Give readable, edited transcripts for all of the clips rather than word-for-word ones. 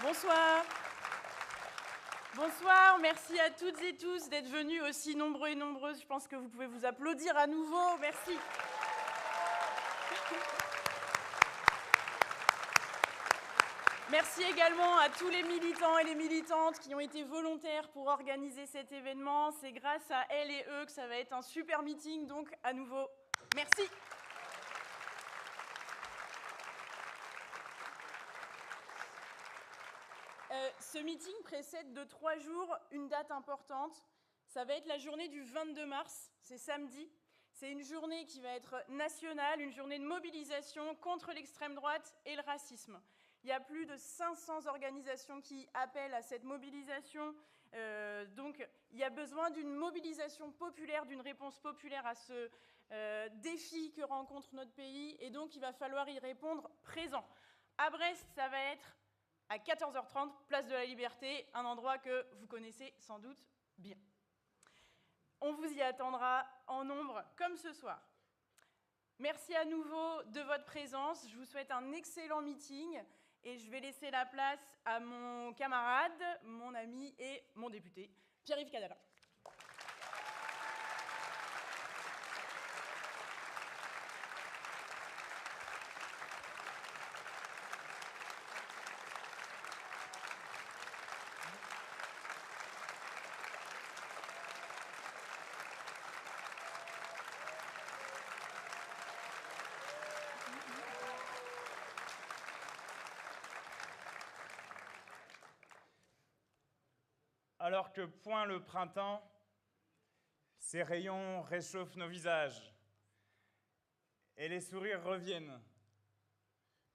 Bonsoir. Bonsoir, merci à toutes et tous d'être venus aussi nombreux et nombreuses. Je pense que vous pouvez vous applaudir à nouveau. Merci. Merci également à tous les militants et les militantes qui ont été volontaires pour organiser cet événement. C'est grâce à elles et eux que ça va être un super meeting, donc à nouveau, merci. Ce meeting précède de 3 jours une date importante. Ça va être la journée du 22 mars, c'est samedi. C'est une journée qui va être nationale, une journée de mobilisation contre l'extrême droite et le racisme. Il y a plus de 500 organisations qui appellent à cette mobilisation. Donc, il y a besoin d'une mobilisation populaire, d'une réponse populaire à ce défi que rencontre notre pays. Et donc, il va falloir y répondre présent. À Brest, ça va être à 14h30, place de la Liberté, un endroit que vous connaissez sans doute bien. On vous y attendra en nombre, comme ce soir. Merci à nouveau de votre présence. Je vous souhaite un excellent meeting et je vais laisser la place à mon camarade, mon ami et mon député, Pierre-Yves Cadala. Alors que point le printemps, ses rayons réchauffent nos visages et les sourires reviennent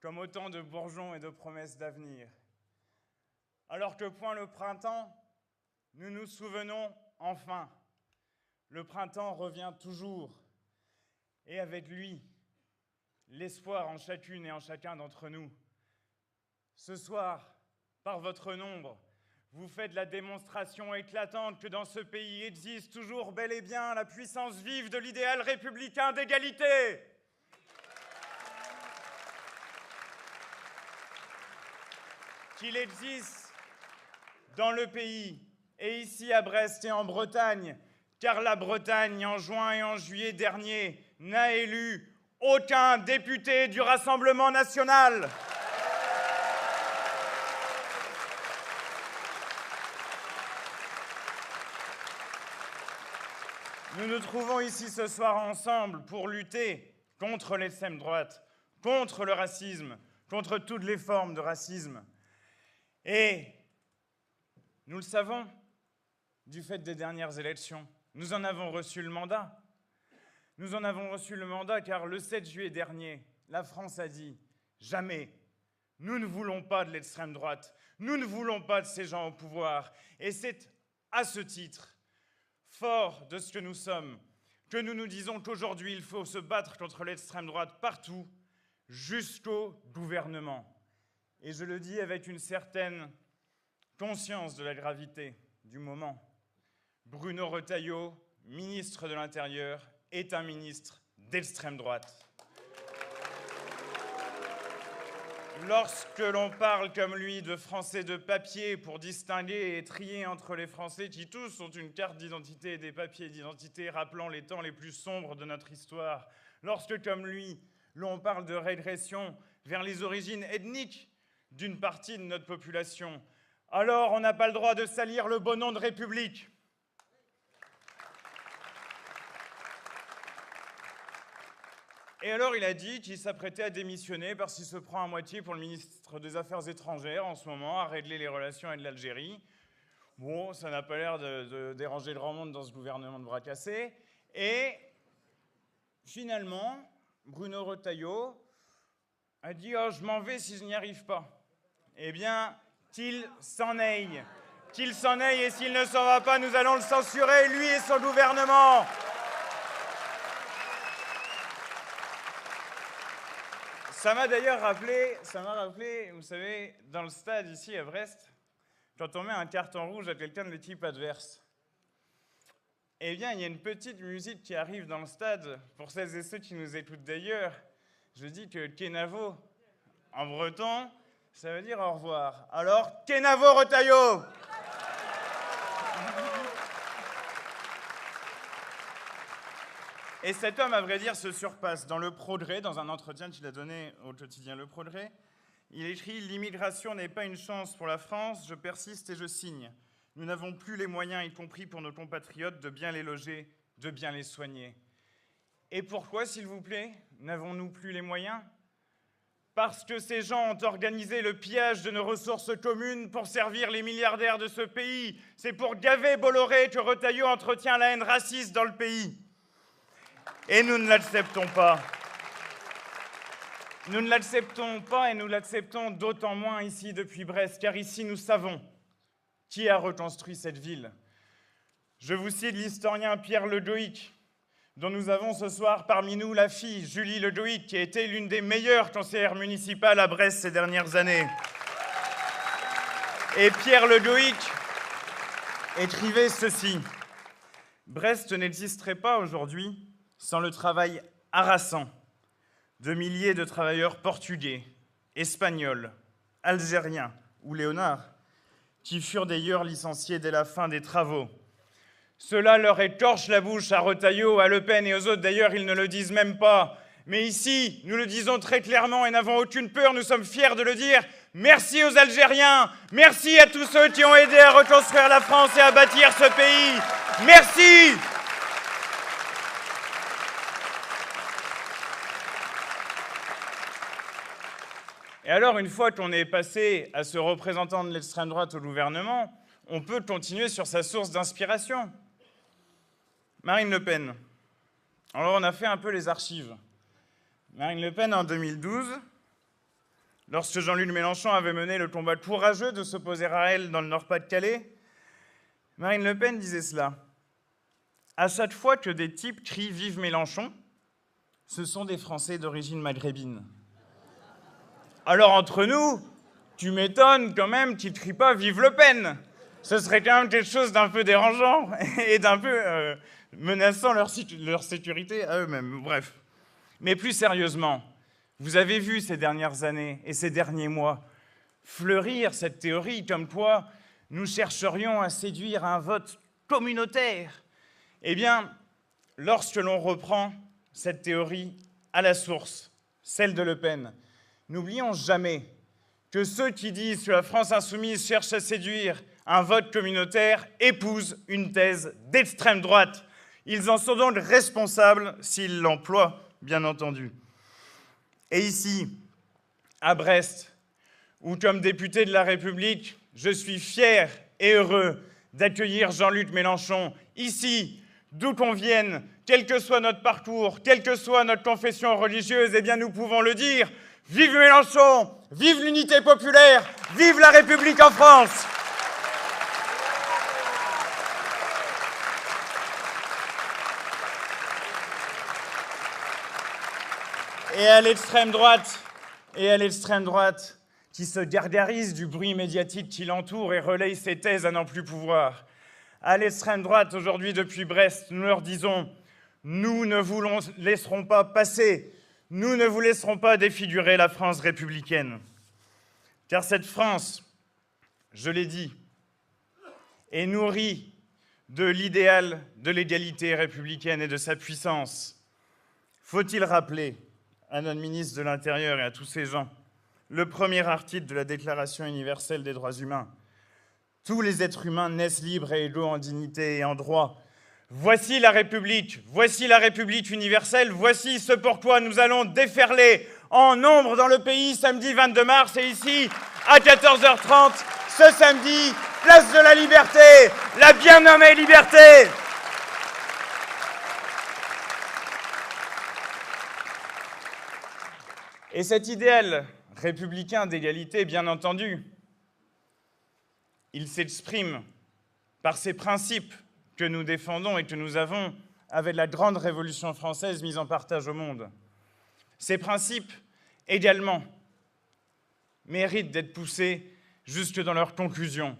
comme autant de bourgeons et de promesses d'avenir. Alors que point le printemps, nous nous souvenons enfin. Le printemps revient toujours et avec lui, l'espoir en chacune et en chacun d'entre nous. Ce soir, par votre nombre, vous faites la démonstration éclatante que dans ce pays existe toujours bel et bien la puissance vive de l'idéal républicain d'égalité. Qu'il existe dans le pays, et ici à Brest et en Bretagne, car la Bretagne, en juin et en juillet dernier, n'a élu aucun député du Rassemblement national. Nous nous trouvons ici ce soir ensemble pour lutter contre l'extrême droite, contre le racisme, contre toutes les formes de racisme. Et nous le savons, du fait des dernières élections, nous en avons reçu le mandat. Nous en avons reçu le mandat car le 7 juillet dernier, la France a dit « Jamais, nous ne voulons pas de l'extrême droite, nous ne voulons pas de ces gens au pouvoir. » Et c'est à ce titre, fort de ce que nous sommes, que nous nous disons qu'aujourd'hui, il faut se battre contre l'extrême droite partout, jusqu'au gouvernement. Et je le dis avec une certaine conscience de la gravité du moment. Bruno Retailleau, ministre de l'Intérieur, est un ministre d'extrême droite. Lorsque l'on parle comme lui de Français de papier pour distinguer et trier entre les Français qui tous ont une carte d'identité et des papiers d'identité rappelant les temps les plus sombres de notre histoire, lorsque comme lui, l'on parle de régression vers les origines ethniques d'une partie de notre population, alors on n'a pas le droit de salir le beau nom de République. Et alors il a dit qu'il s'apprêtait à démissionner parce qu'il se prend à moitié pour le ministre des Affaires étrangères en ce moment, à régler les relations avec l'Algérie. Bon, ça n'a pas l'air de déranger le grand monde dans ce gouvernement de bras cassés. Et finalement, Bruno Retailleau a dit « Oh, je m'en vais si je n'y arrive pas ». Eh bien, qu'il s'en aille. Qu'il s'en aille et s'il ne s'en va pas, nous allons le censurer, lui et son gouvernement. Ça m'a d'ailleurs rappelé, vous savez, dans le stade ici à Brest, quand on met un carton rouge à quelqu'un de l'équipe adverse, eh bien, il y a une petite musique qui arrive dans le stade. Pour celles et ceux qui nous écoutent d'ailleurs, je dis que Kenavo, en breton, Ça veut dire au revoir. Alors, Kenavo Retailleau! Et cet homme, à vrai dire, se surpasse. Dans Le Progrès, dans un entretien qu'il a donné au quotidien Le Progrès, il écrit « L'immigration n'est pas une chance pour la France, je persiste et je signe. Nous n'avons plus les moyens, y compris pour nos compatriotes, de bien les loger, de bien les soigner. » Et pourquoi, s'il vous plaît, n'avons-nous plus les moyens ? Parce que ces gens ont organisé le pillage de nos ressources communes pour servir les milliardaires de ce pays. C'est pour gaver Bolloré que Retailleau entretient la haine raciste dans le pays. Et nous ne l'acceptons pas. Nous ne l'acceptons pas et nous l'acceptons d'autant moins ici depuis Brest, car ici nous savons qui a reconstruit cette ville. Je vous cite l'historien Pierre Le Goïc, dont nous avons ce soir parmi nous la fille, Julie Le Goïc, qui a été l'une des meilleures conseillères municipales à Brest ces dernières années. Et Pierre Le Goïc écrivait ceci. « Brest n'existerait pas aujourd'hui sans le travail harassant de milliers de travailleurs portugais, espagnols, algériens ou léonards, qui furent d'ailleurs licenciés dès la fin des travaux. Cela leur écorche la bouche à Retailleau, à Le Pen et aux autres. D'ailleurs, ils ne le disent même pas. Mais ici, nous le disons très clairement et n'avons aucune peur, nous sommes fiers de le dire. Merci aux Algériens, merci à tous ceux qui ont aidé à reconstruire la France et à bâtir ce pays. Merci. Et alors, une fois qu'on est passé à ce représentant de l'extrême droite au gouvernement, on peut continuer sur sa source d'inspiration. Marine Le Pen. Alors, on a fait un peu les archives. Marine Le Pen, en 2012, lorsque Jean-Luc Mélenchon avait mené le combat courageux de s'opposer à elle dans le Nord-Pas-de-Calais, Marine Le Pen disait cela. « À chaque fois que des types crient « Vive Mélenchon », ce sont des Français d'origine maghrébine. Alors, entre nous, tu m'étonnes quand même qu'ils ne crient pas « Vive Le Pen ». Ce serait quand même quelque chose d'un peu dérangeant et d'un peu menaçant leur sécurité à eux-mêmes. Bref. Mais plus sérieusement, vous avez vu ces dernières années et ces derniers mois fleurir cette théorie comme quoi nous chercherions à séduire un vote communautaire. Eh bien, lorsque l'on reprend cette théorie à la source, celle de Le Pen, n'oublions jamais que ceux qui disent que la France insoumise cherche à séduire un vote communautaire épousent une thèse d'extrême droite. Ils en sont donc responsables s'ils l'emploient, bien entendu. Et ici, à Brest, où comme député de la République, je suis fier et heureux d'accueillir Jean-Luc Mélenchon, ici, d'où qu'on vienne, quel que soit notre parcours, quelle que soit notre confession religieuse, eh bien nous pouvons le dire, vive Mélenchon, vive l'unité populaire, vive la République en France. Et à l'extrême droite, qui se gargarise du bruit médiatique qui l'entoure et relaye ses thèses à n'en plus pouvoir. À l'extrême droite, aujourd'hui, depuis Brest, nous leur disons « Nous ne vous laisserons pas passer, nous ne vous laisserons pas défigurer la France républicaine. » Car cette France, je l'ai dit, est nourrie de l'idéal de l'égalité républicaine et de sa puissance. Faut-il rappeler à notre ministre de l'Intérieur et à tous ces gens le premier article de la Déclaration universelle des droits humains. Tous les êtres humains naissent libres et égaux en dignité et en droit. Voici la République universelle, voici ce pourquoi nous allons déferler en nombre dans le pays samedi 22 mars et ici à 14h30, ce samedi, place de la Liberté, la bien nommée Liberté. Et cet idéal républicain d'égalité, bien entendu, il s'exprime par ces principes que nous défendons et que nous avons avec la grande révolution française mise en partage au monde. Ces principes, également, méritent d'être poussés jusque dans leurs conclusions.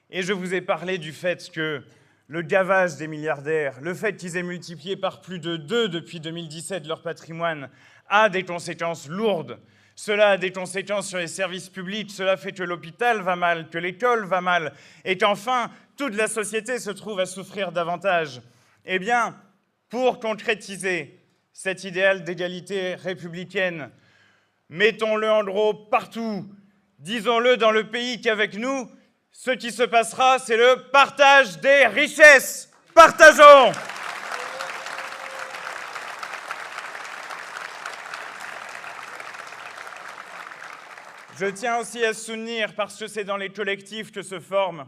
Et je vous ai parlé du fait que le gavage des milliardaires, le fait qu'ils aient multiplié par plus de 2 depuis 2017 leur patrimoine, a des conséquences lourdes Cela a des conséquences sur les services publics, cela fait que l'hôpital va mal, que l'école va mal, et qu'enfin, toute la société se trouve à souffrir davantage. Eh bien, pour concrétiser cet idéal d'égalité républicaine, mettons-le en gros partout, disons-le dans le pays qu'avec nous, ce qui se passera, c'est le partage des richesses. Partageons! Je tiens aussi à soutenir, parce que c'est dans les collectifs que se forment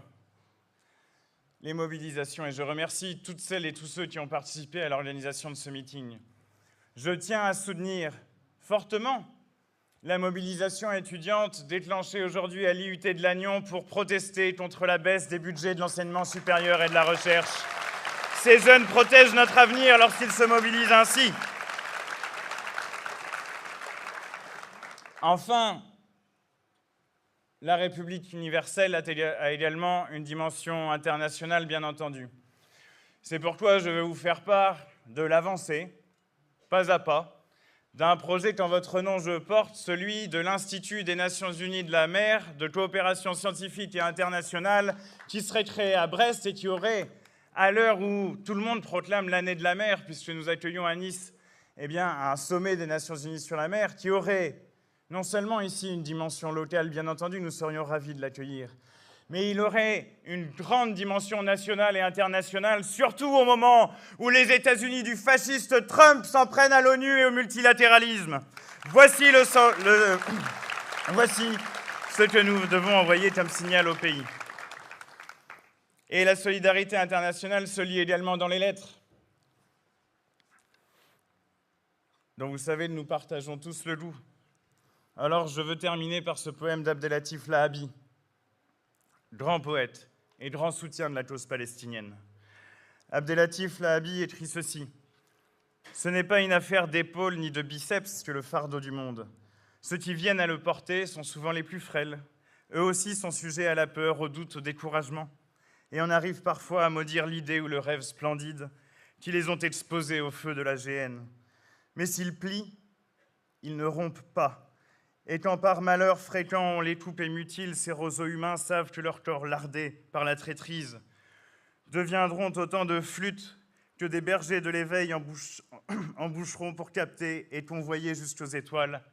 les mobilisations, et je remercie toutes celles et tous ceux qui ont participé à l'organisation de ce meeting. Je tiens à soutenir fortement la mobilisation étudiante déclenchée aujourd'hui à l'IUT de Lannion pour protester contre la baisse des budgets de l'enseignement supérieur et de la recherche. Ces jeunes protègent notre avenir lorsqu'ils se mobilisent ainsi. Enfin, la République universelle a également une dimension internationale, bien entendu. C'est pourquoi je vais vous faire part de l'avancée, pas à pas, d'un projet qu'en votre nom je porte, celui de l'Institut des Nations Unies de la mer, de coopération scientifique et internationale, qui serait créé à Brest et qui aurait, à l'heure où tout le monde proclame l'année de la mer, puisque nous accueillons à Nice un sommet des Nations Unies sur la mer, qui aurait non seulement ici une dimension locale, bien entendu, nous serions ravis de l'accueillir, mais il aurait une grande dimension nationale et internationale, surtout au moment où les États-Unis du fasciste Trump s'en prennent à l'ONU et au multilatéralisme. Voici ce que nous devons envoyer comme signal au pays. Et la solidarité internationale se lie également dans les lettres. Donc vous savez, nous partageons tous le goût. Alors je veux terminer par ce poème d'Abdelatif Lahabi, grand poète et grand soutien de la cause palestinienne. Abdelatif Lahabi écrit ceci. « Ce n'est pas une affaire d'épaule ni de biceps que le fardeau du monde. Ceux qui viennent à le porter sont souvent les plus frêles. Eux aussi sont sujets à la peur, au doute, au découragement. Et on arrive parfois à maudire l'idée ou le rêve splendide qui les ont exposés au feu de la géhenne. Mais s'ils plient, ils ne rompent pas. Et quand par malheur fréquent on les coupe et mutile, ces roseaux humains savent que leur corps lardé par la traîtrise deviendront autant de flûtes que des bergers de l'éveil emboucheront pour capter et convoyer jusqu'aux étoiles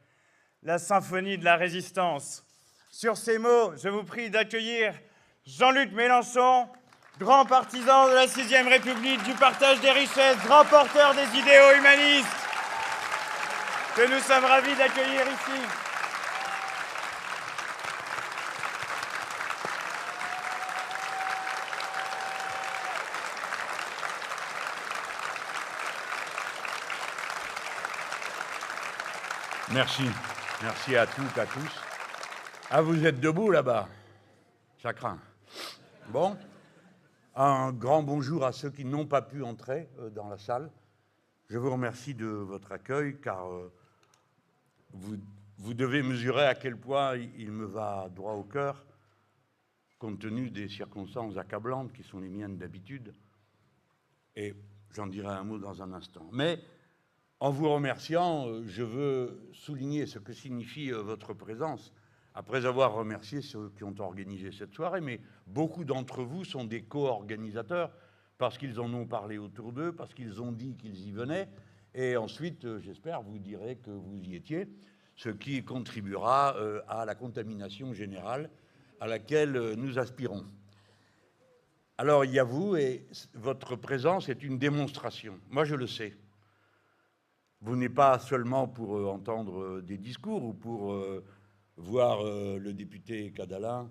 la symphonie de la résistance. Sur ces mots, je vous prie d'accueillir Jean-Luc Mélenchon, grand partisan de la 6e République, du partage des richesses, grand porteur des idéaux humanistes, que nous sommes ravis d'accueillir ici. Merci. Merci à toutes, à tous. Ah, vous êtes debout là-bas. Ça craint. Bon. Un grand bonjour à ceux qui n'ont pas pu entrer dans la salle. Je vous remercie de votre accueil, car vous devez mesurer à quel point il me va droit au cœur, compte tenu des circonstances accablantes qui sont les miennes d'habitude. Et j'en dirai un mot dans un instant. Mais en vous remerciant, je veux souligner ce que signifie votre présence, après avoir remercié ceux qui ont organisé cette soirée, mais beaucoup d'entre vous sont des co-organisateurs, parce qu'ils en ont parlé autour d'eux, parce qu'ils ont dit qu'ils y venaient, et ensuite, j'espère, vous direz que vous y étiez, ce qui contribuera à la contamination générale à laquelle nous aspirons. Alors, il y a vous, et votre présence est une démonstration. Moi, je le sais. Vous n'êtes pas seulement pour entendre des discours ou pour voir le député Cadalin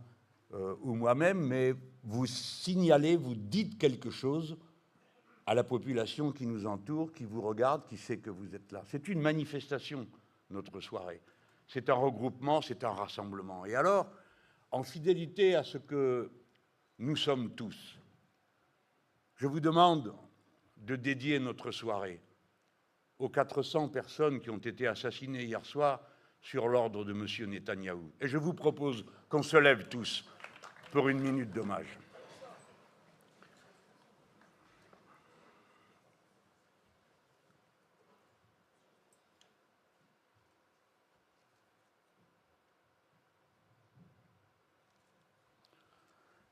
ou moi-même, mais vous signalez, vous dites quelque chose à la population qui nous entoure, qui vous regarde, qui sait que vous êtes là. C'est une manifestation, notre soirée. C'est un regroupement, c'est un rassemblement. Et alors, en fidélité à ce que nous sommes tous, je vous demande de dédier notre soirée aux 400 personnes qui ont été assassinées hier soir sur l'ordre de M. Netanyahou. Et je vous propose qu'on se lève tous pour une minute d'hommage.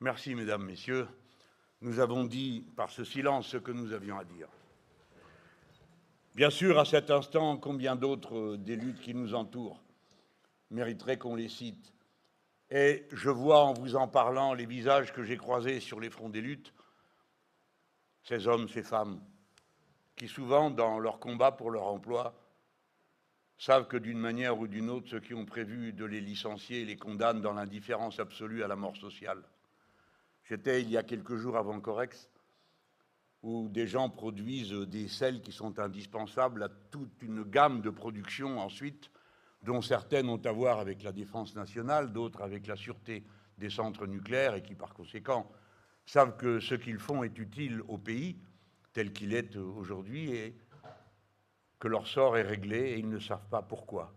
Merci, mesdames, messieurs. Nous avons dit par ce silence ce que nous avions à dire. Bien sûr, à cet instant, combien d'autres des luttes qui nous entourent mériteraient qu'on les cite. Et je vois en vous en parlant les visages que j'ai croisés sur les fronts des luttes, ces hommes, ces femmes, qui souvent, dans leur combat pour leur emploi, savent que d'une manière ou d'une autre, ceux qui ont prévu de les licencier les condamnent dans l'indifférence absolue à la mort sociale. J'étais, il y a quelques jours avant Corex, où des gens produisent des sels qui sont indispensables à toute une gamme de productions ensuite, dont certaines ont à voir avec la défense nationale, d'autres avec la sûreté des centres nucléaires, et qui, par conséquent, savent que ce qu'ils font est utile au pays, tel qu'il est aujourd'hui, et que leur sort est réglé, et ils ne savent pas pourquoi.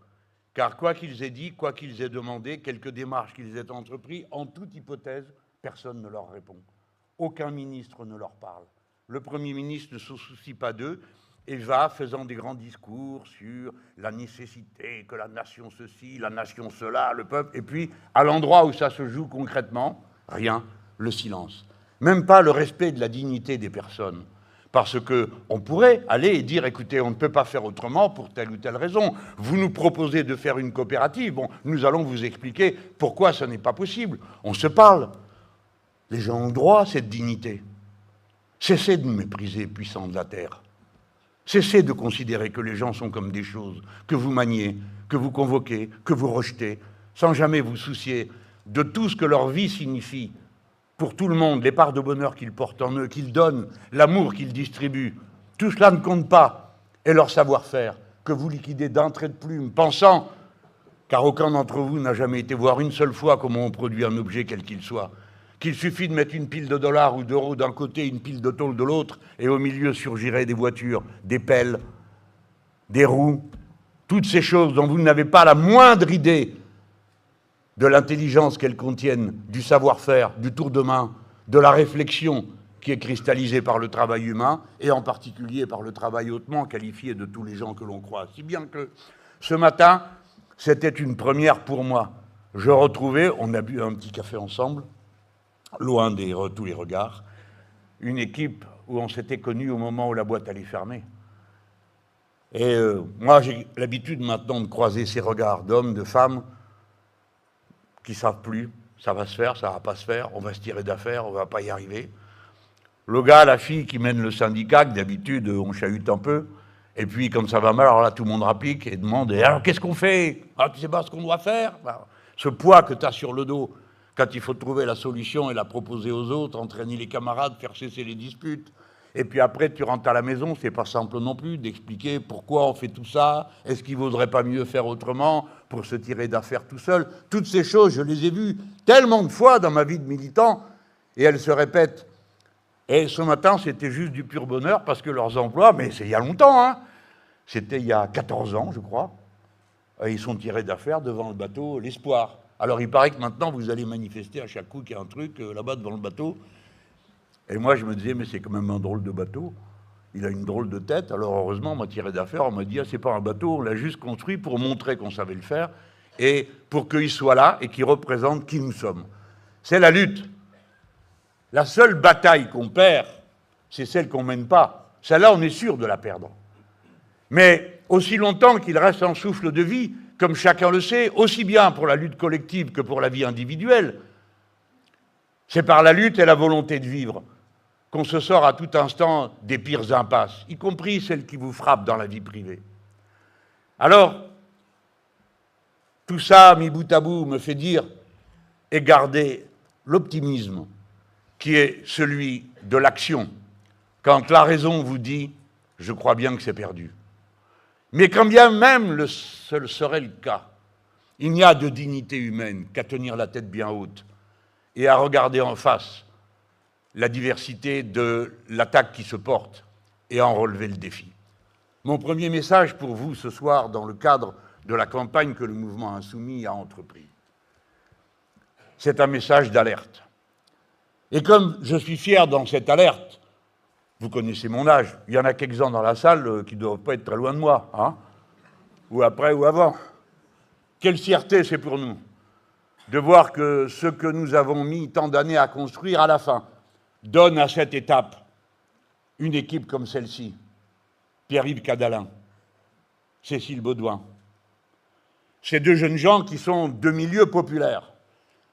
Car quoi qu'ils aient dit, quoi qu'ils aient demandé, quelque démarche qu'ils aient entrepris, en toute hypothèse, personne ne leur répond. Aucun ministre ne leur parle. Le Premier ministre ne se soucie pas d'eux et va faisant des grands discours sur la nécessité que la nation ceci, la nation cela, le peuple, et puis à l'endroit où ça se joue concrètement, rien, le silence. Même pas le respect de la dignité des personnes. Parce qu'on pourrait aller et dire, écoutez, on ne peut pas faire autrement pour telle ou telle raison. Vous nous proposez de faire une coopérative, bon, nous allons vous expliquer pourquoi ce n'est pas possible. On se parle. Les gens ont droit à cette dignité. Cessez de mépriser, puissants de la terre. Cessez de considérer que les gens sont comme des choses, que vous maniez, que vous convoquez, que vous rejetez, sans jamais vous soucier de tout ce que leur vie signifie pour tout le monde, les parts de bonheur qu'ils portent en eux, qu'ils donnent, l'amour qu'ils distribuent. Tout cela ne compte pas, et leur savoir-faire, que vous liquidez d'un trait de plume, pensant, car aucun d'entre vous n'a jamais été voir une seule fois comment on produit un objet quel qu'il soit, qu'il suffit de mettre une pile de dollars ou d'euros d'un côté, une pile de tôle de l'autre, et au milieu surgiraient des voitures, des pelles, des roues, toutes ces choses dont vous n'avez pas la moindre idée de l'intelligence qu'elles contiennent, du savoir-faire, du tour de main, de la réflexion qui est cristallisée par le travail humain, et en particulier par le travail hautement qualifié de tous les gens que l'on croise. Si bien que ce matin, c'était une première pour moi. Je retrouvais, on a bu un petit café ensemble, loin de tous les regards, une équipe où on s'était connus au moment où la boîte allait fermer. Et moi, j'ai l'habitude maintenant de croiser ces regards d'hommes, de femmes, qui ne savent plus, ça va se faire, ça ne va pas se faire, on va se tirer d'affaire, on ne va pas y arriver. Le gars, la fille qui mène le syndicat, que d'habitude on chahute un peu, et puis quand ça va mal, alors là tout le monde rapplique et demande, et alors qu'est-ce qu'on fait? Ah, tu sais pas ce qu'on doit faire? Ce poids que tu as sur le dos, quand il faut trouver la solution et la proposer aux autres, entraîner les camarades, faire cesser les disputes. Et puis après, tu rentres à la maison, c'est pas simple non plus d'expliquer pourquoi on fait tout ça, est-ce qu'il vaudrait pas mieux faire autrement pour se tirer d'affaire tout seul. Toutes ces choses, je les ai vues tellement de fois dans ma vie de militant, et elles se répètent. Et ce matin, c'était juste du pur bonheur, parce que leurs emplois, mais c'est il y a longtemps, hein, c'était il y a 14 ans, je crois, et ils sont tirés d'affaire devant le bateau L'Espoir. Alors, il paraît que maintenant, vous allez manifester à chaque coup qu'il y a un truc là-bas devant le bateau. Et moi, je me disais, mais c'est quand même un drôle de bateau. Il a une drôle de tête. Alors, heureusement, on m'a tiré d'affaire. On m'a dit, ah, c'est pas un bateau, on l'a juste construit pour montrer qu'on savait le faire et pour qu'il soit là et qu'il représente qui nous sommes. C'est la lutte. La seule bataille qu'on perd, c'est celle qu'on ne mène pas. Celle-là, on est sûr de la perdre. Mais aussi longtemps qu'il reste un souffle de vie, comme chacun le sait, aussi bien pour la lutte collective que pour la vie individuelle, c'est par la lutte et la volonté de vivre qu'on se sort à tout instant des pires impasses, y compris celles qui vous frappent dans la vie privée. Alors, tout ça, mis bout à bout, me fait dire et garder l'optimisme qui est celui de l'action, quand la raison vous dit « je crois bien que c'est perdu ». Mais quand bien même ce serait le cas, il n'y a de dignité humaine qu'à tenir la tête bien haute et à regarder en face la diversité de l'attaque qui se porte et à en relever le défi. Mon premier message pour vous ce soir, dans le cadre de la campagne que le mouvement Insoumis a entrepris, c'est un message d'alerte. Et comme je suis fier dans cette alerte, vous connaissez mon âge, il y en a quelques-uns dans la salle qui ne doivent pas être très loin de moi, hein, ou après ou avant. Quelle fierté c'est pour nous de voir que ce que nous avons mis tant d'années à construire, à la fin, donne à cette étape une équipe comme celle-ci. Pierre-Yves Cadalin, Cécile Baudouin. Ces deux jeunes gens qui sont de milieux populaires,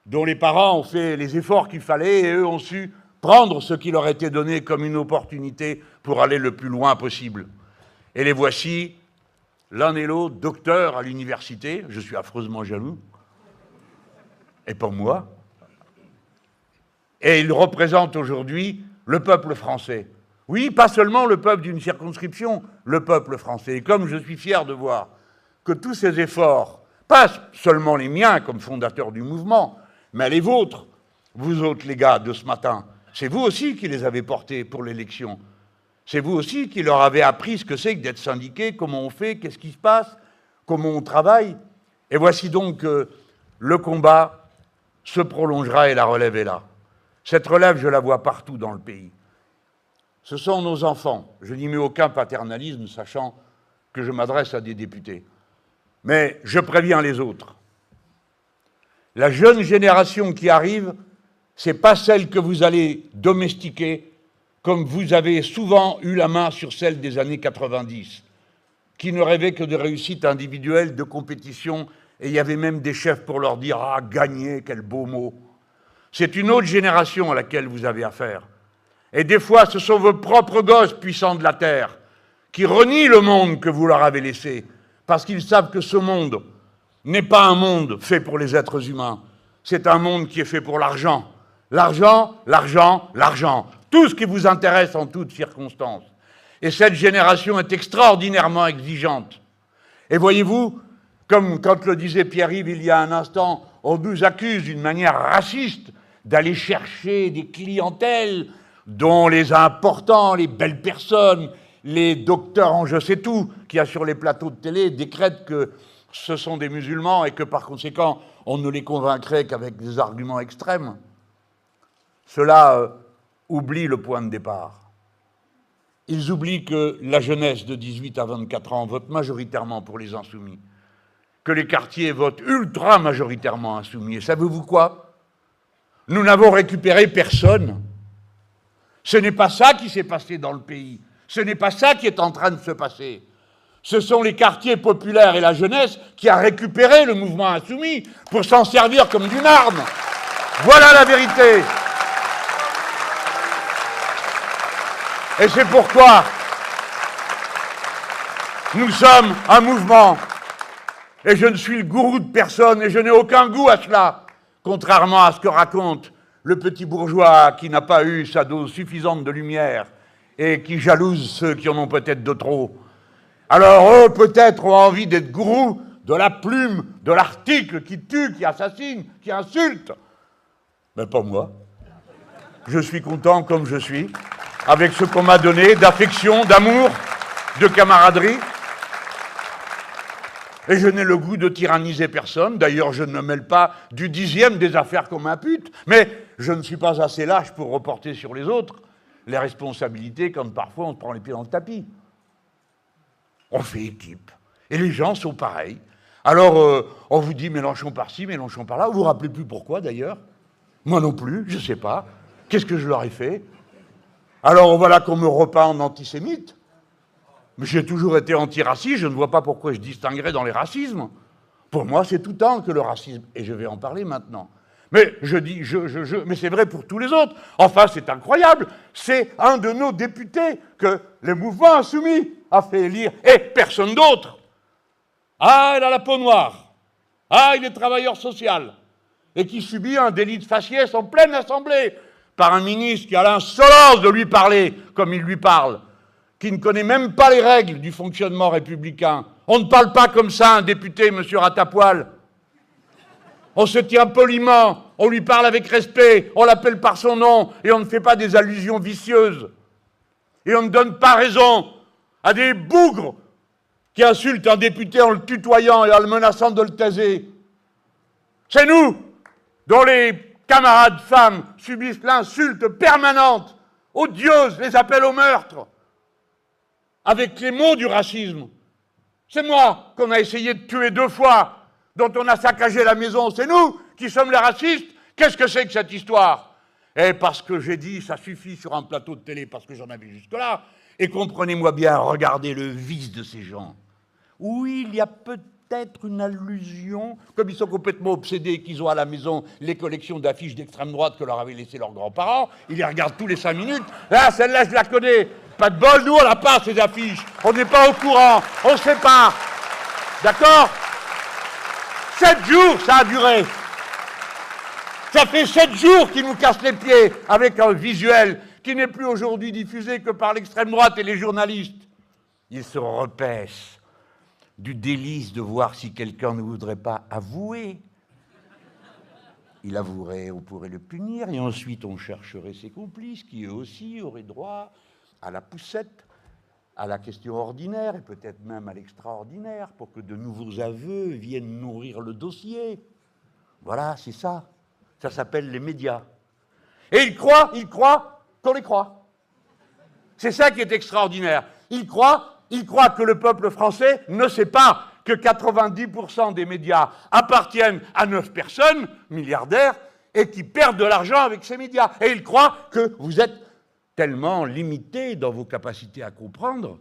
dont les parents ont fait les efforts qu'il fallait et eux ont su prendre ce qui leur était donné comme une opportunité pour aller le plus loin possible. Et les voici, l'un et l'autre, docteurs à l'université. Je suis affreusement jaloux. Et pas moi. Et ils représentent aujourd'hui le peuple français. Oui, pas seulement le peuple d'une circonscription, le peuple français. Et comme je suis fier de voir que tous ces efforts, pas seulement les miens comme fondateur du mouvement, mais les vôtres, vous autres les gars de ce matin, c'est vous aussi qui les avez portés pour l'élection. C'est vous aussi qui leur avez appris ce que c'est que d'être syndiqué, comment on fait, qu'est-ce qui se passe, comment on travaille. Et voici donc que le combat se prolongera et la relève est là. Cette relève, je la vois partout dans le pays. Ce sont nos enfants. Je n'y mets aucun paternalisme, sachant que je m'adresse à des députés. Mais je préviens les autres. La jeune génération qui arrive, ce n'est pas celle que vous allez domestiquer comme vous avez souvent eu la main sur celle des années 90, qui ne rêvaient que de réussite individuelle, de compétition, et il y avait même des chefs pour leur dire « Ah, gagner, quel beau mot !» C'est une autre génération à laquelle vous avez affaire. Et des fois, ce sont vos propres gosses puissants de la terre qui renient le monde que vous leur avez laissé, parce qu'ils savent que ce monde n'est pas un monde fait pour les êtres humains, c'est un monde qui est fait pour l'argent. L'argent, l'argent, l'argent. Tout ce qui vous intéresse en toutes circonstances. Et cette génération est extraordinairement exigeante. Et voyez-vous, comme quand le disait Pierre-Yves il y a un instant, on nous accuse d'une manière raciste d'aller chercher des clientèles dont les importants, les belles personnes, les docteurs en je sais tout, qui a sur les plateaux de télé, décrètent que ce sont des musulmans et que par conséquent, on ne les convaincrait qu'avec des arguments extrêmes. Cela oublie le point de départ. Ils oublient que la jeunesse de 18 à 24 ans vote majoritairement pour les insoumis, que les quartiers votent ultra majoritairement insoumis. Et savez-vous quoi? Nous n'avons récupéré personne. Ce n'est pas ça qui s'est passé dans le pays. Ce n'est pas ça qui est en train de se passer. Ce sont les quartiers populaires et la jeunesse qui a récupéré le mouvement insoumis pour s'en servir comme d'une arme. Voilà la vérité. Et c'est pourquoi nous sommes un mouvement. Et je ne suis le gourou de personne et je n'ai aucun goût à cela, contrairement à ce que raconte le petit bourgeois qui n'a pas eu sa dose suffisante de lumière et qui jalouse ceux qui en ont peut-être de trop. Alors eux, peut-être, ont envie d'être gourous de la plume, de l'article qui tue, qui assassine, qui insulte. Mais pas moi. Je suis content comme je suis, avec ce qu'on m'a donné d'affection, d'amour, de camaraderie. Et je n'ai le goût de tyranniser personne. D'ailleurs, je ne me mêle pas du 10e des affaires qu'on m'impute. Mais je ne suis pas assez lâche pour reporter sur les autres les responsabilités quand parfois on se prend les pieds dans le tapis. On fait équipe. Et les gens sont pareils. Alors, on vous dit Mélenchon par-ci, Mélenchon par-là. Vous vous rappelez plus pourquoi, d'ailleurs? Moi non plus, je ne sais pas. Qu'est-ce que je leur ai fait? Alors, voilà qu'on me repeint en antisémite. Mais j'ai toujours été antiraciste, je ne vois pas pourquoi je distinguerais dans les racismes. Pour moi, c'est tout temps que le racisme, et je vais en parler maintenant. Mais je dis mais c'est vrai pour tous les autres. Enfin, c'est incroyable. C'est un de nos députés que le mouvement insoumis a fait élire, et personne d'autre. Ah, il a la peau noire. Ah, il est travailleur social. Et qui subit un délit de faciès en pleine assemblée par un ministre qui a l'insolence de lui parler comme il lui parle, qui ne connaît même pas les règles du fonctionnement républicain. On ne parle pas comme ça à un député, monsieur Ratapoil. On se tient poliment, on lui parle avec respect, on l'appelle par son nom, et on ne fait pas des allusions vicieuses. Et on ne donne pas raison à des bougres qui insultent un député en le tutoyant et en le menaçant de le taser. C'est nous, dont les camarades femmes subissent l'insulte permanente, odieuse, les appels au meurtre, avec les mots du racisme. C'est moi qu'on a essayé de tuer 2 fois dont on a saccagé la maison, c'est nous qui sommes les racistes. Qu'est-ce que c'est que cette histoire? Et parce que j'ai dit, ça suffit sur un plateau de télé, parce que j'en avais jusque-là, et comprenez-moi bien, regardez le vice de ces gens. Oui, il y a peut-être une allusion, comme ils sont complètement obsédés, qu'ils ont à la maison les collections d'affiches d'extrême droite que leur avaient laissées leurs grands-parents, ils les regardent tous les 5 minutes. Ah, celle-là, je la connais. Pas de bol, nous, on n'a pas ces affiches. On n'est pas au courant, on ne sait pas. D'accord? 7 jours, ça a duré. Ça fait 7 jours qu'ils nous cassent les pieds avec un visuel qui n'est plus aujourd'hui diffusé que par l'extrême droite et les journalistes. Ils se repaissent du délice de voir si quelqu'un ne voudrait pas avouer. Il avouerait, on pourrait le punir, et ensuite on chercherait ses complices, qui eux aussi auraient droit à la poussette, à la question ordinaire, et peut-être même à l'extraordinaire, pour que de nouveaux aveux viennent nourrir le dossier. Voilà, c'est ça. Ça s'appelle les médias. Et ils croient qu'on les croit. C'est ça qui est extraordinaire. Ils croient que le peuple français ne sait pas que 90% des médias appartiennent à 9 personnes, milliardaires, et qui perdent de l'argent avec ces médias. Et ils croient que vous êtes tellement limité dans vos capacités à comprendre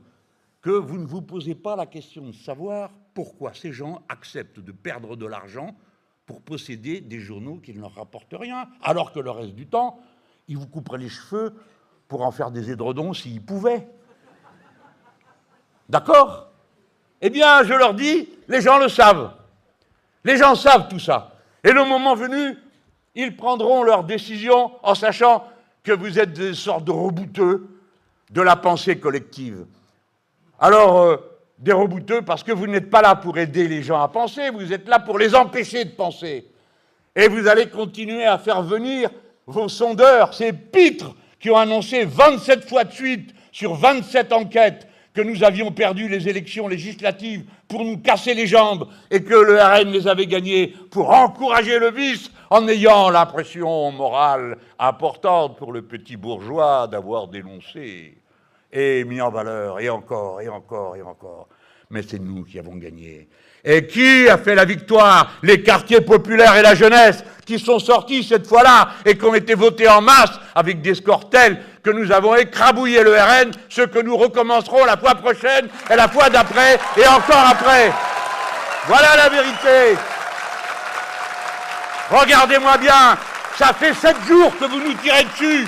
que vous ne vous posez pas la question de savoir pourquoi ces gens acceptent de perdre de l'argent pour posséder des journaux qui ne leur rapportent rien, alors que le reste du temps, ils vous couperaient les cheveux pour en faire des édredons s'ils pouvaient. D'accord? Eh bien, je leur dis, les gens le savent. Les gens savent tout ça. Et le moment venu, ils prendront leurs décisions en sachant que vous êtes des sortes de rebouteux de la pensée collective. Alors, des rebouteux parce que vous n'êtes pas là pour aider les gens à penser, vous êtes là pour les empêcher de penser. Et vous allez continuer à faire venir vos sondeurs, ces pitres qui ont annoncé 27 fois de suite sur 27 enquêtes que nous avions perdu les élections législatives pour nous casser les jambes et que le RN les avait gagnées pour encourager le vice en ayant l'impression morale importante pour le petit bourgeois d'avoir dénoncé et mis en valeur, et encore, et encore, et encore. Mais c'est nous qui avons gagné. Et qui a fait la victoire? Les quartiers populaires et la jeunesse, qui sont sortis cette fois-là et qui ont été votés en masse avec des scores tels que nous avons écrabouillé le RN, ce que nous recommencerons la fois prochaine, et la fois d'après, et encore après. Voilà la vérité. Regardez-moi bien, ça fait 7 jours que vous nous tirez dessus.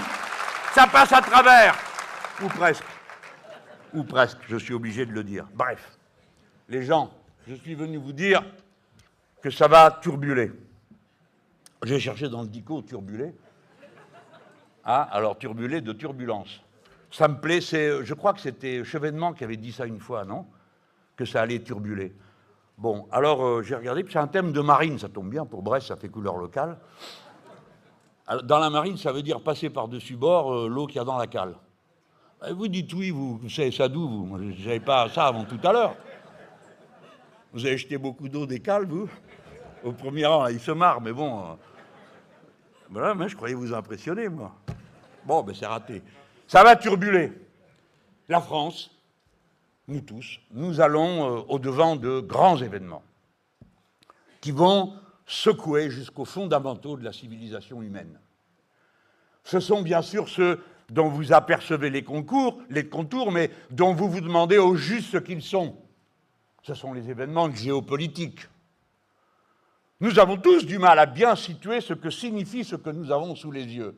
Ça passe à travers. Ou presque. Ou presque, je suis obligé de le dire. Bref, les gens, je suis venu vous dire que ça va turbuler. J'ai cherché dans le dico turbuler. Ah, alors turbuler de turbulence. Ça me plaît, je crois que c'était Chevènement qui avait dit ça une fois, non? Que ça allait turbuler. Bon, alors j'ai regardé, puis c'est un thème de marine, ça tombe bien, pour Brest, ça fait couleur locale. Alors, dans la marine, ça veut dire passer par-dessus bord l'eau qu'il y a dans la cale. Vous dites oui, vous savez ça d'où, vous? Moi, je ne savais pas ça avant tout à l'heure. Vous avez jeté beaucoup d'eau des cales, vous? Au premier rang, là, il se marre, mais bon. Voilà, mais je croyais vous impressionner, moi. Bon, ben c'est raté. Ça va turbuler. La France, nous tous, nous allons au-devant de grands événements qui vont secouer jusqu'aux fondamentaux de la civilisation humaine. Ce sont bien sûr ceux dont vous apercevez les contours, mais dont vous vous demandez au juste ce qu'ils sont. Ce sont les événements géopolitiques. Nous avons tous du mal à bien situer ce que signifie ce que nous avons sous les yeux.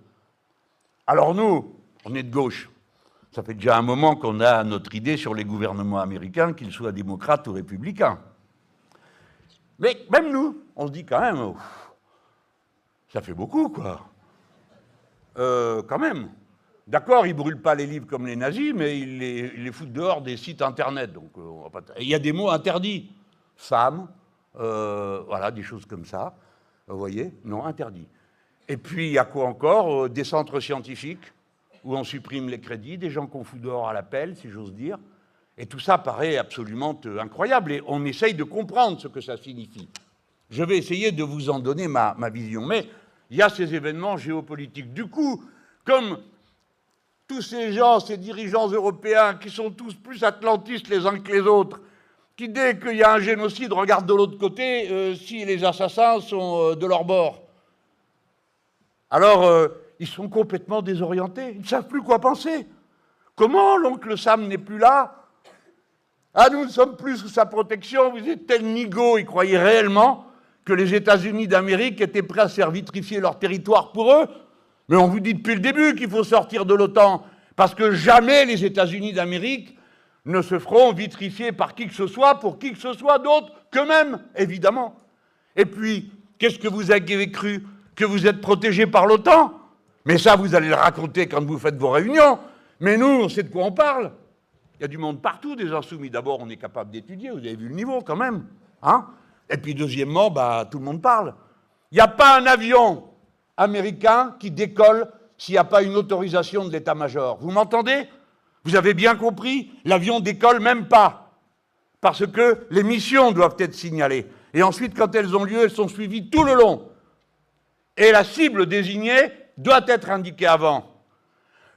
Alors nous, on est de gauche. Ça fait déjà un moment qu'on a notre idée sur les gouvernements américains, qu'ils soient démocrates ou républicains. Mais même nous, on se dit quand même, ça fait beaucoup, quoi. Quand même. D'accord, ils ne brûlent pas les livres comme les nazis, mais ils les foutent dehors des sites Internet. Donc, il y a des mots interdits. Femmes, voilà, des choses comme ça. Vous voyez? Non, interdits. Et puis, il y a quoi encore? Des centres scientifiques, où on supprime les crédits, des gens qu'on fout dehors à l'appel, si j'ose dire. Et tout ça paraît absolument incroyable. Et on essaye de comprendre ce que ça signifie. Je vais essayer de vous en donner ma vision. Mais il y a ces événements géopolitiques. Du coup, comme tous ces gens, ces dirigeants européens, qui sont tous plus atlantistes les uns que les autres, qui, dès qu'il y a un génocide, regarde de l'autre côté si les assassins sont de leur bord. Alors, ils sont complètement désorientés. Ils ne savent plus quoi penser. Comment l'oncle Sam n'est plus là? Ah, nous ne sommes plus sous sa protection. Vous êtes tel nigaud. Ils croyaient réellement que les États-Unis d'Amérique étaient prêts à se faire vitrifier leur territoire pour eux. Mais on vous dit depuis le début qu'il faut sortir de l'OTAN, parce que jamais les États-Unis d'Amérique ne se feront vitrifier par qui que ce soit, pour qui que ce soit d'autre qu'eux-mêmes, évidemment. Et puis, qu'est-ce que vous avez cru? Que vous êtes protégés par l'OTAN? Mais ça, vous allez le raconter quand vous faites vos réunions. Mais nous, on sait de quoi on parle. Il y a du monde partout, des insoumis. D'abord, on est capable d'étudier, vous avez vu le niveau quand même. Hein? Et puis, deuxièmement, tout le monde parle. Il n'y a pas un avion américain qui décolle s'il n'y a pas une autorisation de l'état-major. Vous m'entendez? Vous avez bien compris? L'avion décolle même pas. Parce que les missions doivent être signalées. Et ensuite, quand elles ont lieu, elles sont suivies tout le long. Et la cible désignée doit être indiquée avant.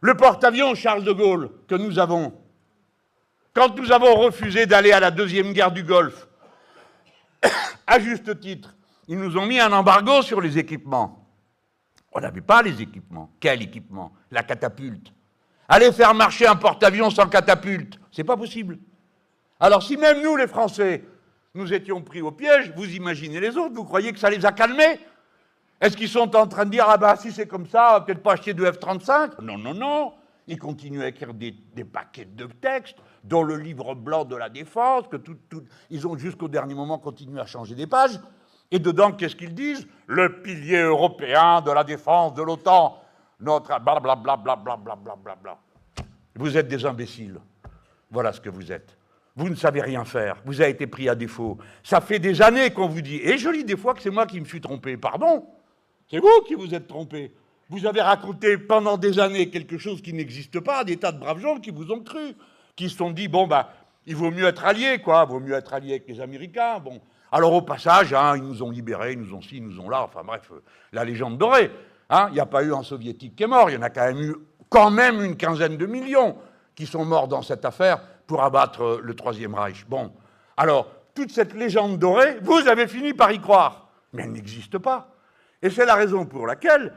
Le porte-avions Charles de Gaulle que nous avons, quand nous avons refusé d'aller à la Deuxième Guerre du Golfe, à juste titre, ils nous ont mis un embargo sur les équipements. On n'avait pas les équipements. Quel équipement? La catapulte. Aller faire marcher un porte-avions sans catapulte, c'est pas possible. Alors si même nous, les Français, nous étions pris au piège, vous imaginez les autres, vous croyez que ça les a calmés? Est-ce qu'ils sont en train de dire, ah ben si c'est comme ça, on va peut-être pas acheter de F-35? Non, non, non. Ils continuent à écrire des paquets de textes, dont le livre blanc de la défense, que ils ont jusqu'au dernier moment continué à changer des pages. Et dedans, qu'est-ce qu'ils disent? Le pilier européen de la défense de l'OTAN. Notre blablabla, blablabla, blablabla. Vous êtes des imbéciles. Voilà ce que vous êtes. Vous ne savez rien faire. Vous avez été pris à défaut. Ça fait des années qu'on vous dit. Et je lis des fois que c'est moi qui me suis trompé. Pardon? C'est vous qui vous êtes trompé. Vous avez raconté pendant des années quelque chose qui n'existe pas, des tas de braves gens qui vous ont cru, qui se sont dit, bon, il vaut mieux être allié, quoi. Il vaut mieux être allié avec les Américains. Bon. Alors, au passage, ils nous ont libérés, ils nous ont ci, ils nous ont là. Enfin, bref, la légende dorée. Il n'y a pas eu un soviétique qui est mort. Il y en a quand même une quinzaine de millions qui sont morts dans cette affaire pour abattre le Troisième Reich. Bon, alors, toute cette légende dorée, vous avez fini par y croire. Mais elle n'existe pas. Et c'est la raison pour laquelle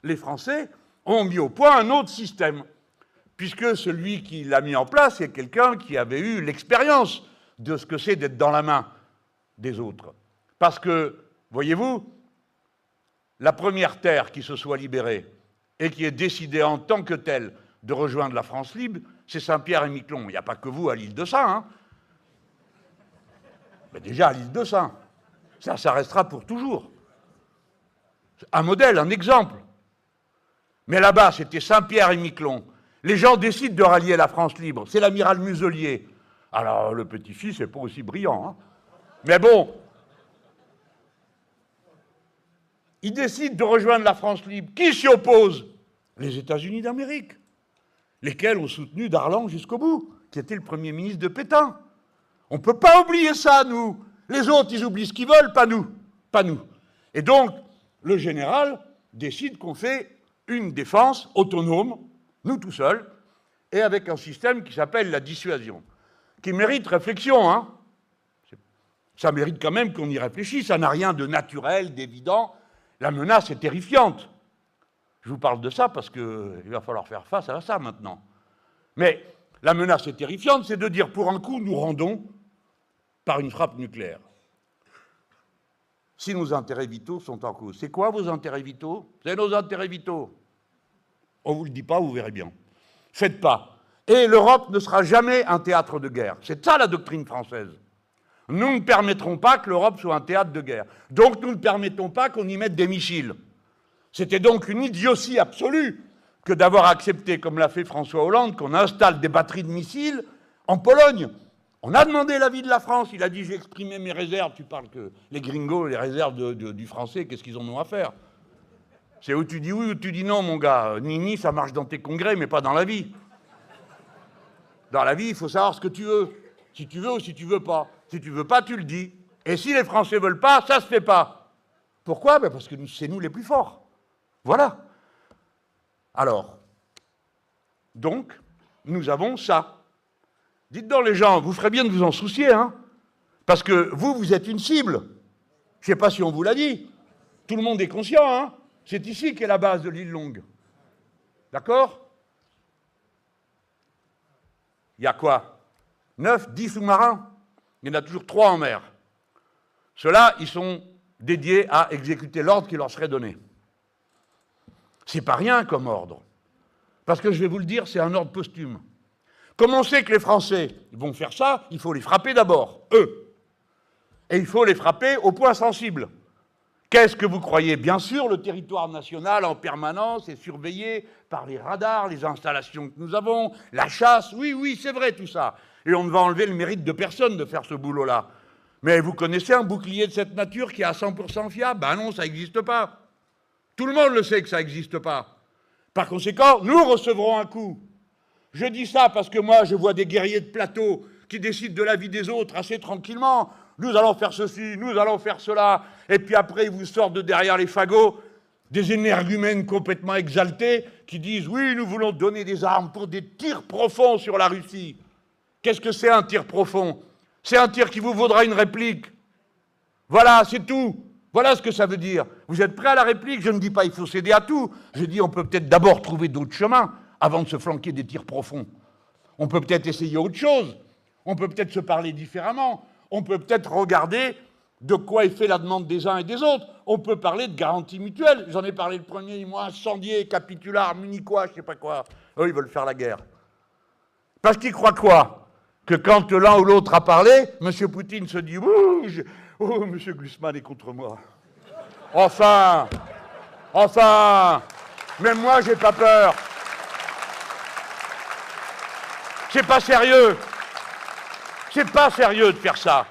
les Français ont mis au point un autre système, puisque celui qui l'a mis en place est quelqu'un qui avait eu l'expérience de ce que c'est d'être dans la main des autres. Parce que, voyez-vous, la première terre qui se soit libérée et qui ait décidé en tant que telle de rejoindre la France libre, c'est Saint-Pierre-et-Miquelon. Il n'y a pas que vous à l'île de Saint. Mais déjà à l'île de Saint. Ça restera pour toujours. Un modèle, un exemple. Mais là-bas, c'était Saint-Pierre-et-Miquelon. Les gens décident de rallier la France libre. C'est l'amiral Muselier. Alors, le petit-fils n'est pas aussi brillant. Mais bon, il décide de rejoindre la France libre. Qui s'y oppose? Les États-Unis d'Amérique, lesquels ont soutenu Darlan jusqu'au bout, qui était le Premier ministre de Pétain. On ne peut pas oublier ça, nous. Les autres, ils oublient ce qu'ils veulent, pas nous. Pas nous. Et donc, le général décide qu'on fait une défense autonome, nous tout seuls, et avec un système qui s'appelle la dissuasion, qui mérite réflexion. Ça mérite quand même qu'on y réfléchisse, ça n'a rien de naturel, d'évident. La menace est terrifiante. Je vous parle de ça parce qu'il va falloir faire face à ça maintenant. Mais la menace est terrifiante, c'est de dire pour un coup, nous rendons par une frappe nucléaire. Si nos intérêts vitaux sont en cause. C'est quoi vos intérêts vitaux? C'est nos intérêts vitaux. On ne vous le dit pas, vous verrez bien. Faites pas. Et l'Europe ne sera jamais un théâtre de guerre. C'est ça la doctrine française. Nous ne permettrons pas que l'Europe soit un théâtre de guerre. Donc nous ne permettons pas qu'on y mette des missiles. C'était donc une idiotie absolue que d'avoir accepté, comme l'a fait François Hollande, qu'on installe des batteries de missiles en Pologne. On a demandé l'avis de la France, il a dit j'ai exprimé mes réserves. Tu parles que les gringos, les réserves du français, qu'est-ce qu'ils en ont à faire? C'est où tu dis oui ou tu dis non, mon gars. Nini, ça marche dans tes congrès, mais pas dans la vie. Dans la vie, il faut savoir ce que tu veux. Si tu veux ou si tu veux pas. Si tu veux pas, tu le dis. Et si les Français veulent pas, ça se fait pas. Pourquoi? Parce que c'est nous les plus forts. Voilà. Alors, donc, nous avons ça. Dites donc les gens, vous ferez bien de vous en soucier, Parce que vous êtes une cible. Je ne sais pas si on vous l'a dit. Tout le monde est conscient, hein. C'est ici qu'est la base de l'île Longue. D'accord? Il y a quoi? 9, 10 sous-marins? Il y en a toujours 3 en mer. Ceux-là, ils sont dédiés à exécuter l'ordre qui leur serait donné. C'est pas rien comme ordre. Parce que je vais vous le dire, c'est un ordre posthume. Comme on sait que les Français vont faire ça, il faut les frapper d'abord, eux. Et il faut les frapper au point sensible. Qu'est-ce que vous croyez? Bien sûr, le territoire national en permanence est surveillé par les radars, les installations que nous avons, la chasse. Oui, oui, c'est vrai tout ça. Et on ne va enlever le mérite de personne de faire ce boulot-là. Mais vous connaissez un bouclier de cette nature qui est à 100% fiable? Ben non, ça n'existe pas. Tout le monde le sait que ça n'existe pas. Par conséquent, nous recevrons un coup. Je dis ça parce que moi, je vois des guerriers de plateau qui décident de la vie des autres assez tranquillement. Nous allons faire ceci, nous allons faire cela. Et puis après, ils vous sortent de derrière les fagots des énergumènes complètement exaltés qui disent « Oui, nous voulons donner des armes pour des tirs profonds sur la Russie. » Qu'est-ce que c'est un tir profond? C'est un tir qui vous vaudra une réplique. Voilà, c'est tout. Voilà ce que ça veut dire. Vous êtes prêts à la réplique? Je ne dis pas il faut céder à tout. Je dis on peut peut-être d'abord trouver d'autres chemins avant de se flanquer des tirs profonds. On peut peut-être essayer autre chose. On peut peut-être se parler différemment. On peut peut-être regarder de quoi est fait la demande des uns et des autres. On peut parler de garantie mutuelle. J'en ai parlé le premier, moi, incendié, capitular, munichois, je ne sais pas quoi. Eux, ils veulent faire la guerre. Parce qu'ils croient quoi? Que quand l'un ou l'autre a parlé, M. Poutine se dit « Oh, M. Glucksmann est contre moi. Enfin, même moi, j'ai pas peur. C'est pas sérieux. C'est pas sérieux de faire ça.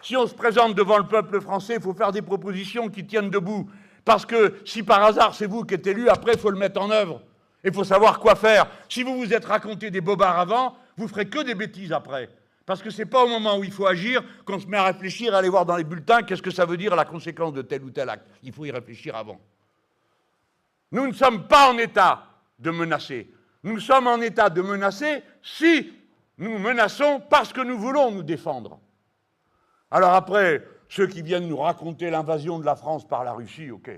Si on se présente devant le peuple français, il faut faire des propositions qui tiennent debout. Parce que si par hasard c'est vous qui êtes élu, après il faut le mettre en œuvre. Il faut savoir quoi faire. Si vous vous êtes raconté des bobards avant, vous ferez que des bêtises après. Parce que c'est pas au moment où il faut agir qu'on se met à réfléchir, à aller voir dans les bulletins qu'est-ce que ça veut dire la conséquence de tel ou tel acte. Il faut y réfléchir avant. Nous ne sommes pas en état de menacer. Nous sommes en état de menacer si nous menaçons parce que nous voulons nous défendre. Alors après, ceux qui viennent nous raconter l'invasion de la France par la Russie, ok.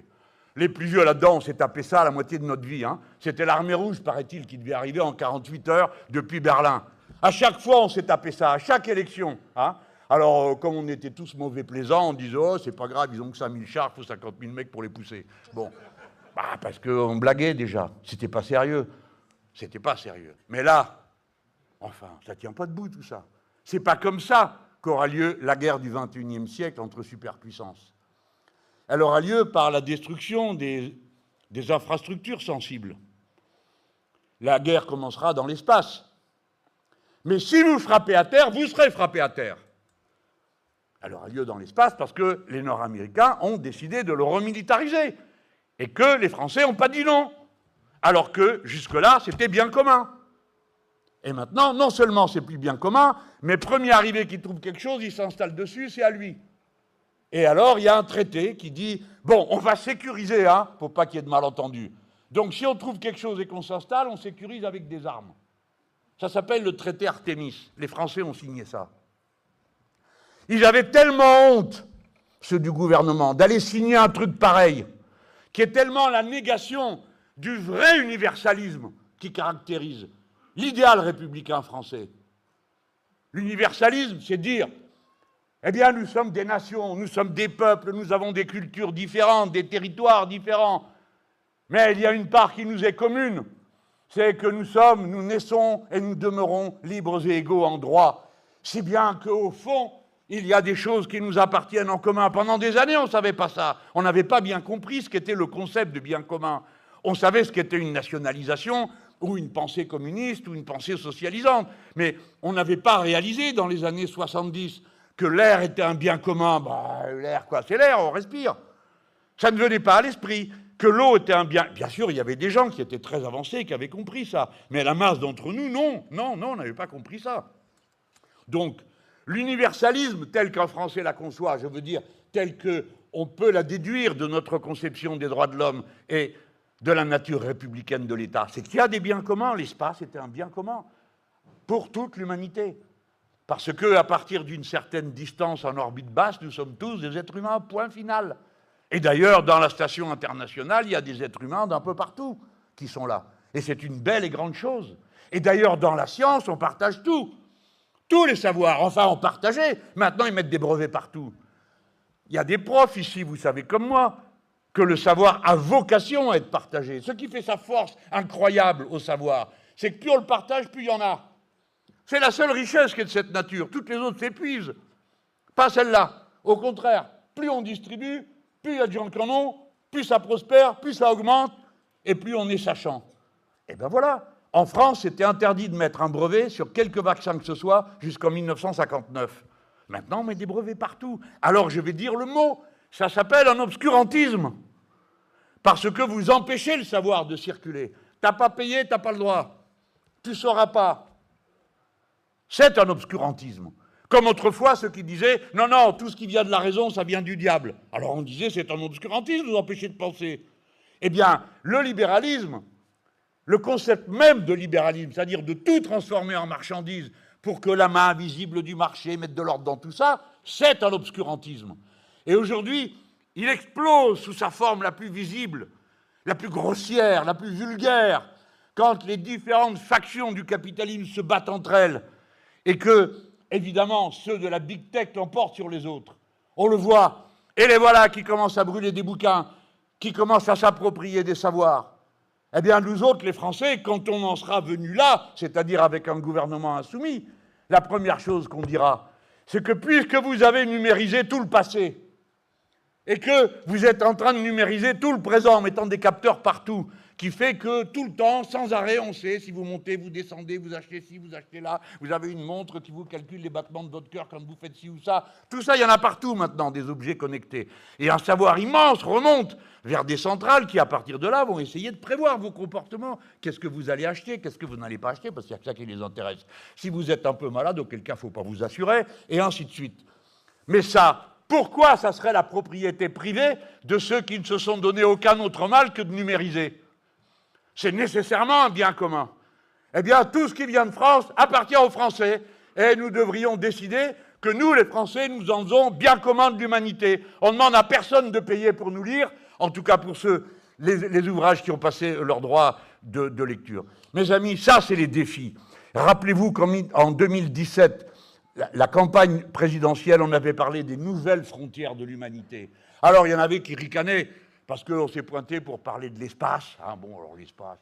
Les plus vieux là-dedans, on s'est tapé ça la moitié de notre vie. Hein. C'était l'armée rouge, paraît-il, qui devait arriver en 48 heures depuis Berlin. À chaque fois, on s'est tapé ça, à chaque élection. Hein. Alors, comme on était tous mauvais plaisants, on disait « Oh, c'est pas grave, ils ont que 5000 chars, il faut 50 000 mecs pour les pousser. » Bon, parce qu'on blaguait déjà. C'était pas sérieux. C'était pas sérieux. Mais là, enfin, ça tient pas debout tout ça. C'est pas comme ça qu'aura lieu la guerre du XXIe siècle entre superpuissances. Elle aura lieu par la destruction des infrastructures sensibles. La guerre commencera dans l'espace. Mais si vous frappez à terre, vous serez frappé à terre. Elle aura lieu dans l'espace parce que les Nord-Américains ont décidé de le remilitariser et que les Français n'ont pas dit non. Alors que, jusque-là, c'était bien commun. Et maintenant, non seulement c'est plus bien commun, mais premier arrivé qui trouve quelque chose, il s'installe dessus, c'est à lui. Et alors, il y a un traité qui dit, bon, on va sécuriser, hein, pour pas qu'il y ait de malentendus. Donc, si on trouve quelque chose et qu'on s'installe, on sécurise avec des armes. Ça s'appelle le traité Artémis. Les Français ont signé ça. Ils avaient tellement honte, ceux du gouvernement, d'aller signer un truc pareil, qui est tellement la négation du vrai universalisme qui caractérise l'idéal républicain français. L'universalisme, c'est dire, eh bien, nous sommes des nations, nous sommes des peuples, nous avons des cultures différentes, des territoires différents, mais il y a une part qui nous est commune, c'est que nous naissons et nous demeurons libres et égaux en droit. Si bien qu'au fond, il y a des choses qui nous appartiennent en commun. Pendant des années, on ne savait pas ça. On n'avait pas bien compris ce qu'était le concept de bien commun. On savait ce qu'était une nationalisation, ou une pensée communiste, ou une pensée socialisante. Mais on n'avait pas réalisé dans les années 70 que l'air était un bien commun. L'air, quoi, c'est l'air, on respire. Ça ne venait pas à l'esprit. Que l'eau était un bien... Bien sûr, il y avait des gens qui étaient très avancés, qui avaient compris ça. Mais la masse d'entre nous, non, on n'avait pas compris ça. Donc, l'universalisme tel qu'un Français la conçoit, je veux dire, tel qu'on peut la déduire de notre conception des droits de l'homme et de la nature républicaine de l'État, c'est qu'il y a des biens communs. L'espace était un bien commun pour toute l'humanité. Parce qu'à partir d'une certaine distance en orbite basse, nous sommes tous des êtres humains, point final. Et d'ailleurs, dans la station internationale, il y a des êtres humains d'un peu partout qui sont là. Et c'est une belle et grande chose. Et d'ailleurs, dans la science, on partage tout. Tous les savoirs, enfin, on partageait. Maintenant, ils mettent des brevets partout. Il y a des profs ici, vous savez comme moi, que le savoir a vocation à être partagé. Ce qui fait sa force incroyable au savoir, c'est que plus on le partage, plus il y en a. C'est la seule richesse qui est de cette nature. Toutes les autres s'épuisent. Pas celle-là. Au contraire, plus on distribue, plus il y a de gens qui en ont, plus ça prospère, plus ça augmente, et plus on est sachant. Et bien voilà. En France, c'était interdit de mettre un brevet sur quelque vaccin que ce soit jusqu'en 1959. Maintenant, on met des brevets partout. Alors, je vais dire le mot, ça s'appelle un obscurantisme. Parce que vous empêchez le savoir de circuler. T'as pas payé, t'as pas le droit. Tu ne sauras pas. C'est un obscurantisme. Comme autrefois, ceux qui disaient « Non, non, tout ce qui vient de la raison, ça vient du diable ». Alors on disait « C'est un obscurantisme, vous empêchez de penser ». Eh bien, le libéralisme, le concept même de libéralisme, c'est-à-dire de tout transformer en marchandise pour que la main invisible du marché mette de l'ordre dans tout ça, c'est un obscurantisme. Et aujourd'hui, il explose sous sa forme la plus visible, la plus grossière, la plus vulgaire, quand les différentes factions du capitalisme se battent entre elles et que, évidemment, ceux de la big tech l'emportent sur les autres. On le voit. Et les voilà qui commencent à brûler des bouquins, qui commencent à s'approprier des savoirs. Eh bien, nous autres, les Français, quand on en sera venus là, c'est-à-dire avec un gouvernement insoumis, la première chose qu'on dira, c'est que puisque vous avez numérisé tout le passé, et que vous êtes en train de numériser tout le présent en mettant des capteurs partout, qui fait que tout le temps, sans arrêt, on sait si vous montez, vous descendez, vous achetez ci, vous achetez là, vous avez une montre qui vous calcule les battements de votre cœur quand vous faites ci ou ça. Tout ça, il y en a partout maintenant, des objets connectés. Et un savoir immense remonte vers des centrales qui, à partir de là, vont essayer de prévoir vos comportements. Qu'est-ce que vous allez acheter, qu'est-ce que vous n'allez pas acheter, parce qu'il y a que ça qui les intéresse. Si vous êtes un peu malade, auquel cas, il ne faut pas vous assurer, et ainsi de suite. Mais ça, pourquoi ça serait la propriété privée de ceux qui ne se sont donné aucun autre mal que de numériser ? C'est nécessairement un bien commun. Eh bien, tout ce qui vient de France appartient aux Français, et nous devrions décider que nous, les Français, nous en faisons bien commun de l'humanité. On ne demande à personne de payer pour nous lire, en tout cas pour ceux, les ouvrages qui ont passé leur droit de lecture. Mes amis, ça, c'est les défis. Rappelez-vous qu'en 2017, la campagne présidentielle, on avait parlé des nouvelles frontières de l'humanité. Alors, il y en avait qui ricanaient, parce qu'on s'est pointé pour parler de l'espace. Ah bon, alors l'espace,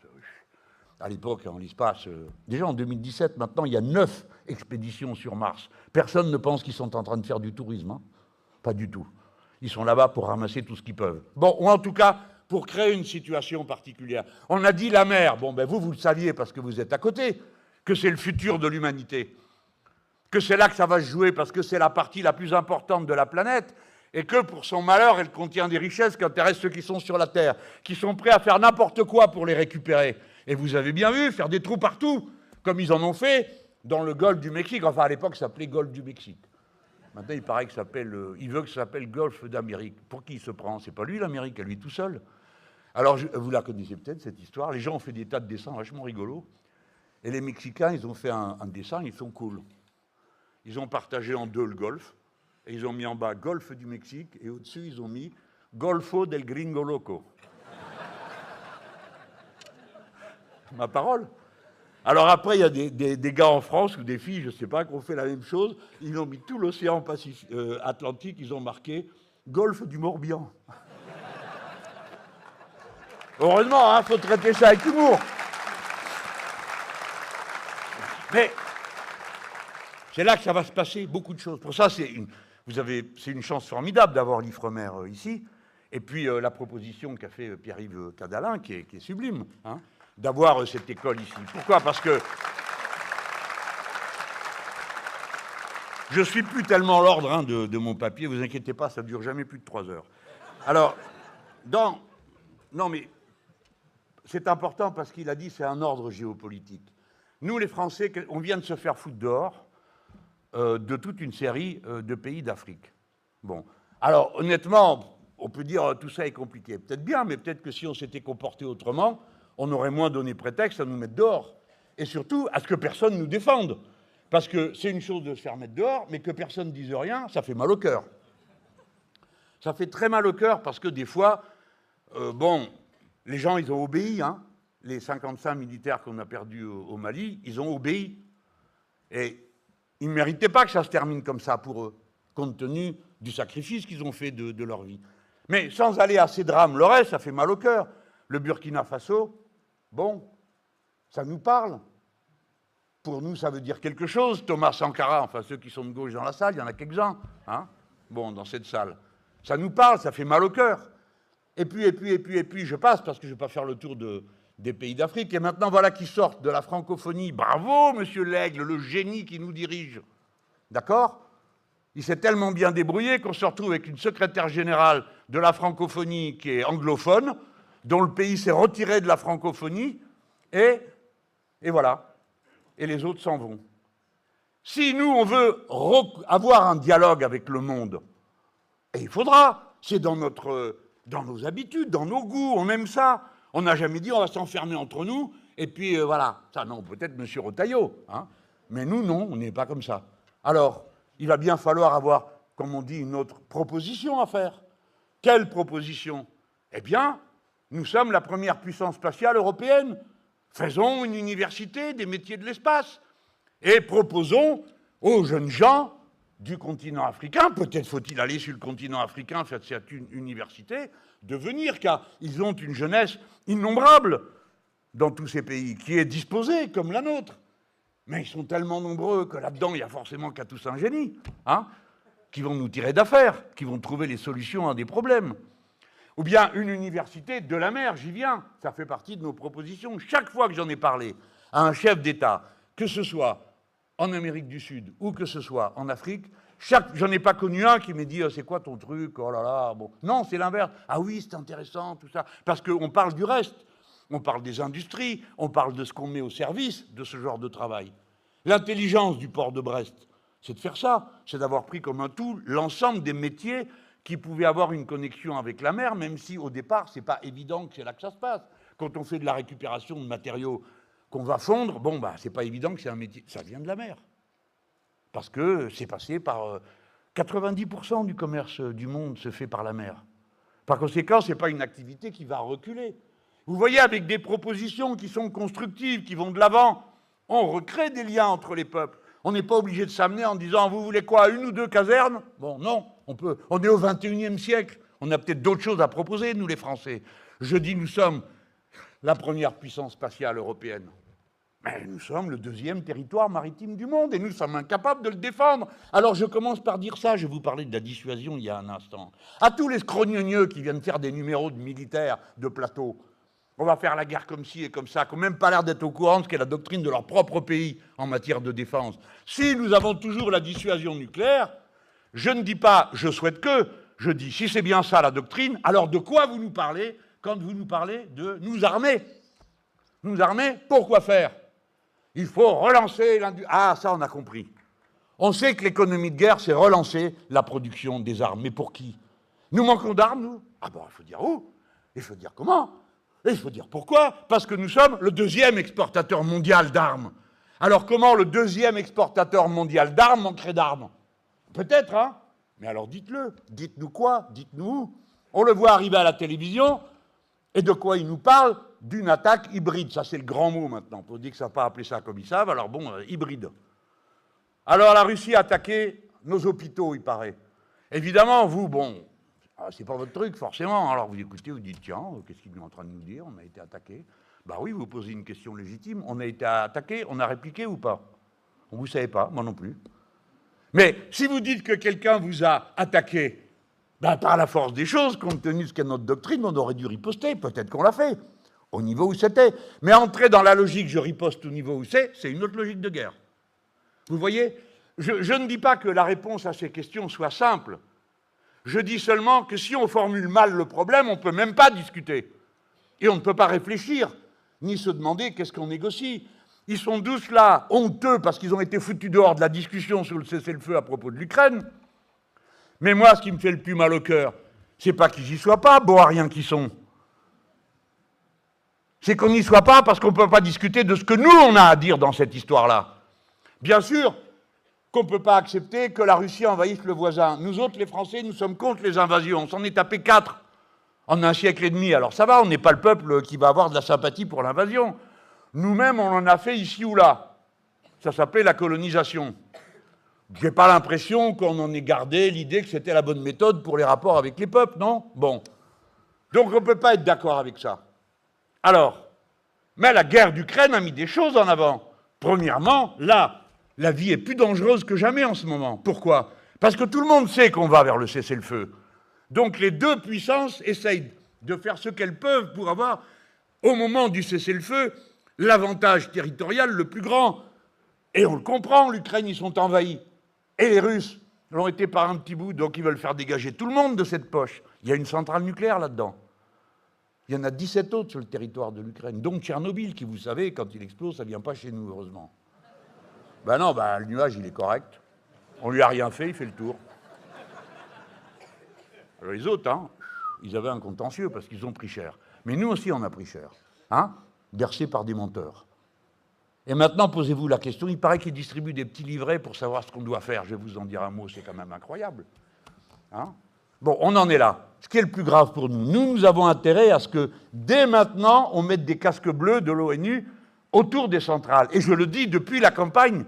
à l'époque, en l'espace, déjà en 2017, maintenant, il y a 9 expéditions sur Mars. Personne ne pense qu'ils sont en train de faire du tourisme. Hein. Pas du tout. Ils sont là-bas pour ramasser tout ce qu'ils peuvent. Bon, ou en tout cas, pour créer une situation particulière. On a dit la mer. Bon, ben vous le saviez parce que vous êtes à côté, que c'est le futur de l'humanité. Que c'est là que ça va se jouer parce que c'est la partie la plus importante de la planète. Et que, pour son malheur, elle contient des richesses qui intéressent ceux qui sont sur la Terre, qui sont prêts à faire n'importe quoi pour les récupérer. Et vous avez bien vu, faire des trous partout, comme ils en ont fait dans le golfe du Mexique. Enfin, à l'époque, ça s'appelait golfe du Mexique. Maintenant, il paraît que ça s'appelle, il veut que ça s'appelle golfe d'Amérique. Pour qui il se prend? C'est pas lui, l'Amérique, à lui tout seul. Alors, vous la connaissez peut-être, cette histoire. Les gens ont fait des tas de dessins vachement rigolos. Et les Mexicains, ils ont fait un dessin, ils sont cool. Ils ont partagé en deux le golfe. Et ils ont mis en bas Golfe du Mexique, et au-dessus, ils ont mis Golfo del Gringo Loco. Ma parole. Alors après, il y a des gars en France, ou des filles, je ne sais pas, qui ont fait la même chose. Ils ont mis tout l'océan Atlantique, ils ont marqué Golfe du Morbihan. Heureusement, il faut traiter ça avec humour. Mais c'est là que ça va se passer, beaucoup de choses. Pour ça, c'est une chance formidable d'avoir l'Ifremer ici. Et puis la proposition qu'a fait Pierre-Yves Cadalin, qui est sublime, hein, d'avoir cette école ici. Pourquoi? Parce que je ne suis plus tellement l'ordre hein, de mon papier, vous inquiétez pas, ça ne dure jamais plus de 3 heures. Alors, non mais c'est important parce qu'il a dit c'est un ordre géopolitique. Nous, les Français, on vient de se faire foutre dehors de toute une série de pays d'Afrique. Bon, alors honnêtement, on peut dire tout ça est compliqué. Peut-être bien, mais peut-être que si on s'était comporté autrement, on aurait moins donné prétexte à nous mettre dehors. Et surtout, à ce que personne nous défende. Parce que c'est une chose de se faire mettre dehors, mais que personne ne dise rien, ça fait mal au cœur. Ça fait très mal au cœur parce que des fois, les gens, ils ont obéi, hein. Les 55 militaires qu'on a perdus au Mali, ils ont obéi. Et ils ne méritaient pas que ça se termine comme ça pour eux, compte tenu du sacrifice qu'ils ont fait de leur vie. Mais sans aller à ces drames, le reste, ça fait mal au cœur. Le Burkina Faso, bon, ça nous parle. Pour nous, ça veut dire quelque chose. Thomas Sankara, enfin ceux qui sont de gauche dans la salle, il y en a quelques-uns, hein, bon, dans cette salle. Ça nous parle, ça fait mal au cœur. Et puis, je passe, parce que je ne vais pas faire le tour des pays d'Afrique. Et maintenant, voilà qui sortent de la francophonie. Bravo, monsieur Laigle, le génie qui nous dirige. D'accord ? Il s'est tellement bien débrouillé qu'on se retrouve avec une secrétaire générale de la francophonie qui est anglophone, dont le pays s'est retiré de la francophonie, et voilà. Et les autres s'en vont. Si nous, on veut avoir un dialogue avec le monde, et il faudra, c'est dans nos habitudes, dans nos goûts, on aime ça. On n'a jamais dit on va s'enfermer entre nous, et puis voilà. Ça, non, peut-être M. Retailleau, hein. Mais nous, non, on n'est pas comme ça. Alors, il va bien falloir avoir, comme on dit, une autre proposition à faire. Quelle proposition? Eh bien, nous sommes la première puissance spatiale européenne. Faisons une université des métiers de l'espace et proposons aux jeunes gens du continent africain, peut-être faut-il aller sur le continent africain faire cette université, de venir, car ils ont une jeunesse innombrable dans tous ces pays, qui est disposée comme la nôtre. Mais ils sont tellement nombreux que là-dedans, il y a forcément qu'à tous un génie, hein, qui vont nous tirer d'affaire, qui vont trouver les solutions à des problèmes. Ou bien une université de la mer, j'y viens, ça fait partie de nos propositions. Chaque fois que j'en ai parlé à un chef d'État, que ce soit en Amérique du Sud ou que ce soit en Afrique, j'en ai pas connu un qui m'a dit c'est quoi ton truc, oh là là, bon. Non, c'est l'inverse. Ah oui, c'est intéressant, tout ça. Parce qu'on parle du reste. On parle des industries, on parle de ce qu'on met au service de ce genre de travail. L'intelligence du port de Brest, c'est de faire ça, c'est d'avoir pris comme un tout l'ensemble des métiers qui pouvaient avoir une connexion avec la mer, même si au départ, c'est pas évident que c'est là que ça se passe. Quand on fait de la récupération de matériaux qu'on va fondre, bon, bah, c'est pas évident que c'est un métier. Ça vient de la mer. Parce que c'est passé par 90% du commerce du monde se fait par la mer. Par conséquent, c'est pas une activité qui va reculer. Vous voyez, avec des propositions qui sont constructives, qui vont de l'avant, on recrée des liens entre les peuples. On n'est pas obligé de s'amener en disant « Vous voulez quoi, une ou deux casernes ?» Bon, non, on est au XXIe siècle. On a peut-être d'autres choses à proposer, nous les Français. Je dis nous sommes la première puissance spatiale européenne. Mais nous sommes le deuxième territoire maritime du monde et nous sommes incapables de le défendre. Alors je commence par dire ça, je vais vous parler de la dissuasion il y a un instant. À tous les scrogneux qui viennent faire des numéros de militaires de plateau, on va faire la guerre comme ci et comme ça, qui n'ont même pas l'air d'être au courant de ce qu'est la doctrine de leur propre pays en matière de défense. Si nous avons toujours la dissuasion nucléaire, je ne dis pas « je souhaite que », je dis « si c'est bien ça la doctrine, alors de quoi vous nous parlez quand vous nous parlez de nous armer ?» Nous armer, pourquoi faire? Il faut relancer l'industrie. Ah, ça on a compris. On sait que l'économie de guerre, c'est relancer la production des armes. Mais pour qui? Nous manquons d'armes, nous? Ah bon, il faut dire où? Il faut dire comment? Et il faut dire pourquoi? Parce que nous sommes le deuxième exportateur mondial d'armes. Alors comment le deuxième exportateur mondial d'armes manquerait d'armes? Peut-être, hein? Mais alors dites-le. Dites-nous quoi? Dites-nous où? On le voit arriver à la télévision, et de quoi il nous parle? D'une attaque hybride. Ça, c'est le grand mot maintenant. Pour dire que ça n'a pas appelé ça comme ils savent, alors bon, hybride. Alors la Russie a attaqué nos hôpitaux, il paraît. Évidemment, vous, bon, c'est pas votre truc, forcément. Alors vous écoutez, vous dites, tiens, qu'est-ce qu'il est en train de nous dire? On a été attaqué. Bah oui, vous posez une question légitime. On a été attaqué, on a répliqué ou pas? Vous ne savez pas, moi non plus. Mais si vous dites que quelqu'un vous a attaqué, ben, par la force des choses, compte tenu de ce qu'est notre doctrine, on aurait dû riposter. Peut-être qu'on l'a fait, au niveau où c'était. Mais entrer dans la logique, je riposte au niveau où c'est une autre logique de guerre. Vous voyez, je ne dis pas que la réponse à ces questions soit simple. Je dis seulement que si on formule mal le problème, on ne peut même pas discuter. Et on ne peut pas réfléchir, ni se demander qu'est-ce qu'on négocie. Ils sont tous là, honteux, parce qu'ils ont été foutus dehors de la discussion sur le cessez-le-feu à propos de l'Ukraine. Mais moi, ce qui me fait le plus mal au cœur, c'est pas qu'ils y soient pas, beaux à rien qu'ils sont. C'est qu'on n'y soit pas parce qu'on ne peut pas discuter de ce que nous, on a à dire dans cette histoire-là. Bien sûr, qu'on ne peut pas accepter que la Russie envahisse le voisin. Nous autres, les Français, nous sommes contre les invasions. On s'en est tapé 4 en un siècle et demi. Alors ça va, on n'est pas le peuple qui va avoir de la sympathie pour l'invasion. Nous-mêmes, on en a fait ici ou là. Ça s'appelait la colonisation. Je n'ai pas l'impression qu'on en ait gardé l'idée que c'était la bonne méthode pour les rapports avec les peuples, non? Bon. Donc on ne peut pas être d'accord avec ça. Alors, mais la guerre d'Ukraine a mis des choses en avant. Premièrement, là, la vie est plus dangereuse que jamais en ce moment. Pourquoi? Parce que tout le monde sait qu'on va vers le cessez-le-feu. Donc les deux puissances essayent de faire ce qu'elles peuvent pour avoir, au moment du cessez-le-feu, l'avantage territorial le plus grand. Et on le comprend, l'Ukraine, ils sont envahis. Et les Russes l'ont été par un petit bout, donc ils veulent faire dégager tout le monde de cette poche. Il y a une centrale nucléaire là-dedans. Il y en a 17 autres sur le territoire de l'Ukraine, dont Tchernobyl, qui, vous savez, quand il explose, ça ne vient pas chez nous, heureusement. Ben non, ben, le nuage, il est correct. On lui a rien fait, il fait le tour. Alors les autres, hein, ils avaient un contentieux parce qu'ils ont pris cher. Mais nous aussi, on a pris cher. Hein, bercés par des menteurs. Et maintenant, posez-vous la question, il paraît qu'ils distribuent des petits livrets pour savoir ce qu'on doit faire. Je vais vous en dire un mot, c'est quand même incroyable. Hein? Bon, on en est là. Ce qui est le plus grave pour nous, nous avons intérêt à ce que, dès maintenant, on mette des casques bleus de l'ONU autour des centrales. Et je le dis depuis la campagne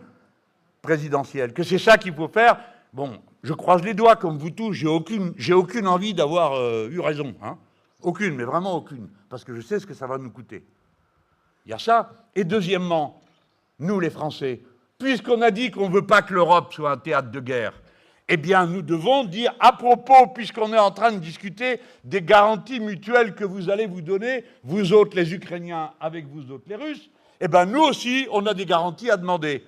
présidentielle, que c'est ça qu'il faut faire. Bon, je croise les doigts comme vous tous, j'ai aucune envie d'avoir eu raison. Hein? Aucune, mais vraiment aucune. Parce que je sais ce que ça va nous coûter. Il y a ça. Et deuxièmement, nous les Français, puisqu'on a dit qu'on ne veut pas que l'Europe soit un théâtre de guerre, eh bien nous devons dire, à propos, puisqu'on est en train de discuter des garanties mutuelles que vous allez vous donner, vous autres les Ukrainiens avec vous autres les Russes, eh bien nous aussi, on a des garanties à demander.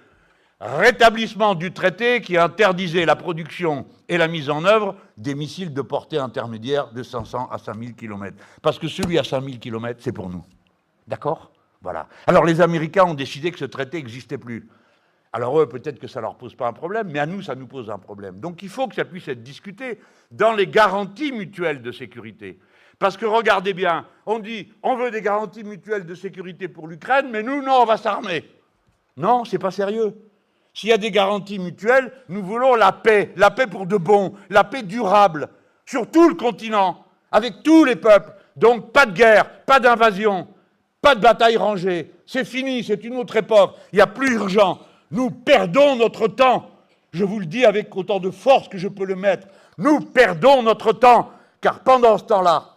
Rétablissement du traité qui interdisait la production et la mise en œuvre des missiles de portée intermédiaire de 500 à 5000 km. Parce que celui à 5000 km, c'est pour nous. D'accord ? Voilà. Alors les Américains ont décidé que ce traité n'existait plus. Alors eux, peut-être que ça ne leur pose pas un problème, mais à nous, ça nous pose un problème. Donc il faut que ça puisse être discuté dans les garanties mutuelles de sécurité. Parce que regardez bien, on dit, on veut des garanties mutuelles de sécurité pour l'Ukraine, mais nous, non, on va s'armer. Non, c'est pas sérieux. S'il y a des garanties mutuelles, nous voulons la paix pour de bon, la paix durable, sur tout le continent, avec tous les peuples. Donc pas de guerre, pas d'invasion, pas de bataille rangée. C'est fini, c'est une autre époque. Il n'y a plus urgent. Nous perdons notre temps. Je vous le dis avec autant de force que je peux le mettre. Nous perdons notre temps, car pendant ce temps-là,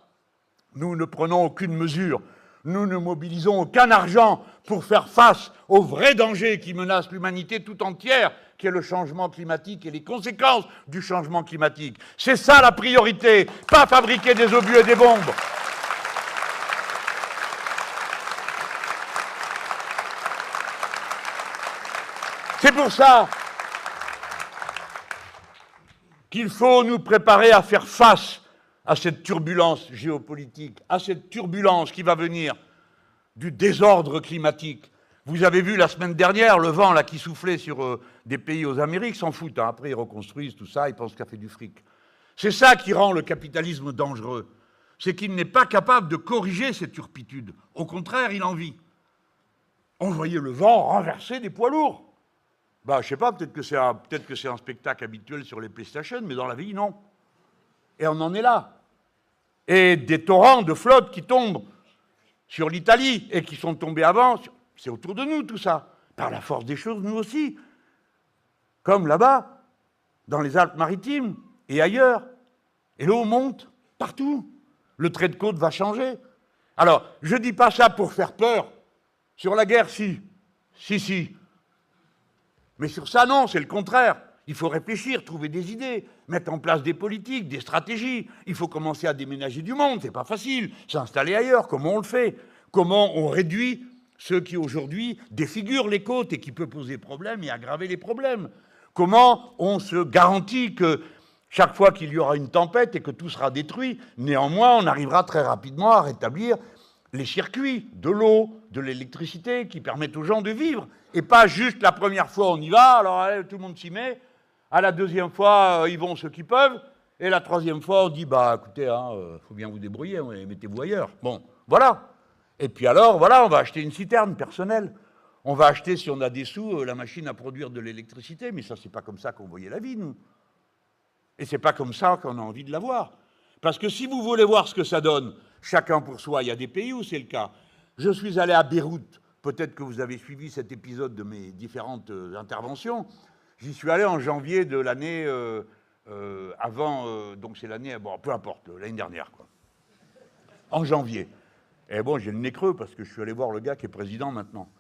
nous ne prenons aucune mesure. Nous ne mobilisons aucun argent pour faire face au vrai danger qui menace l'humanité tout entière, qui est le changement climatique et les conséquences du changement climatique. C'est ça la priorité, pas fabriquer des obus et des bombes. C'est pour ça qu'il faut nous préparer à faire face à cette turbulence géopolitique, à cette turbulence qui va venir du désordre climatique. Vous avez vu la semaine dernière le vent là, qui soufflait sur des pays aux Amériques, s'en foutent. Hein. Après, ils reconstruisent tout ça, ils pensent qu'il a fait du fric. C'est ça qui rend le capitalisme dangereux. C'est qu'il n'est pas capable de corriger cette turpitude. Au contraire, il en vit. On voyait le vent renverser des poids lourds. Bah, je sais pas, peut-être que c'est un spectacle habituel sur les PlayStation, mais dans la vie, non. Et on en est là. Et des torrents de flotte qui tombent sur l'Italie et qui sont tombés avant, c'est autour de nous tout ça. Par la force des choses, nous aussi. Comme là-bas, dans les Alpes-Maritimes et ailleurs. Et l'eau monte partout. Le trait de côte va changer. Alors, je ne dis pas ça pour faire peur. Sur la guerre, si. Si. Mais sur ça, non, c'est le contraire. Il faut réfléchir, trouver des idées, mettre en place des politiques, des stratégies. Il faut commencer à déménager du monde, c'est pas facile. S'installer ailleurs, comment on le fait? Comment on réduit ceux qui aujourd'hui défigurent les côtes et qui peuvent poser problème et aggraver les problèmes? Comment on se garantit que chaque fois qu'il y aura une tempête et que tout sera détruit, néanmoins, on arrivera très rapidement à rétablir les circuits de l'eau, de l'électricité qui permettent aux gens de vivre. Et pas juste la première fois on y va, alors allez, tout le monde s'y met. À la deuxième fois, ils vont ceux qui peuvent. Et la troisième fois, on dit, bah écoutez, faut bien vous débrouiller, mettez-vous ailleurs. Bon, voilà. Et puis alors, voilà, on va acheter une citerne personnelle. On va acheter, si on a des sous, la machine à produire de l'électricité, mais ça, c'est pas comme ça qu'on voyait la vie, nous. Et c'est pas comme ça qu'on a envie de la voir. Parce que si vous voulez voir ce que ça donne, chacun pour soi, il y a des pays où c'est le cas. Je suis allé à Beyrouth, peut-être que vous avez suivi cet épisode de mes différentes interventions. J'y suis allé en janvier de l'année avant, donc c'est l'année, bon, peu importe, l'année dernière, quoi. En janvier. Et bon, j'ai le nez creux parce que je suis allé voir le gars qui est président maintenant.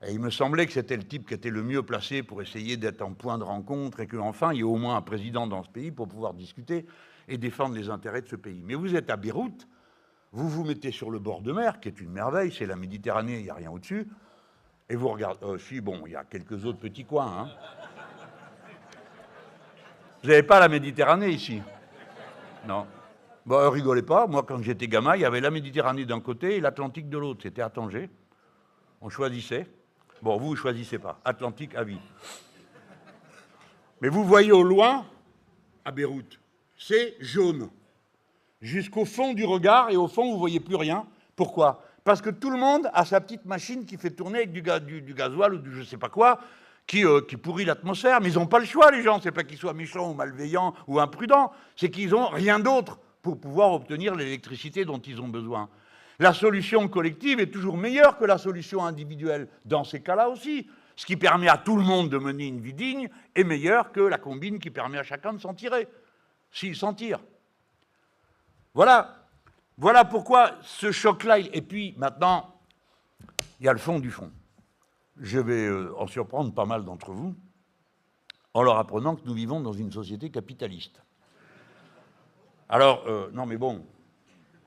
Et il me semblait que c'était le type qui était le mieux placé pour essayer d'être en point de rencontre et qu'enfin, il y ait au moins un président dans ce pays pour pouvoir discuter et défendre les intérêts de ce pays. Mais vous êtes à Beyrouth, vous vous mettez sur le bord de mer, qui est une merveille, c'est la Méditerranée, il n'y a rien au-dessus, et vous regardez... si, bon, il y a quelques autres petits coins, hein. Vous n'avez pas la Méditerranée ici? Non. Bon, rigolez pas, moi, quand j'étais gamin, il y avait la Méditerranée d'un côté et l'Atlantique de l'autre. C'était à Tanger. On choisissait. Bon, vous ne choisissez pas. Atlantique à vie. Mais vous voyez au loin, à Beyrouth, c'est jaune. Jusqu'au fond du regard, et au fond, vous ne voyez plus rien. Pourquoi? Parce que tout le monde a sa petite machine qui fait tourner avec du gasoil ou du je sais pas quoi, qui pourrit l'atmosphère. Mais ils n'ont pas le choix, les gens. C'est pas qu'ils soient méchants ou malveillants ou imprudents. C'est qu'ils n'ont rien d'autre pour pouvoir obtenir l'électricité dont ils ont besoin. La solution collective est toujours meilleure que la solution individuelle, dans ces cas-là aussi. Ce qui permet à tout le monde de mener une vie digne est meilleur que la combine qui permet à chacun de s'en tirer, s'il s'en tire. Voilà pourquoi ce choc-là... Et puis, maintenant, il y a le fond du fond. Je vais en surprendre pas mal d'entre vous en leur apprenant que nous vivons dans une société capitaliste. Alors, non mais bon,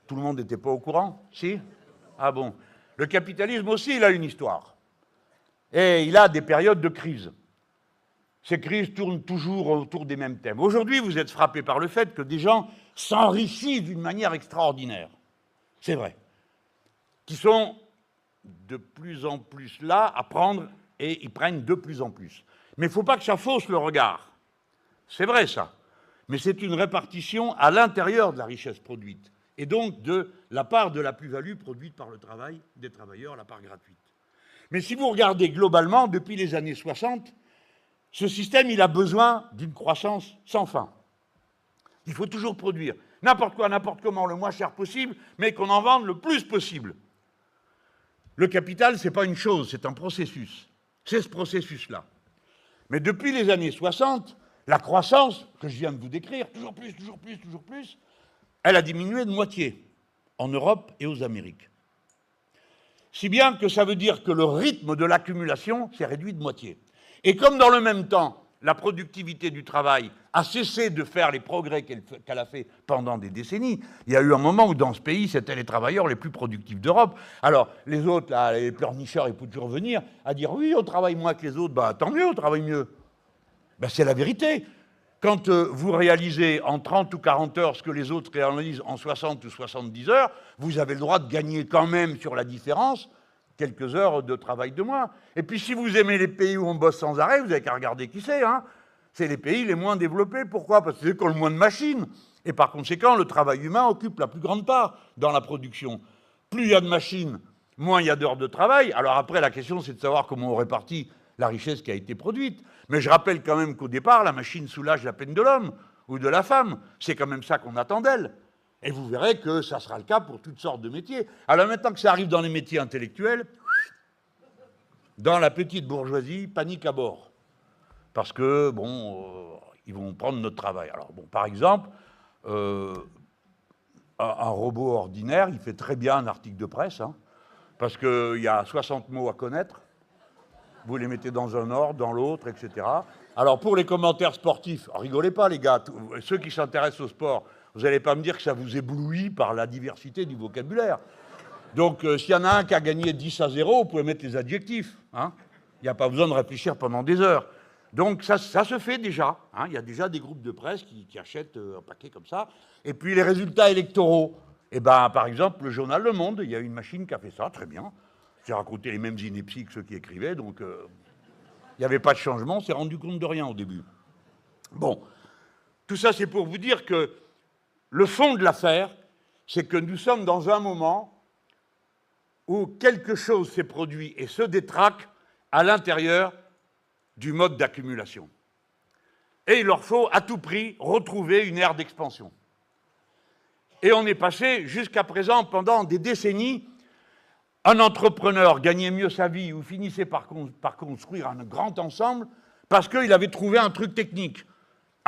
tout le monde n'était pas au courant, si? Ah bon. Le capitalisme aussi, il a une histoire. Et il a des périodes de crise. Ces crises tournent toujours autour des mêmes thèmes. Aujourd'hui, vous êtes frappés par le fait que des gens s'enrichissent d'une manière extraordinaire. C'est vrai. Qui sont de plus en plus là à prendre, et ils prennent de plus en plus. Mais il ne faut pas que ça fausse le regard. C'est vrai, ça. Mais c'est une répartition à l'intérieur de la richesse produite, et donc de la part de la plus-value produite par le travail des travailleurs, la part gratuite. Mais si vous regardez globalement, depuis les années 60, ce système, il a besoin d'une croissance sans fin. Il faut toujours produire n'importe quoi, n'importe comment, le moins cher possible, mais qu'on en vende le plus possible. Le capital, ce n'est pas une chose, c'est un processus. C'est ce processus-là. Mais depuis les années 60, la croissance, que je viens de vous décrire, toujours plus, toujours plus, toujours plus, elle a diminué de moitié en Europe et aux Amériques. Si bien que ça veut dire que le rythme de l'accumulation s'est réduit de moitié. Et comme dans le même temps, la productivité du travail a cessé de faire les progrès qu'elle a fait pendant des décennies, il y a eu un moment où dans ce pays, c'était les travailleurs les plus productifs d'Europe. Alors, les autres, là, les pleurnicheurs, ils peuvent toujours venir à dire « oui, on travaille moins que les autres ». Ben, tant mieux, on travaille mieux. Ben, c'est la vérité. Quand vous réalisez en 30 ou 40 heures ce que les autres réalisent en 60 ou 70 heures, vous avez le droit de gagner quand même sur la différence quelques heures de travail de moins. Et puis si vous aimez les pays où on bosse sans arrêt, vous n'avez qu'à regarder qui c'est. Hein. C'est les pays les moins développés. Pourquoi? Parce que c'est eux qui ont le moins de machines. Et par conséquent, le travail humain occupe la plus grande part dans la production. Plus il y a de machines, moins il y a d'heures de travail. Alors après, la question, c'est de savoir comment on répartit la richesse qui a été produite. Mais je rappelle quand même qu'au départ, la machine soulage la peine de l'homme ou de la femme. C'est quand même ça qu'on attend d'elle. Et vous verrez que ça sera le cas pour toutes sortes de métiers. Alors maintenant que ça arrive dans les métiers intellectuels, dans la petite bourgeoisie, panique à bord. Parce que, bon, ils vont prendre notre travail. Alors, bon, par exemple, un robot ordinaire, il fait très bien un article de presse, hein, parce qu'il y a 60 mots à connaître. Vous les mettez dans un ordre, dans l'autre, etc. Alors, pour les commentaires sportifs, rigolez pas, les gars, ceux qui s'intéressent au sport, vous n'allez pas me dire que ça vous éblouit par la diversité du vocabulaire. Donc, s'il y en a un qui a gagné 10-0, vous pouvez mettre les adjectifs. Hein. Il n'y a pas besoin de réfléchir pendant des heures. Donc, ça se fait déjà. Hein. Il y a déjà des groupes de presse qui achètent un paquet comme ça. Et puis, les résultats électoraux. Eh ben, par exemple, le journal Le Monde, il y a une machine qui a fait ça, très bien. J'ai raconté les mêmes inepties que ceux qui écrivaient, donc il n'y avait pas de changement, on s'est rendu compte de rien au début. Bon, tout ça, c'est pour vous dire que le fond de l'affaire, c'est que nous sommes dans un moment où quelque chose s'est produit et se détraque, à l'intérieur du mode d'accumulation. Et il leur faut à tout prix retrouver une ère d'expansion. Et on est passé jusqu'à présent, pendant des décennies, un entrepreneur gagnait mieux sa vie ou finissait par construire un grand ensemble parce qu'il avait trouvé un truc technique.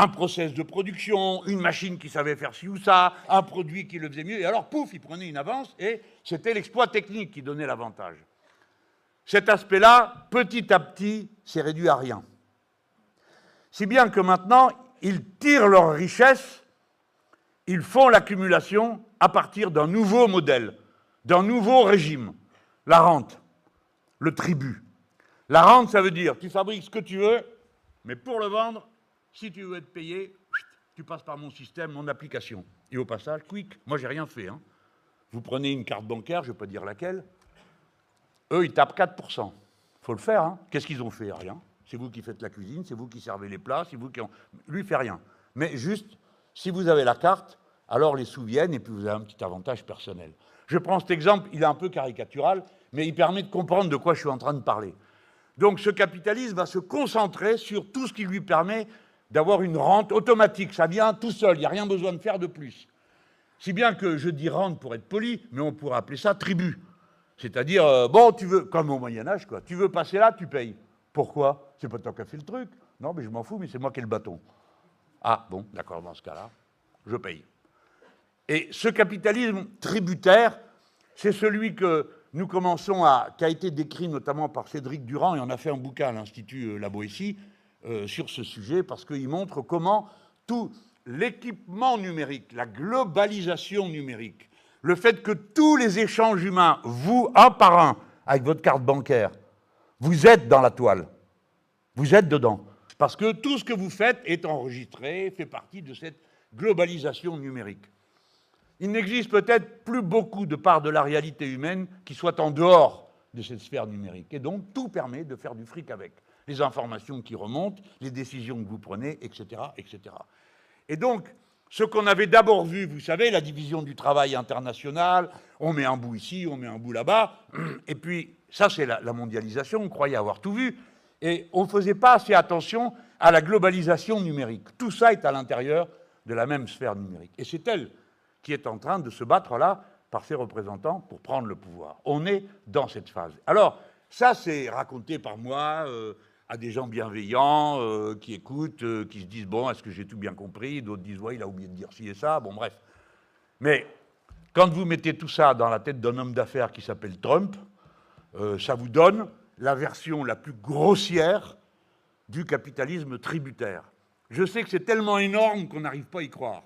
Un process de production, une machine qui savait faire ci ou ça, un produit qui le faisait mieux. Et alors, pouf, il prenait une avance et c'était l'exploit technique qui donnait l'avantage. Cet aspect-là, petit à petit, s'est réduit à rien. Si bien que maintenant, ils tirent leur richesse, ils font l'accumulation à partir d'un nouveau modèle, d'un nouveau régime, la rente, le tribut. La rente, ça veut dire, tu fabriques ce que tu veux, mais pour le vendre, si tu veux être payé, tu passes par mon système, mon application. Et au passage, quick, moi j'ai rien fait. Hein. Vous prenez une carte bancaire, je ne vais pas dire laquelle, eux ils tapent 4%. Il faut le faire. Hein. Qu'est-ce qu'ils ont fait? Rien. C'est vous qui faites la cuisine, c'est vous qui servez les plats, c'est vous qui... Lui, il ne fait rien. Mais juste, si vous avez la carte, alors les sous viennent et puis vous avez un petit avantage personnel. Je prends cet exemple, il est un peu caricatural, mais il permet de comprendre de quoi je suis en train de parler. Donc ce capitalisme va se concentrer sur tout ce qui lui permet d'avoir une rente automatique. Ça vient tout seul, il n'y a rien besoin de faire de plus. Si bien que je dis rente pour être poli, mais on pourrait appeler ça tribut. C'est-à-dire, bon, tu veux, comme au Moyen-Âge, quoi, tu veux passer là, tu payes. Pourquoi? C'est pas toi qui as fait le truc. Non, mais je m'en fous, mais c'est moi qui ai le bâton. Ah, bon, d'accord, dans ce cas-là, je paye. Et ce capitalisme tributaire, c'est celui que nous commençons à, qui a été décrit notamment par Cédric Durand, et on a fait un bouquin à l'Institut La Boétie sur ce sujet, parce qu'il montre comment tout l'équipement numérique, la globalisation numérique, le fait que tous les échanges humains, vous, un par un, avec votre carte bancaire, vous êtes dans la toile, vous êtes dedans, parce que tout ce que vous faites est enregistré, fait partie de cette globalisation numérique. Il n'existe peut-être plus beaucoup de parts de la réalité humaine qui soient en dehors de cette sphère numérique. Et donc, tout permet de faire du fric avec. Les informations qui remontent, les décisions que vous prenez, etc., etc. Et donc, ce qu'on avait d'abord vu, vous savez, la division du travail international, on met un bout ici, on met un bout là-bas, et puis, ça c'est la mondialisation, on croyait avoir tout vu, et on ne faisait pas assez attention à la globalisation numérique. Tout ça est à l'intérieur de la même sphère numérique. Et c'est elle qui est en train de se battre là par ses représentants pour prendre le pouvoir. On est dans cette phase. Alors, ça, c'est raconté par moi à des gens bienveillants qui écoutent, qui se disent « Bon, est-ce que j'ai tout bien compris ?» D'autres disent « Ouais, il a oublié de dire ci et ça. » Bon, bref. Mais quand vous mettez tout ça dans la tête d'un homme d'affaires qui s'appelle Trump, ça vous donne la version la plus grossière du capitalisme tributaire. Je sais que c'est tellement énorme qu'on n'arrive pas à y croire.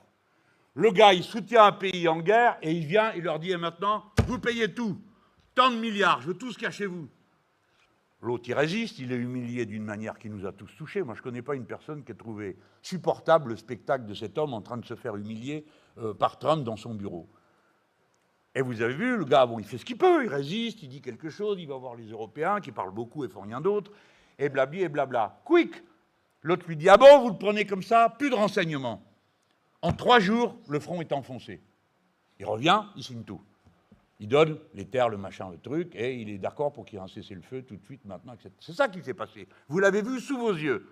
Le gars, il soutient un pays en guerre et il vient, il leur dit « Et maintenant, vous payez tout, tant de milliards, je veux tout ce qu'il y a chez vous. » L'autre, il résiste, il est humilié d'une manière qui nous a tous touchés. Moi, je ne connais pas une personne qui ait trouvé supportable le spectacle de cet homme en train de se faire humilier par Trump dans son bureau. Et vous avez vu, le gars, bon, il fait ce qu'il peut, il résiste, il dit quelque chose, il va voir les Européens qui parlent beaucoup et font rien d'autre, et blabli et blabla. Quick! L'autre lui dit « Ah bon, vous le prenez comme ça, plus de renseignements. » En 3 jours, le front est enfoncé. Il revient, il signe tout. Il donne les terres, le machin, le truc, et il est d'accord pour qu'il y ait un cessez-le-feu tout de suite, maintenant, etc. C'est ça qui s'est passé. Vous l'avez vu sous vos yeux.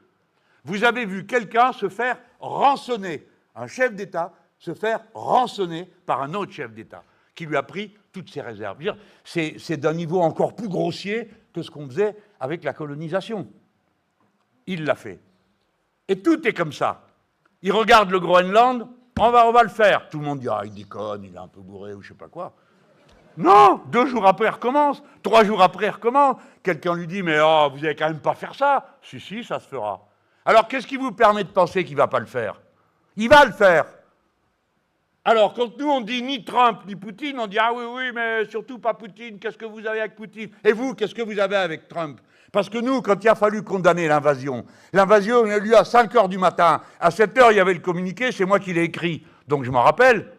Vous avez vu quelqu'un se faire rançonner, un chef d'État se faire rançonner par un autre chef d'État, qui lui a pris toutes ses réserves. C'est d'un niveau encore plus grossier que ce qu'on faisait avec la colonisation. Il l'a fait. Et tout est comme ça. Il regarde le Groenland, on va le faire. Tout le monde dit « Ah, il déconne, il est un peu bourré ou je sais pas quoi. » Non, 2 jours après, il recommence. 3 jours après, il recommence. Quelqu'un lui dit « Mais oh, vous n'allez quand même pas faire ça. » Si, ça se fera. Alors, qu'est-ce qui vous permet de penser qu'il ne va pas le faire? Il va le faire. Alors, quand nous, on dit ni Trump, ni Poutine, on dit « Ah oui, mais surtout pas Poutine. Qu'est-ce que vous avez avec Poutine? Et vous, qu'est-ce que vous avez avec Trump ?» Parce que nous, quand il a fallu condamner l'invasion a eu lieu à 5 h du matin. À 7 h, il y avait le communiqué, c'est moi qui l'ai écrit. Donc je m'en rappelle.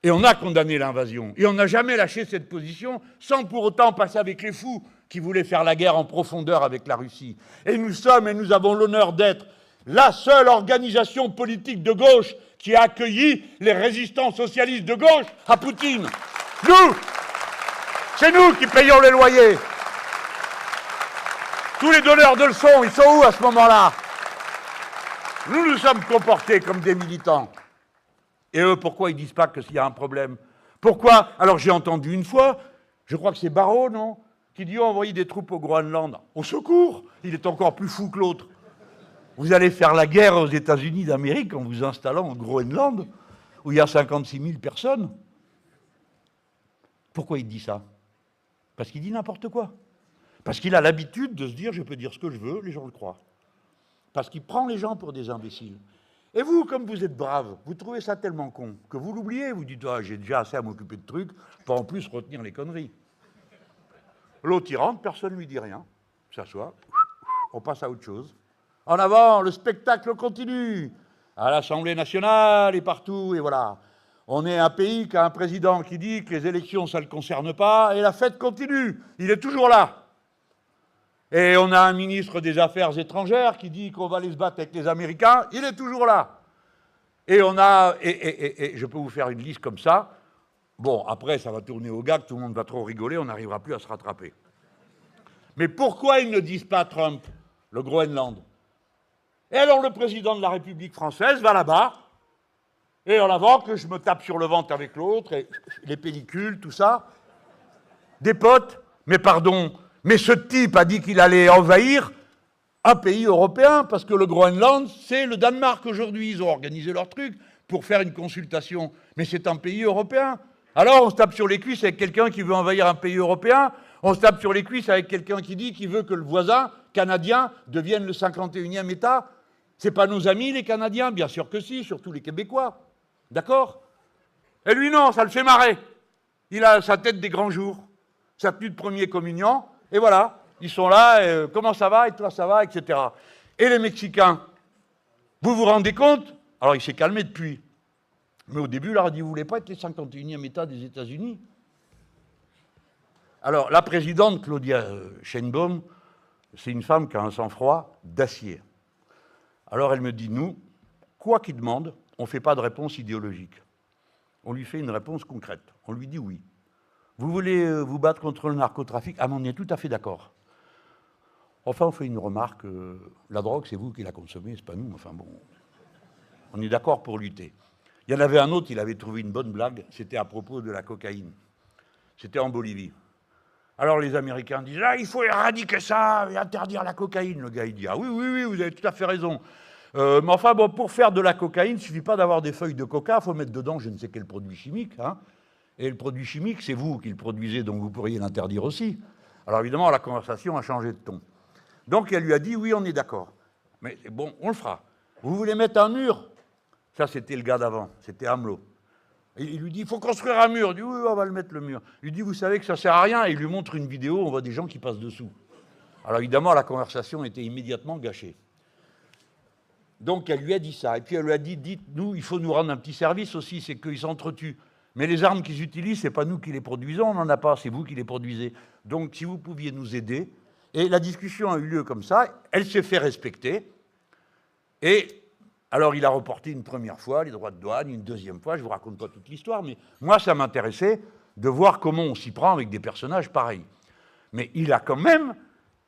Et on a condamné l'invasion. Et on n'a jamais lâché cette position, sans pour autant passer avec les fous qui voulaient faire la guerre en profondeur avec la Russie. Et nous sommes, et nous avons l'honneur d'être, la seule organisation politique de gauche qui a accueilli les résistants socialistes de gauche à Poutine. Nous! C'est nous qui payons les loyers. Tous les donneurs de leçons, ils sont où à ce moment-là? Nous nous sommes comportés comme des militants. Et eux, pourquoi ils disent pas qu'il y a un problème? Pourquoi? Alors j'ai entendu une fois, je crois que c'est Barrault, non, qui dit envoyer des troupes au Groenland. Au secours! Il est encore plus fou que l'autre. Vous allez faire la guerre aux États-Unis d'Amérique en vous installant au Groenland, où il y a 56 000 personnes. Pourquoi il dit ça? Parce qu'il dit n'importe quoi. Parce qu'il a l'habitude de se dire, je peux dire ce que je veux, les gens le croient. Parce qu'il prend les gens pour des imbéciles. Et vous, comme vous êtes brave, vous trouvez ça tellement con que vous l'oubliez, vous dites, ah, j'ai déjà assez à m'occuper de trucs, pas en plus retenir les conneries. L'autre, il rentre, personne ne lui dit rien, s'assoit, on passe à autre chose. En avant, le spectacle continue, à l'Assemblée nationale et partout, et voilà. On est un pays qui a un président qui dit que les élections, ça ne le concerne pas, et la fête continue, il est toujours là. Et on a un ministre des Affaires étrangères qui dit qu'on va aller se battre avec les Américains, il est toujours là. Et on a, et je peux vous faire une liste comme ça. Bon, après, ça va tourner au gag, tout le monde va trop rigoler, on n'arrivera plus à se rattraper. Mais pourquoi ils ne disent pas Trump, le Groenland? Et alors le président de la République française va là-bas, et en avant que je me tape sur le ventre avec l'autre, et les pellicules, tout ça. Des potes, mais pardon, mais ce type a dit qu'il allait envahir un pays européen, parce que le Groenland, c'est le Danemark aujourd'hui. Ils ont organisé leur truc pour faire une consultation. Mais c'est un pays européen. Alors on se tape sur les cuisses avec quelqu'un qui veut envahir un pays européen, on se tape sur les cuisses avec quelqu'un qui dit qu'il veut que le voisin canadien devienne le 51e État. C'est pas nos amis les Canadiens? Bien sûr que si, surtout les Québécois. D'accord? Et lui non, ça le fait marrer. Il a sa tête des grands jours, sa tenue de premier communion, et voilà, ils sont là, comment ça va, et toi ça va, etc. Et les Mexicains, vous vous rendez compte? Alors il s'est calmé depuis. Mais au début, il leur a dit, vous ne voulez pas être les 51e État des États-Unis? Alors la présidente, Claudia Sheinbaum, c'est une femme qui a un sang-froid d'acier. Alors elle me dit, nous, quoi qu'il demande, on ne fait pas de réponse idéologique. On lui fait une réponse concrète. On lui dit oui. Vous voulez vous battre contre le narcotrafic? Ah, mais on est tout à fait d'accord. Enfin, on fait une remarque. La drogue, c'est vous qui la consommez, c'est pas nous. Enfin bon, on est d'accord pour lutter. Il y en avait un autre, il avait trouvé une bonne blague. C'était à propos de la cocaïne. C'était en Bolivie. Alors les Américains disent, ah, il faut éradiquer ça et interdire la cocaïne. Le gars, il dit, ah oui, oui, oui, vous avez tout à fait raison. Mais enfin, bon, pour faire de la cocaïne, il ne suffit pas d'avoir des feuilles de coca, il faut mettre dedans je ne sais quel produit chimique. Hein. Et le produit chimique, c'est vous qui le produisez, donc vous pourriez l'interdire aussi. Alors évidemment, la conversation a changé de ton. Donc elle lui a dit, oui, on est d'accord. Mais bon, on le fera. Vous voulez mettre un mur? Ça, c'était le gars d'avant, c'était Hamelot. Et il lui dit, il faut construire un mur. Il dit, oui, on va le mettre, le mur. Il lui dit, vous savez que ça ne sert à rien. Et il lui montre une vidéo, on voit des gens qui passent dessous. Alors évidemment, la conversation était immédiatement gâchée. Donc elle lui a dit ça. Et puis elle lui a dit, dites-nous, il faut nous rendre un petit service aussi, c'est qu'ils s'entretuent. Mais les armes qu'ils utilisent, ce n'est pas nous qui les produisons, on n'en a pas, c'est vous qui les produisez. Donc si vous pouviez nous aider. Et la discussion a eu lieu comme ça, elle s'est fait respecter. Et alors il a reporté une première fois les droits de douane, une deuxième fois, je ne vous raconte pas toute l'histoire, mais moi ça m'intéressait de voir comment on s'y prend avec des personnages pareils. Mais il a quand même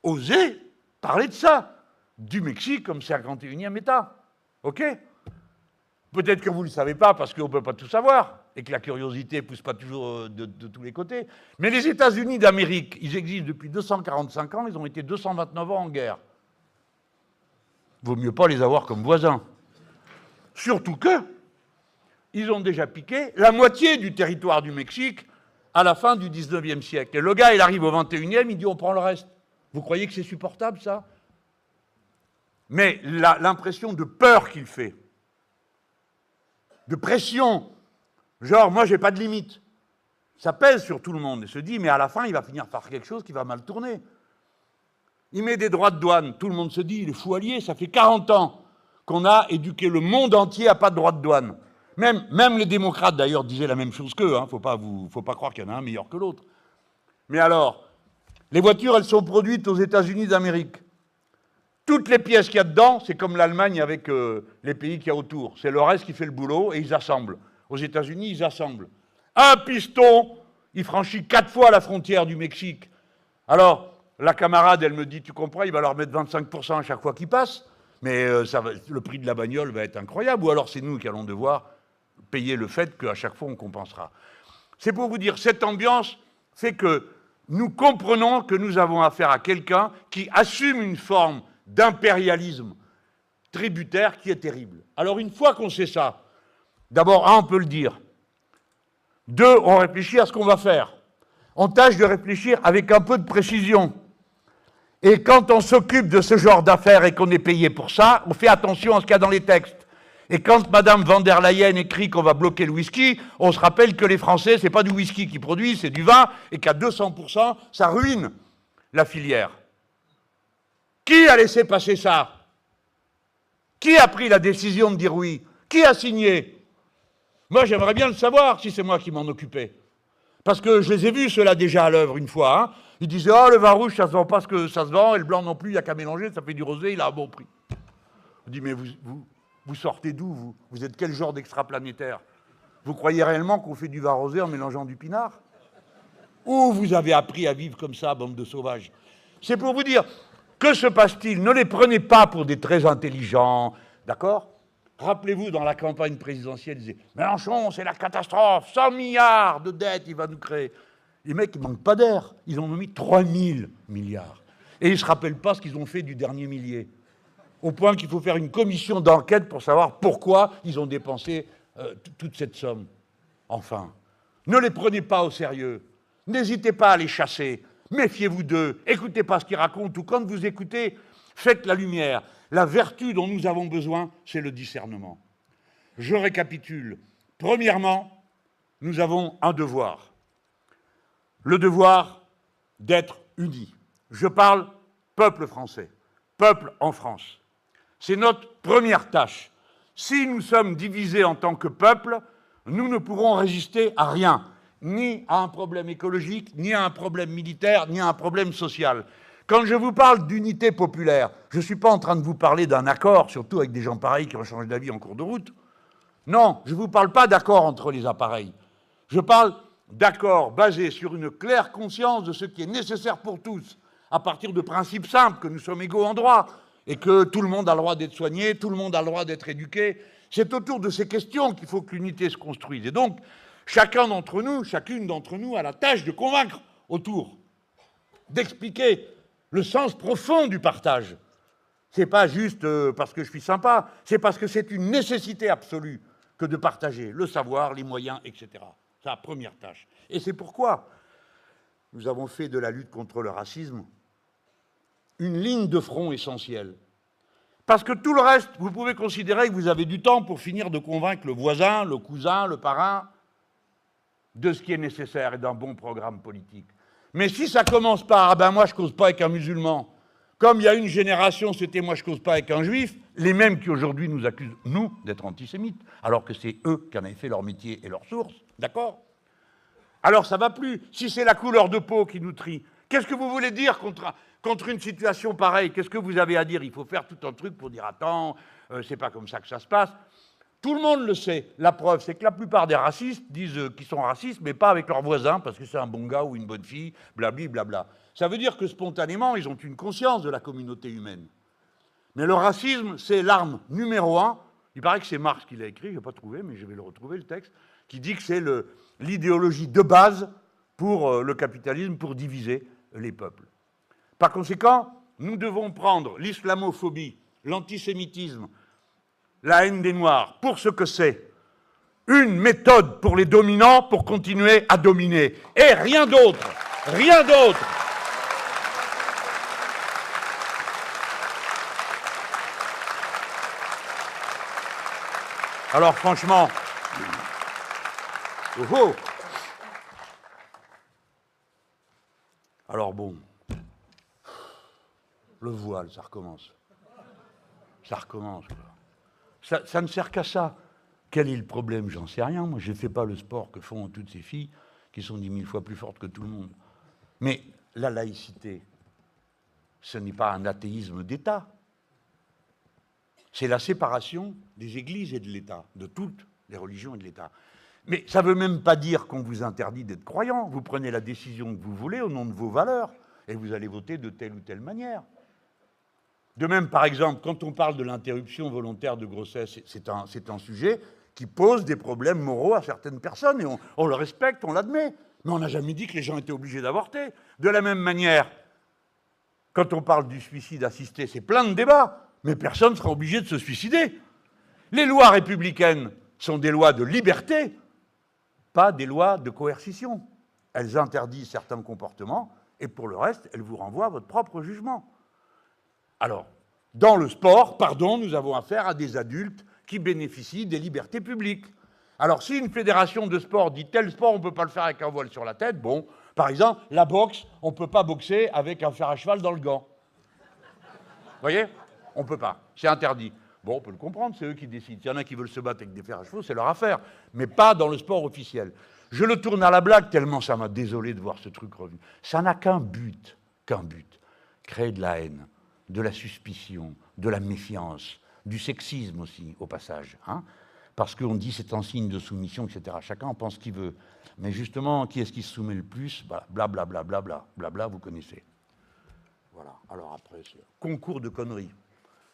osé parler de ça. Du Mexique comme 51e État. OK? Peut-être que vous ne le savez pas parce qu'on ne peut pas tout savoir et que la curiosité ne pousse pas toujours de tous les côtés. Mais les États-Unis d'Amérique, ils existent depuis 245 ans, ils ont été 229 ans en guerre. Vaut mieux pas les avoir comme voisins. Surtout que ils ont déjà piqué la moitié du territoire du Mexique à la fin du 19e siècle. Et le gars, il arrive au 21e, il dit on prend le reste. Vous croyez que c'est supportable, ça? Mais l'impression de peur qu'il fait, de pression, genre, moi, j'ai pas de limite, ça pèse sur tout le monde. Et se dit, mais à la fin, il va finir par quelque chose qui va mal tourner. Il met des droits de douane. Tout le monde se dit, il est fou allié. Ça fait 40 ans qu'on a éduqué le monde entier à pas de droits de douane. Même les démocrates, d'ailleurs, disaient la même chose qu'eux. Hein. Faut pas croire qu'il y en a un meilleur que l'autre. Mais alors, les voitures, elles sont produites aux États-Unis d'Amérique. Toutes les pièces qu'il y a dedans, c'est comme l'Allemagne avec les pays qu'il y a autour. C'est le reste qui fait le boulot et ils assemblent. Aux États-Unis, ils assemblent. Un piston, il franchit 4 fois la frontière du Mexique. Alors, la camarade, elle me dit, tu comprends, il va leur mettre 25% à chaque fois qu'ils passent, mais le prix de la bagnole va être incroyable, ou alors c'est nous qui allons devoir payer le fait qu'à chaque fois on compensera. C'est pour vous dire, cette ambiance fait que nous comprenons que nous avons affaire à quelqu'un qui assume une forme d'impérialisme tributaire qui est terrible. Alors une fois qu'on sait ça, d'abord, on peut le dire. 2, on réfléchit à ce qu'on va faire. On tâche de réfléchir avec un peu de précision. Et quand on s'occupe de ce genre d'affaires et qu'on est payé pour ça, on fait attention à ce qu'il y a dans les textes. Et quand Madame van der Leyen écrit qu'on va bloquer le whisky, on se rappelle que les Français, c'est pas du whisky qu'ils produisent, c'est du vin, et qu'à 200%, ça ruine la filière. Qui a laissé passer ça? Qui a pris la décision de dire oui? Qui a signé? Moi, j'aimerais bien le savoir, si c'est moi qui m'en occupais. Parce que je les ai vus, ceux-là, déjà à l'œuvre, une fois. Hein. Ils disaient, oh, le vin rouge, ça se vend pas ce que ça se vend, et le blanc non plus, il n'y a qu'à mélanger, ça fait du rosé, il a un bon prix. Je dis, mais vous sortez d'où, vous? Vous êtes quel genre d'extraplanétaire? Vous croyez réellement qu'on fait du vin rosé en mélangeant du pinard? Ou vous avez appris à vivre comme ça, bande de sauvages? C'est pour vous dire, que se passe-t-il? Ne les prenez pas pour des très intelligents, d'accord? Rappelez-vous, dans la campagne présidentielle, ils disaient « Mélenchon, c'est la catastrophe, 100 milliards de dettes, il va nous créer. » Les mecs, ils ne manquent pas d'air. Ils en ont mis 3000 milliards. Et ils ne se rappellent pas ce qu'ils ont fait du dernier millier. Au point qu'il faut faire une commission d'enquête pour savoir pourquoi ils ont dépensé toute cette somme. Enfin, ne les prenez pas au sérieux. N'hésitez pas à les chasser. Méfiez-vous d'eux. Écoutez pas ce qu'ils racontent. Ou quand vous écoutez, faites la lumière. La vertu dont nous avons besoin, c'est le discernement. Je récapitule. Premièrement, nous avons un devoir. Le devoir d'être unis. Je parle peuple français, peuple en France. C'est notre première tâche. Si nous sommes divisés en tant que peuple, nous ne pourrons résister à rien, ni à un problème écologique, ni à un problème militaire, ni à un problème social. Quand je vous parle d'unité populaire, je ne suis pas en train de vous parler d'un accord, surtout avec des gens pareils qui ont changé d'avis en cours de route. Non, je ne vous parle pas d'accord entre les appareils. Je parle d'accord basé sur une claire conscience de ce qui est nécessaire pour tous, à partir de principes simples, que nous sommes égaux en droit, et que tout le monde a le droit d'être soigné, tout le monde a le droit d'être éduqué. C'est autour de ces questions qu'il faut que l'unité se construise. Et donc, chacun d'entre nous, chacune d'entre nous a la tâche de convaincre autour, d'expliquer le sens profond du partage. C'est pas juste parce que je suis sympa, c'est parce que c'est une nécessité absolue que de partager le savoir, les moyens, etc. C'est la première tâche. Et c'est pourquoi nous avons fait de la lutte contre le racisme une ligne de front essentielle. Parce que tout le reste, vous pouvez considérer que vous avez du temps pour finir de convaincre le voisin, le cousin, le parrain, de ce qui est nécessaire et d'un bon programme politique. Mais si ça commence par « Ah ben moi je cause pas avec un musulman », comme il y a une génération c'était « Moi je cause pas avec un juif », les mêmes qui aujourd'hui nous accusent, nous, d'être antisémites, alors que c'est eux qui en avaient fait leur métier et leur source, d'accord? Alors ça va plus. Si c'est la couleur de peau qui nous trie, qu'est-ce que vous voulez dire contre une situation pareille? Qu'est-ce que vous avez à dire? Il faut faire tout un truc pour dire « Attends, c'est pas comme ça que ça se passe ». Tout le monde le sait. La preuve, c'est que la plupart des racistes disent qu'ils sont racistes, mais pas avec leurs voisins, parce que c'est un bon gars ou une bonne fille, blabli, blabla. Ça veut dire que spontanément, ils ont une conscience de la communauté humaine. Mais le racisme, c'est l'arme numéro 1. Il paraît que c'est Marx qui l'a écrit, je ne l'ai pas trouvé, mais je vais le retrouver, le texte, qui dit que c'est l'idéologie de base pour le capitalisme, pour diviser les peuples. Par conséquent, nous devons prendre l'islamophobie, l'antisémitisme, la haine des Noirs, pour ce que c'est, une méthode pour les dominants pour continuer à dominer. Et rien d'autre. Rien d'autre. Alors franchement, alors bon, le voile, ça recommence. Ça recommence, quoi. Ça ne sert qu'à ça. Quel est le problème? J'en sais rien. Moi, je ne fais pas le sport que font toutes ces filles qui sont 10 000 fois plus fortes que tout le monde. Mais la laïcité, ce n'est pas un athéisme d'État. C'est la séparation des églises et de l'État, de toutes les religions et de l'État. Mais ça ne veut même pas dire qu'on vous interdit d'être croyant. Vous prenez la décision que vous voulez au nom de vos valeurs. et vous allez voter de telle ou telle manière. De même, par exemple, quand on parle de l'interruption volontaire de grossesse, c'est un sujet qui pose des problèmes moraux à certaines personnes, et on le respecte, on l'admet. Mais on n'a jamais dit que les gens étaient obligés d'avorter. De la même manière, quand on parle du suicide assisté, c'est plein de débats, mais personne ne sera obligé de se suicider. Les lois républicaines sont des lois de liberté, pas des lois de coercition. Elles interdisent certains comportements, et pour le reste, elles vous renvoient à votre propre jugement. Alors, dans le sport, pardon, nous avons affaire à des adultes qui bénéficient des libertés publiques. Alors, si une fédération de sport dit tel sport, on ne peut pas le faire avec un voile sur la tête, bon, par exemple, la boxe, on ne peut pas boxer avec un fer à cheval dans le gant. Vous voyez? On ne peut pas, c'est interdit. Bon, on peut le comprendre, c'est eux qui décident. Il y en a qui veulent se battre avec des fers à chevaux, c'est leur affaire, mais pas dans le sport officiel. Je le tourne à la blague tellement ça m'a désolé de voir ce truc revenu. Ça n'a qu'un but, créer de la haine, de la suspicion, de la méfiance, du sexisme aussi, au passage. Hein, parce qu'on dit c'est un signe de soumission, etc. Chacun en pense ce qu'il veut. Mais justement, qui est-ce qui se soumet le plus? Blablabla, blabla, vous connaissez. Voilà. Alors après, c'est concours de conneries.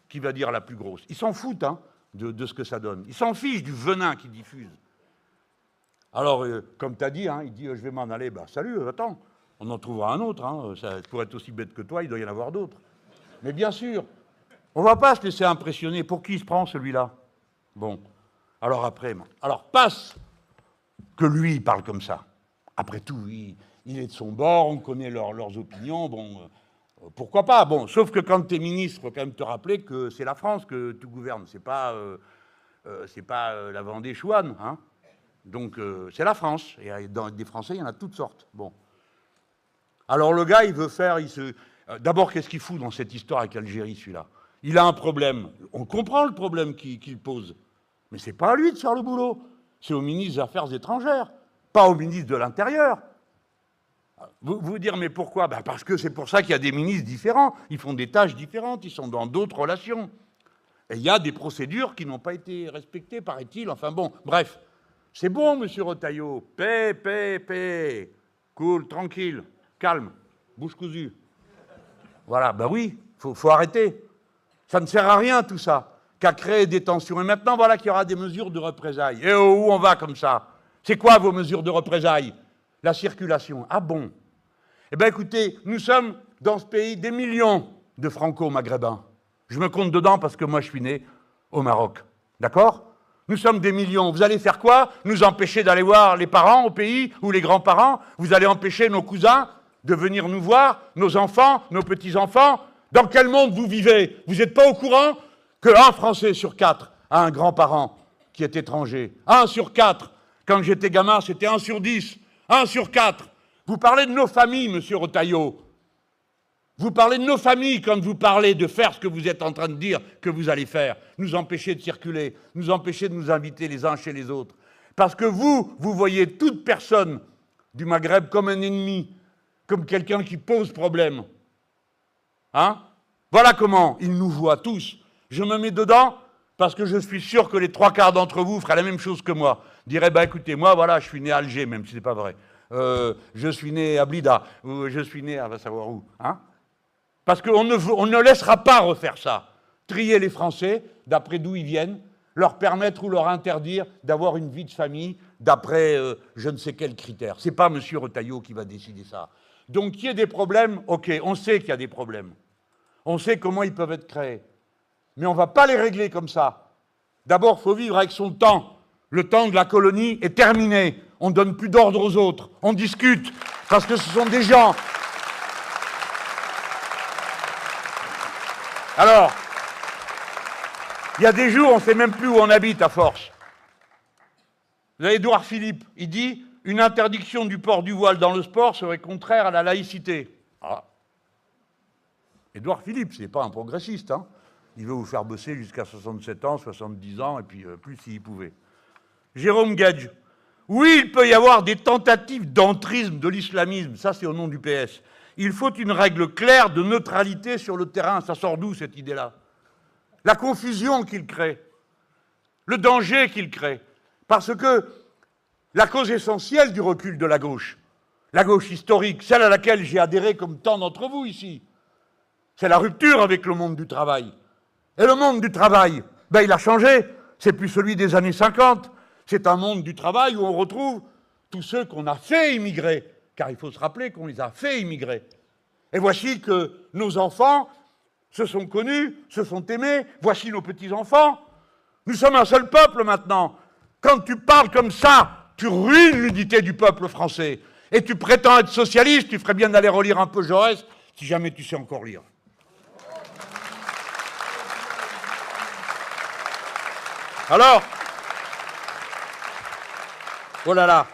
Qui va dire la plus grosse? Ils s'en foutent hein, de ce que ça donne. Ils s'en fichent du venin qu'ils diffusent. Alors, comme tu as dit, hein, il dit je vais m'en aller. Ben, salut, attends, on en trouvera un autre. Hein, ça pourrait être aussi bête que toi, il doit y en avoir d'autres. Mais bien sûr, on ne va pas se laisser impressionner. Pour qui il se prend, celui-là? Bon, alors après, passe que lui, il parle comme ça. Après tout, il est de son bord, on connaît leurs opinions, bon, pourquoi pas? Bon, sauf que quand tu es ministre, il faut quand même te rappeler que c'est la France que tu gouvernes, c'est pas la Vendée-Chouane, hein. Donc, c'est la France, et dans des Français, il y en a toutes sortes. Bon. Alors, le gars, il veut faire... D'abord, qu'est-ce qu'il fout dans cette histoire avec l'Algérie, celui-là? Il a un problème. On comprend le problème qu'il pose. Mais c'est pas à lui de faire le boulot. C'est au ministre des Affaires étrangères, pas au ministre de l'Intérieur. Vous dire, mais pourquoi? Ben parce que c'est pour ça qu'il y a des ministres différents. Ils font des tâches différentes, ils sont dans d'autres relations. Et il y a des procédures qui n'ont pas été respectées, paraît-il. Enfin bon, bref. C'est bon, monsieur Retailleau. Paix. Cool, tranquille, calme, bouche cousue. Voilà, ben oui, faut arrêter. Ça ne sert à rien, tout ça, qu'à créer des tensions. Et maintenant, voilà qu'il y aura des mesures de représailles. Et où on va comme ça? C'est quoi vos mesures de représailles? La circulation. Ah bon? Eh bien, écoutez, nous sommes dans ce pays des millions de franco-maghrébins. Je me compte dedans parce que moi, je suis né au Maroc. D'accord? Nous sommes des millions. Vous allez faire quoi? Nous empêcher d'aller voir les parents au pays ou les grands-parents? Vous allez empêcher nos cousins de venir nous voir, nos enfants, nos petits-enfants? Dans quel monde vous vivez? Vous n'êtes pas au courant qu'un Français sur 4 a un grand-parent qui est étranger? 1 sur 4. Quand j'étais gamin, c'était 1 sur 10. 1 sur 4. Vous parlez de nos familles, monsieur Retailleau. Vous parlez de nos familles quand vous parlez de faire ce que vous êtes en train de dire que vous allez faire. Nous empêcher de circuler, nous empêcher de nous inviter les uns chez les autres. Parce que vous voyez toute personne du Maghreb comme un ennemi, comme quelqu'un qui pose problème. Hein? Voilà comment ils nous voient tous. Je me mets dedans parce que je suis sûr que les 3/4 d'entre vous feraient la même chose que moi. Diraient, bah écoutez, moi, voilà, je suis né à Alger, même si ce n'est pas vrai. Je suis né à Blida, ou je suis né à va savoir où. Hein? Parce qu'on ne laissera pas refaire ça. Trier les Français, d'après d'où ils viennent, leur permettre ou leur interdire d'avoir une vie de famille d'après je ne sais quels critères. Ce n'est pas M. Retailleau qui va décider ça. Donc, qu'il y ait des problèmes, ok, on sait qu'il y a des problèmes. On sait comment ils peuvent être créés. Mais on ne va pas les régler comme ça. D'abord, il faut vivre avec son temps. Le temps de la colonie est terminé. On ne donne plus d'ordre aux autres. On discute, parce que ce sont des gens. Alors, il y a des jours, on ne sait même plus où on habite à force. Vous avez Édouard Philippe, il dit « Une interdiction du port du voile dans le sport serait contraire à la laïcité. » Ah. Édouard Philippe, ce n'est pas un progressiste. Hein. Il veut vous faire bosser jusqu'à 67 ans, 70 ans, et puis plus s'il pouvait. Jérôme Gage. Oui, il peut y avoir des tentatives d'entrisme de l'islamisme. Ça, c'est au nom du PS. Il faut une règle claire de neutralité sur le terrain. Ça sort d'où, cette idée-là? La confusion qu'il crée. Le danger qu'il crée. Parce que la cause essentielle du recul de la gauche, La gauche historique, celle à laquelle j'ai adhéré comme tant d'entre vous ici, c'est la rupture avec le monde du travail. Et le monde du travail, ben, il a changé. C'est plus celui des années 50. C'est un monde du travail où on retrouve tous ceux qu'on a fait immigrer, car il faut se rappeler qu'on les a fait immigrer. Et voici que nos enfants se sont connus, se sont aimés, voici nos petits-enfants. Nous sommes un seul peuple maintenant. Quand tu parles comme ça, tu ruines l'unité du peuple français. Et tu prétends être socialiste, tu ferais bien d'aller relire un peu Jaurès, si jamais tu sais encore lire. Alors, oh là là,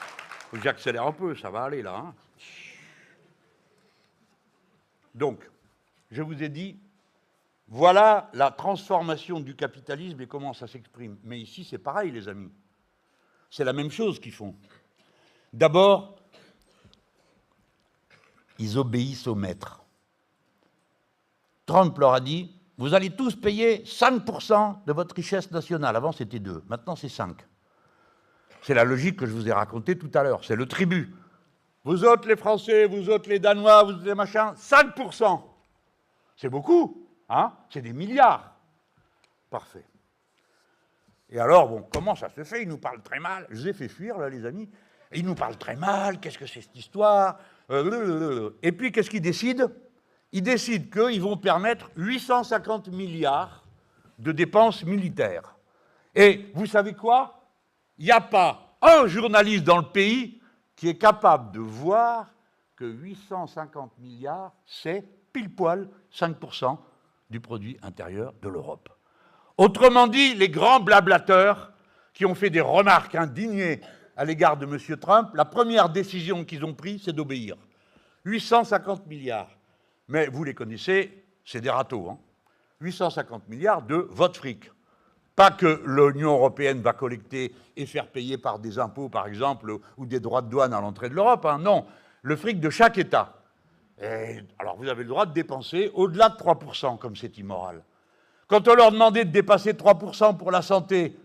faut que j'accélère un peu, ça va aller là. Hein. Donc, je vous ai dit, voilà la transformation du capitalisme et comment ça s'exprime. Mais ici, c'est pareil, les amis. C'est la même chose qu'ils font. D'abord, ils obéissent au maître. Trump leur a dit, vous allez tous payer 5% de votre richesse nationale. Avant, c'était 2. Maintenant, c'est 5. C'est la logique que je vous ai racontée tout à l'heure. C'est le tribut. Vous autres, les Français, vous autres, les Danois, vous autres, les machins, 5%. C'est beaucoup, hein? C'est des milliards. Parfait. Et alors, bon, comment ça se fait? Ils nous parlent très mal. Je les ai fait fuir, là, les amis. Ils nous parlent très mal. Qu'est-ce que c'est cette histoire? Et puis, qu'est-ce qu'ils décident? Ils décident qu'ils vont permettre 850 milliards de dépenses militaires. Et vous savez quoi? Il n'y a pas un journaliste dans le pays qui est capable de voir que 850 milliards, c'est pile poil 5% du produit intérieur de l'Europe. Autrement dit, les grands blablateurs qui ont fait des remarques indignées à l'égard de M. Trump, la première décision qu'ils ont prise, c'est d'obéir. 850 milliards. Mais vous les connaissez, c'est des râteaux. Hein. 850 milliards de votre fric. Pas que l'Union européenne va collecter et faire payer par des impôts, par exemple, ou des droits de douane à l'entrée de l'Europe. Hein. Non, le fric de chaque État. Et alors vous avez le droit de dépenser au-delà de 3%, comme c'est immoral. Quand on leur demandait de dépasser 3% pour la santé,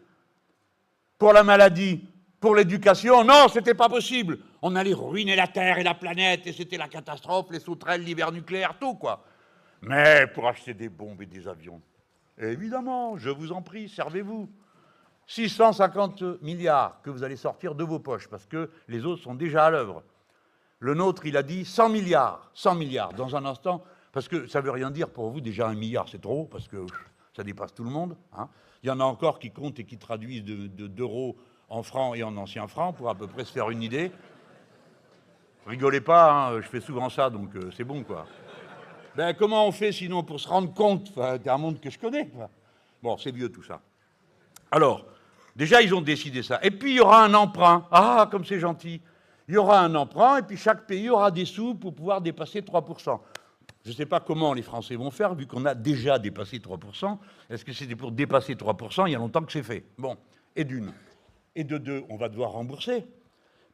pour la maladie, pour l'éducation, non, c'était pas possible. On allait ruiner la Terre et la planète, et c'était la catastrophe, les sauterelles, l'hiver nucléaire, tout, quoi. Mais pour acheter des bombes et des avions, évidemment, je vous en prie, servez-vous. 650 milliards que vous allez sortir de vos poches, parce que les autres sont déjà à l'œuvre. Le nôtre, il a dit 100 milliards, 100 milliards, dans un instant, parce que ça ne veut rien dire pour vous, déjà 1 milliard, c'est trop, parce que ça dépasse tout le monde. Hein. Il y en a encore qui comptent et qui traduisent d'euros en francs et en anciens francs, pour à peu près se faire une idée. Rigolez pas, hein, je fais souvent ça, donc c'est bon, quoi. Ben, comment on fait, sinon, pour se rendre compte, c'est un monde que je connais, quoi. Bon, c'est vieux, tout ça. Alors, déjà, ils ont décidé ça. Et puis, il y aura un emprunt. Ah, comme c'est gentil. Il y aura un emprunt, et puis chaque pays aura des sous pour pouvoir dépasser 3%. Je ne sais pas comment les Français vont faire, vu qu'on a déjà dépassé 3%. Est-ce que c'était pour dépasser 3%? Il y a longtemps que c'est fait. Bon, et d'une. Et de deux, on va devoir rembourser.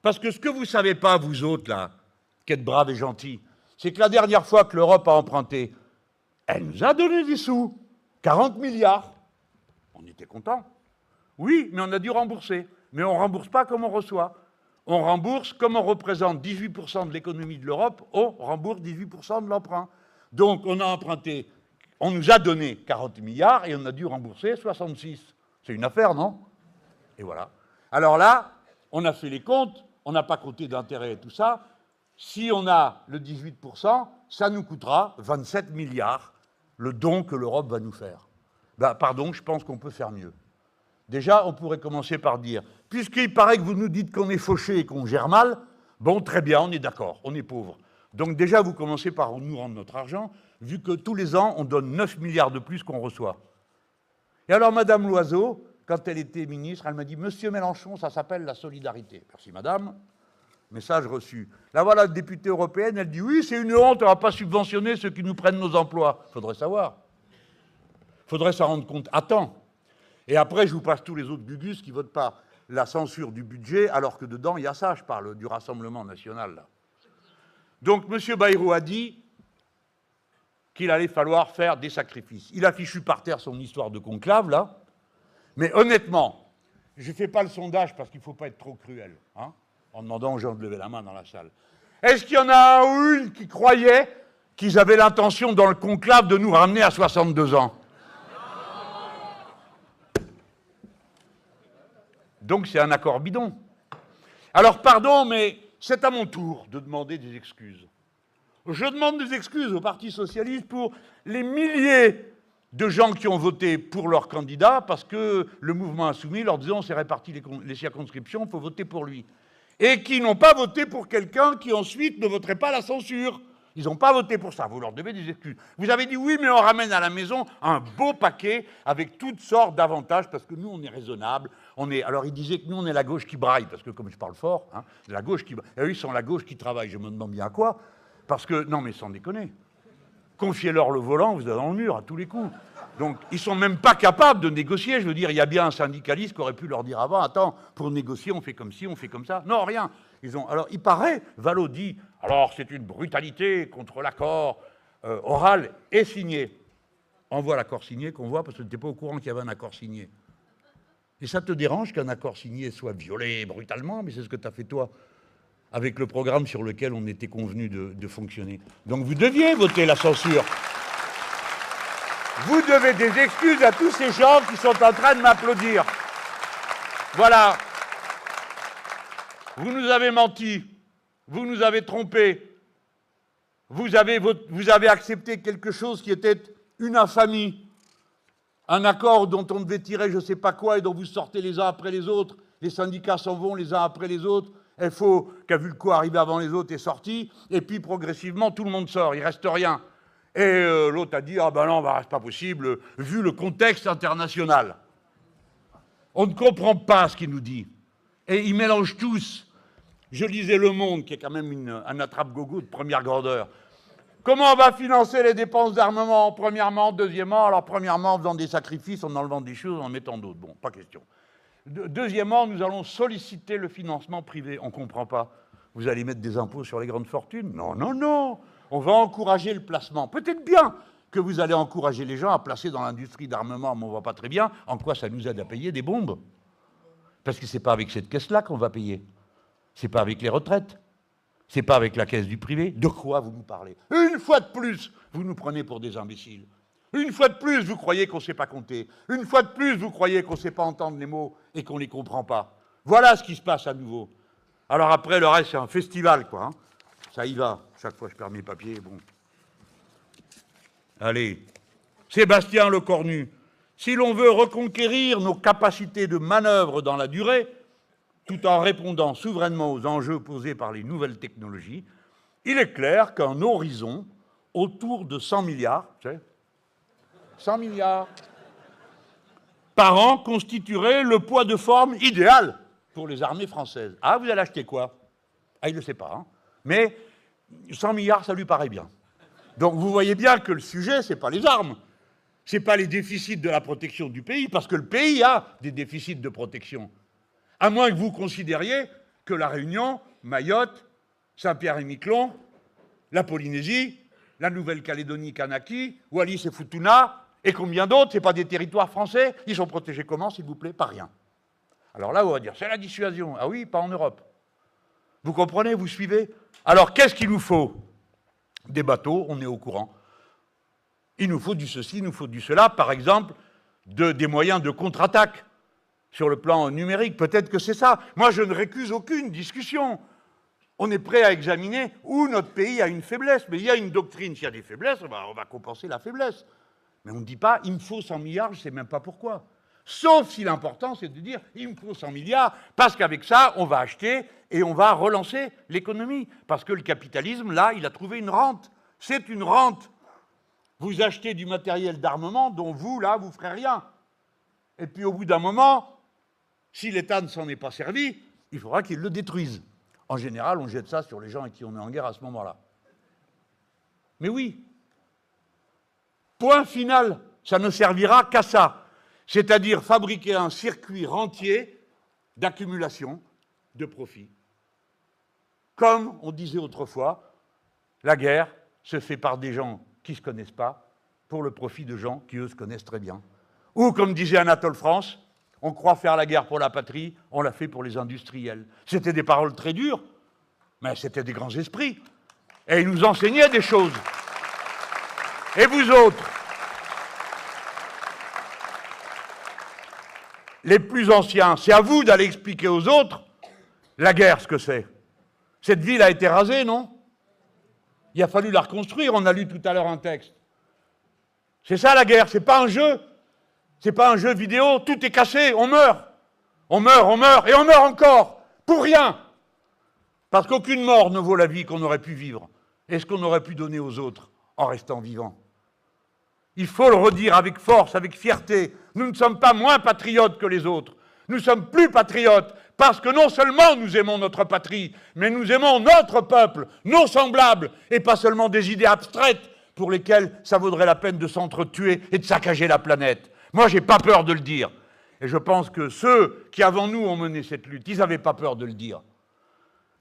Parce que ce que vous ne savez pas, vous autres, là, qui êtes braves et gentils, c'est que la dernière fois que l'Europe a emprunté, elle nous a donné des sous. 40 milliards. On était contents. Oui, mais on a dû rembourser. Mais on ne rembourse pas comme on reçoit. On rembourse, comme on représente 18% de l'économie de l'Europe, on rembourse 18% de l'emprunt. Donc, on a emprunté, on nous a donné 40 milliards et on a dû rembourser 66. C'est une affaire, non? Et voilà. Alors là, on a fait les comptes, on n'a pas compté d'intérêt et tout ça. Si on a le 18%, ça nous coûtera 27 milliards, le don que l'Europe va nous faire. Ben, pardon, je pense qu'on peut faire mieux. Déjà, on pourrait commencer par dire, puisqu'il paraît que vous nous dites qu'on est fauché et qu'on gère mal, bon, très bien, on est d'accord, on est pauvre. Donc déjà, vous commencez par nous rendre notre argent, vu que tous les ans, on donne 9 milliards de plus qu'on reçoit. Et alors, Madame Loiseau, quand elle était ministre, elle m'a dit, Monsieur Mélenchon, ça s'appelle la solidarité. Merci, Madame. Message reçu. Là, voilà, la députée européenne, elle dit, oui, c'est une honte, on ne va pas subventionner ceux qui nous prennent nos emplois. Il faudrait savoir. Il faudrait s'en rendre compte à temps. Et après, je vous passe tous les autres gugus qui ne votent pas la censure du budget, alors que dedans, il y a ça, je parle du Rassemblement national. Là. Donc, M. Bayrou a dit qu'il allait falloir faire des sacrifices. Il a fichu par terre son histoire de conclave, là. Mais honnêtement, je ne fais pas le sondage parce qu'il ne faut pas être trop cruel, hein, en demandant aux gens de lever la main dans la salle. Est-ce qu'il y en a un ou une qui croyait qu'ils avaient l'intention dans le conclave de nous ramener à 62 ans? Donc c'est un accord bidon. Alors pardon, mais c'est à mon tour de demander des excuses. Je demande des excuses au Parti socialiste pour les milliers de gens qui ont voté pour leur candidat parce que le mouvement insoumis leur disant on s'est réparti les circonscriptions, il faut voter pour lui. Et qui n'ont pas voté pour quelqu'un qui ensuite ne voterait pas la censure. Ils n'ont pas voté pour ça, vous leur devez des excuses. Vous avez dit oui, mais on ramène à la maison un beau paquet avec toutes sortes d'avantages, parce que nous, on est raisonnable. Alors, ils disaient que nous, on est la gauche qui braille, parce que comme je parle fort, hein, la gauche qui braille. Et eux, ils sont la gauche qui travaille. Je me demande bien à quoi. Parce que, non, mais sans déconner. Confiez-leur le volant, vous êtes dans le mur à tous les coups. Donc, ils ne sont même pas capables de négocier. Je veux dire, il y a bien un syndicaliste qui aurait pu leur dire avant, attends, pour négocier, on fait comme ci, on fait comme ça. Non, rien. Alors, il paraît, Vallaud dit, alors c'est une brutalité contre l'accord oral et signé. Envoie l'accord signé qu'on voit, parce que tu n'étais pas au courant qu'il y avait un accord signé. Et ça te dérange qu'un accord signé soit violé brutalement, mais c'est ce que tu as fait toi, avec le programme sur lequel on était convenu de fonctionner. Donc vous deviez voter la censure. Vous devez des excuses à tous ces gens qui sont en train de m'applaudir. Voilà. Vous nous avez menti, vous nous avez trompés, vous avez accepté quelque chose qui était une infamie, un accord dont on devait tirer je ne sais pas quoi et dont vous sortez les uns après les autres, les syndicats s'en vont les uns après les autres, FO, qui a vu le coup arriver avant les autres, est sorti, et puis progressivement tout le monde sort, il ne reste rien. Et l'autre a dit, ah ben non, bah, c'est pas possible, vu le contexte international. On ne comprend pas ce qu'il nous dit. Et ils mélangent tous. Je lisais Le Monde, qui est quand même un attrape-gogo de première grandeur. Comment on va financer les dépenses d'armement? Premièrement, deuxièmement, alors premièrement, en faisant des sacrifices, en enlevant des choses, en mettant d'autres. Bon, pas question. Deuxièmement, nous allons solliciter le financement privé. On ne comprend pas. Vous allez mettre des impôts sur les grandes fortunes? Non, non, non. On va encourager le placement. Peut-être bien que vous allez encourager les gens à placer dans l'industrie d'armement, mais on ne voit pas très bien en quoi ça nous aide à payer des bombes. Parce que ce n'est pas avec cette caisse-là qu'on va payer. Ce n'est pas avec les retraites. Ce n'est pas avec la caisse du privé. De quoi vous nous parlez? Une fois de plus, vous nous prenez pour des imbéciles. Une fois de plus, vous croyez qu'on ne sait pas compter. Une fois de plus, vous croyez qu'on ne sait pas entendre les mots et qu'on ne les comprend pas. Voilà ce qui se passe à nouveau. Alors après, le reste, c'est un festival, quoi. Hein. Ça y va. Chaque fois, je perds mes papiers, bon. Allez. Sébastien Lecornu. Si l'on veut reconquérir nos capacités de manœuvre dans la durée, tout en répondant souverainement aux enjeux posés par les nouvelles technologies, il est clair qu'un horizon autour de 100 milliards, 100 milliards par an constituerait le poids de forme idéal pour les armées françaises. Ah, vous allez acheter quoi? Ah, il ne le sait pas, hein. Mais 100 milliards, ça lui paraît bien. Donc vous voyez bien que le sujet, ce n'est pas les armes, ce n'est pas les déficits de la protection du pays, parce que le pays a des déficits de protection. À moins que vous considériez que la Réunion, Mayotte, Saint-Pierre-et-Miquelon, la Polynésie, la Nouvelle-Calédonie, Kanaki, Wallis et Futuna, et combien d'autres, ce n'est pas des territoires français, ils sont protégés comment, s'il vous plaît? Pas rien. Alors là, on va dire, c'est la dissuasion. Ah oui, pas en Europe. Vous comprenez, vous suivez? Alors, qu'est-ce qu'il nous faut? Des bateaux, on est au courant. Il nous faut du ceci, il nous faut du cela, par exemple, des moyens de contre-attaque sur le plan numérique. Peut-être que c'est ça. Moi, je ne récuse aucune discussion. On est prêt à examiner où notre pays a une faiblesse. Mais il y a une doctrine, s'il y a des faiblesses, on va compenser la faiblesse. Mais on ne dit pas, il me faut 100 milliards, je ne sais même pas pourquoi. Sauf si l'important, c'est de dire, il me faut 100 milliards, parce qu'avec ça, on va acheter et on va relancer l'économie. Parce que le capitalisme, là, il a trouvé une rente. C'est une rente. Vous achetez du matériel d'armement dont vous, là, vous ne ferez rien. Et puis, au bout d'un moment, si l'État ne s'en est pas servi, il faudra qu'il le détruise. En général, on jette ça sur les gens avec qui on est en guerre à ce moment-là. Mais oui. Point final, ça ne servira qu'à ça. C'est-à-dire fabriquer un circuit rentier d'accumulation de profits. Comme on disait autrefois, la guerre se fait par des gens qui ne se connaissent pas, pour le profit de gens qui, eux, se connaissent très bien. Ou, comme disait Anatole France, on croit faire la guerre pour la patrie, on la fait pour les industriels. C'était des paroles très dures, Mais c'était des grands esprits. Et ils nous enseignaient des choses. Et vous autres, les plus anciens, c'est à vous d'aller expliquer aux autres la guerre, ce que c'est. Cette ville a été rasée, non? Il a fallu la reconstruire, on a lu tout à l'heure un texte. C'est ça la guerre, c'est pas un jeu. C'est pas un jeu vidéo, tout est cassé, on meurt. On meurt, et on meurt encore, pour rien. Parce qu'aucune mort ne vaut la vie qu'on aurait pu vivre, et ce qu'on aurait pu donner aux autres en restant vivant. Il faut le redire avec force, avec fierté. Nous ne sommes pas moins patriotes que les autres. Nous sommes plus patriotes parce que non seulement nous aimons notre patrie, mais nous aimons notre peuple, nos semblables, et pas seulement des idées abstraites pour lesquelles ça vaudrait la peine de s'entretuer et de saccager la planète. Moi, j'ai pas peur de le dire. Et je pense que ceux qui, avant nous, ont mené cette lutte, ils n'avaient pas peur de le dire.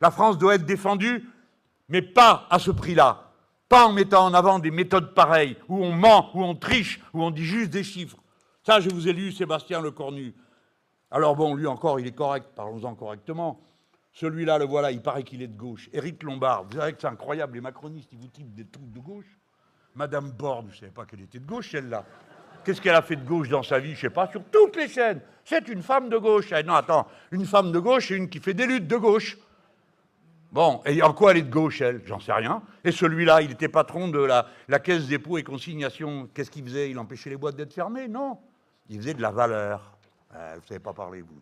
La France doit être défendue, mais pas à ce prix-là. Pas en mettant en avant des méthodes pareilles, où on ment, où on triche, où on dit juste des chiffres. Ça, je vous ai lu Sébastien Lecornu. Alors bon, lui encore, il est correct, parlons-en correctement. Celui-là, le voilà, il paraît qu'il est de gauche. Éric Lombard, vous savez que c'est incroyable, les macronistes, ils vous typent des trucs de gauche. Madame Borne, je ne savais pas qu'elle était de gauche, celle-là. Qu'est-ce qu'elle a fait de gauche dans sa vie? Je ne sais pas, sur toutes les chaînes. C'est une femme de gauche. Non, attends, une femme de gauche, c'est une qui fait des luttes de gauche. Bon, et en quoi elle est de gauche, elle? J'en sais rien. Et celui-là, il était patron de la caisse dépôt et consignation. Qu'est-ce qu'il faisait? Il empêchait les boîtes d'être fermées? Non. Il faisait de la valeur. Vous ne savez pas parler, vous.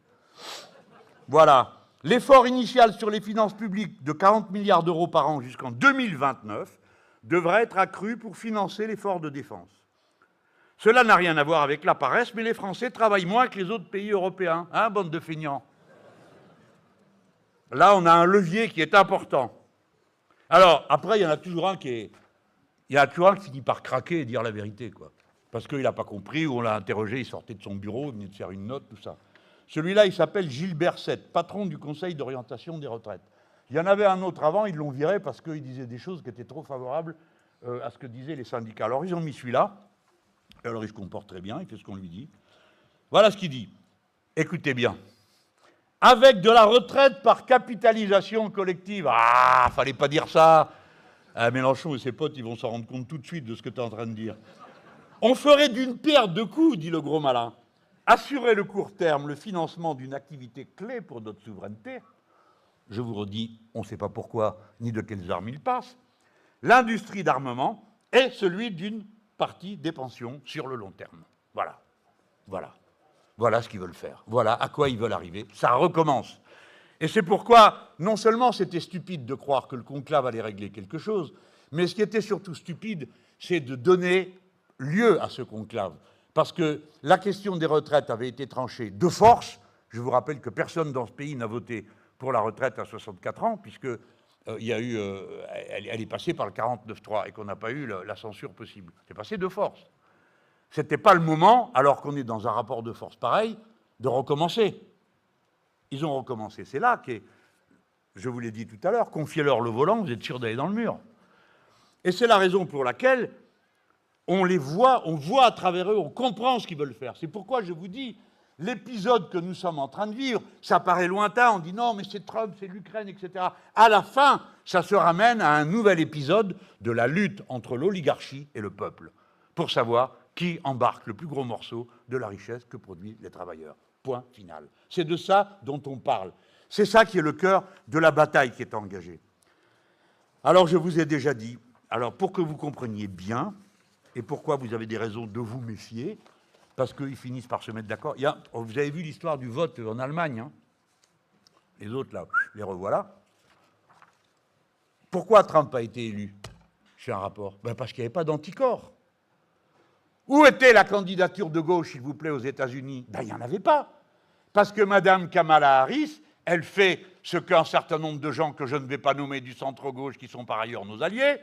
Voilà. L'effort initial sur les finances publiques de 40 milliards d'euros par an jusqu'en 2029 devrait être accru pour financer l'effort de défense. Cela n'a rien à voir avec la paresse, mais les Français travaillent moins que les autres pays européens. Hein, bande de feignants? Là, on a un levier qui est important. Alors, après, il y en a toujours un qui finit par craquer et dire la vérité, quoi. Parce qu'il n'a pas compris, ou on l'a interrogé, il sortait de son bureau, il venait de faire une note, tout ça. Celui-là, il s'appelle Gilbert Sette, patron du Conseil d'orientation des retraites. Il y en avait un autre avant, ils l'ont viré parce qu'il disait des choses qui étaient trop favorables à ce que disaient les syndicats. Alors, ils ont mis celui-là. Alors, il se comporte très bien, il fait ce qu'on lui dit. Voilà ce qu'il dit. Écoutez bien. Avec de la retraite par capitalisation collective. Ah, fallait pas dire ça. Mélenchon et ses potes, ils vont s'en rendre compte tout de suite de ce que tu es en train de dire. On ferait d'une pierre deux coups, dit le gros malin. Assurer le court terme, le financement d'une activité clé pour notre souveraineté. Je vous redis, on ne sait pas pourquoi, ni de quelles armes il passe. L'industrie d'armement est celui d'une partie des pensions sur le long terme. Voilà. Voilà. Voilà ce qu'ils veulent faire. Voilà à quoi ils veulent arriver. Ça recommence. Et c'est pourquoi, non seulement c'était stupide de croire que le conclave allait régler quelque chose, mais ce qui était surtout stupide, c'est de donner lieu à ce conclave. Parce que la question des retraites avait été tranchée de force. Je vous rappelle que personne dans ce pays n'a voté pour la retraite à 64 ans, puisque elle est passée par le 49.3 et qu'on n'a pas eu la censure possible. C'est passé de force. Ce n'était pas le moment, alors qu'on est dans un rapport de force pareil, de recommencer. Ils ont recommencé. C'est là que, je vous l'ai dit tout à l'heure, confiez-leur le volant, vous êtes sûr d'aller dans le mur. Et c'est la raison pour laquelle on les voit, on voit à travers eux, on comprend ce qu'ils veulent faire. C'est pourquoi je vous dis, l'épisode que nous sommes en train de vivre, ça paraît lointain, on dit non, mais c'est Trump, c'est l'Ukraine, etc. À la fin, ça se ramène à un nouvel épisode de la lutte entre l'oligarchie et le peuple, pour savoir qui embarque le plus gros morceau de la richesse que produisent les travailleurs. Point final. C'est de ça dont on parle. C'est ça qui est le cœur de la bataille qui est engagée. Alors, je vous ai déjà dit, alors pour que vous compreniez bien, et pourquoi vous avez des raisons de vous méfier, parce qu'ils finissent par se mettre d'accord. Vous avez vu l'histoire du vote en Allemagne, hein? Les autres, là, les revoilà. Pourquoi Trump a été élu? Je fais un rapport. Parce qu'il n'y avait pas d'anticorps. Où était la candidature de gauche, s'il vous plaît, aux États-Unis? Il n'y en avait pas. Parce que Mme Kamala Harris, elle fait ce qu'un certain nombre de gens que je ne vais pas nommer du centre-gauche, qui sont par ailleurs nos alliés,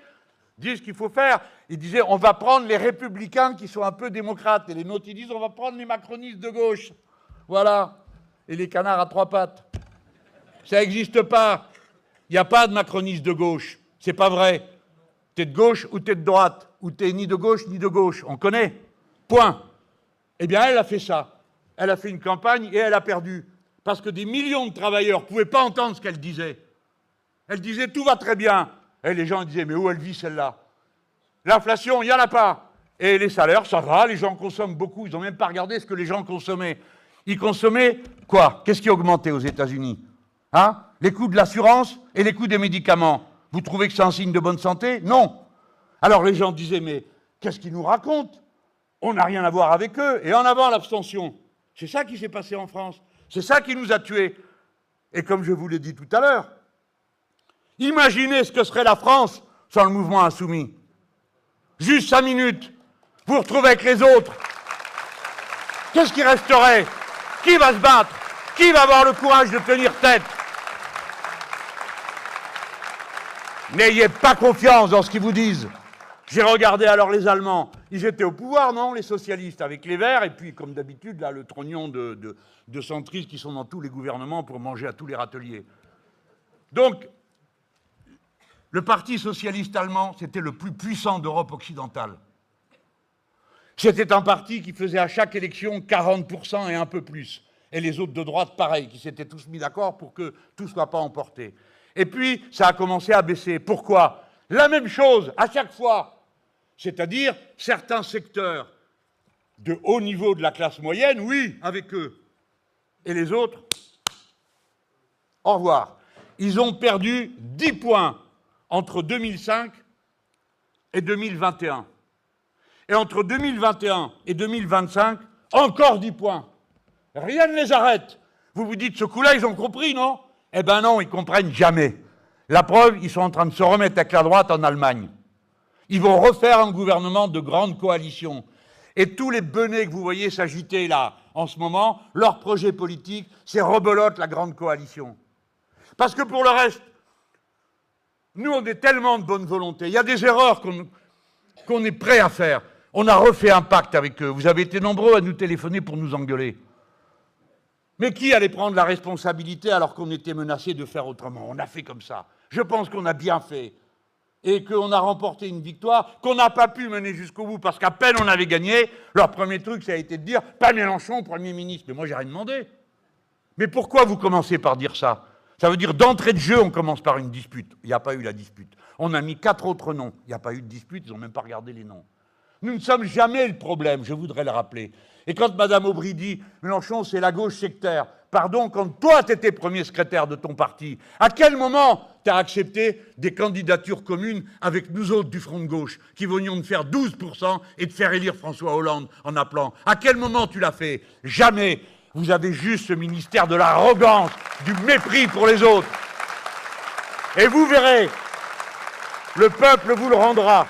disent qu'il faut faire. Ils disaient, on va prendre les républicains qui sont un peu démocrates. Et les nôtres, ils disent, on va prendre les macronistes de gauche. Voilà. Et les canards à trois pattes. Ça n'existe pas. Il n'y a pas de macronistes de gauche. C'est pas vrai. T'es de gauche ou t'es de droite. Ou t'es ni de gauche ni de gauche. On connaît. Point. Eh bien, elle a fait ça. Elle a fait une campagne et elle a perdu. Parce que des millions de travailleurs ne pouvaient pas entendre ce qu'elle disait. Elle disait tout va très bien. Et les gens disaient mais où elle vit celle-là? L'inflation, il n'y en a pas. Et les salaires, ça va, les gens consomment beaucoup. Ils n'ont même pas regardé ce que les gens consommaient. Ils consommaient quoi? Qu'est-ce qui a augmenté aux États-Unis? Hein? Les coûts de l'assurance et les coûts des médicaments. Vous trouvez que c'est un signe de bonne santé? Non. Alors les gens disaient mais qu'est-ce qu'ils nous racontent? On n'a rien à voir avec eux. Et en avant l'abstention. C'est ça qui s'est passé en France. C'est ça qui nous a tués. Et comme je vous l'ai dit tout à l'heure, imaginez ce que serait la France sans le mouvement insoumis. Juste 5 minutes, vous vous retrouvez avec les autres. Qu'est-ce qui resterait? Qui va se battre? Qui va avoir le courage de tenir tête? N'ayez pas confiance dans ce qu'ils vous disent. J'ai regardé alors les Allemands. Ils étaient au pouvoir, non, les socialistes, avec les Verts, et puis, comme d'habitude, là, le trognon de centristes qui sont dans tous les gouvernements pour manger à tous les râteliers. Donc, le Parti socialiste allemand, c'était le plus puissant d'Europe occidentale. C'était un parti qui faisait à chaque élection 40% et un peu plus. Et les autres de droite, pareil, qui s'étaient tous mis d'accord pour que tout ne soit pas emporté. Et puis, ça a commencé à baisser. Pourquoi? La même chose, à chaque fois. C'est-à-dire, certains secteurs de haut niveau de la classe moyenne, oui, avec eux. Et les autres, au revoir. Ils ont perdu 10 points entre 2005 et 2021. Et entre 2021 et 2025, encore 10 points. Rien ne les arrête. Vous vous dites, ce coup-là, ils ont compris, non? Eh ben non, ils ne comprennent jamais. La preuve, ils sont en train de se remettre avec la droite en Allemagne. Ils vont refaire un gouvernement de grande coalition. Et tous les benets que vous voyez s'agiter là, en ce moment, leur projet politique, c'est rebelote la grande coalition. Parce que pour le reste, nous, on est tellement de bonne volonté. Il y a des erreurs qu'on est prêt à faire. On a refait un pacte avec eux. Vous avez été nombreux à nous téléphoner pour nous engueuler. Mais qui allait prendre la responsabilité alors qu'on était menacé de faire autrement? On a fait comme ça. Je pense qu'on a bien fait. Et qu'on a remporté une victoire qu'on n'a pas pu mener jusqu'au bout, parce qu'à peine on avait gagné, leur premier truc, ça a été de dire « pas Mélenchon, Premier ministre ». Mais moi, j'ai rien demandé. Mais pourquoi vous commencez par dire ça? Ça veut dire, d'entrée de jeu, on commence par une dispute. Il n'y a pas eu la dispute. On a mis 4 autres noms. Il n'y a pas eu de dispute, ils n'ont même pas regardé les noms. Nous ne sommes jamais le problème, je voudrais le rappeler. Et quand Mme Aubry dit « Mélenchon, c'est la gauche sectaire », pardon, quand toi, tu étais premier secrétaire de ton parti, à quel moment tu as accepté des candidatures communes avec nous autres du Front de gauche, qui venions de faire 12% et de faire élire François Hollande en appelant? À quel moment tu l'as fait? Jamais. Vous avez juste ce ministère de l'arrogance, du mépris pour les autres. Et vous verrez, le peuple vous le rendra.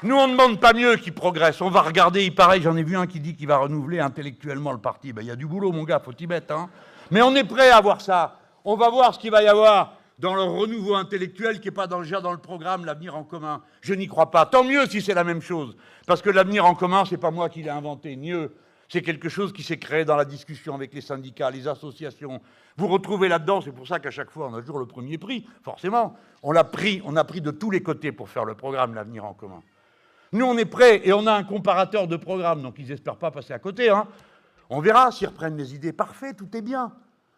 Nous, on ne demande pas mieux qu'il progresse. On va regarder, il paraît, j'en ai vu un qui dit qu'il va renouveler intellectuellement le parti. Ben, il y a du boulot, mon gars, faut t'y mettre. Hein. Mais on est prêt à voir ça. On va voir ce qu'il va y avoir dans le renouveau intellectuel qui n'est pas déjà dans le programme L'Avenir en commun. Je n'y crois pas. Tant mieux si c'est la même chose. Parce que l'Avenir en commun, ce n'est pas moi qui l'ai inventé, ni eux. C'est quelque chose qui s'est créé dans la discussion avec les syndicats, les associations. Vous retrouvez là-dedans, c'est pour ça qu'à chaque fois, on a toujours le premier prix, forcément. On a pris de tous les côtés pour faire le programme L'Avenir en commun. Nous, on est prêts et on a un comparateur de programme, donc ils n'espèrent pas passer à côté. Hein. On verra s'ils reprennent les idées. Parfait, tout est bien.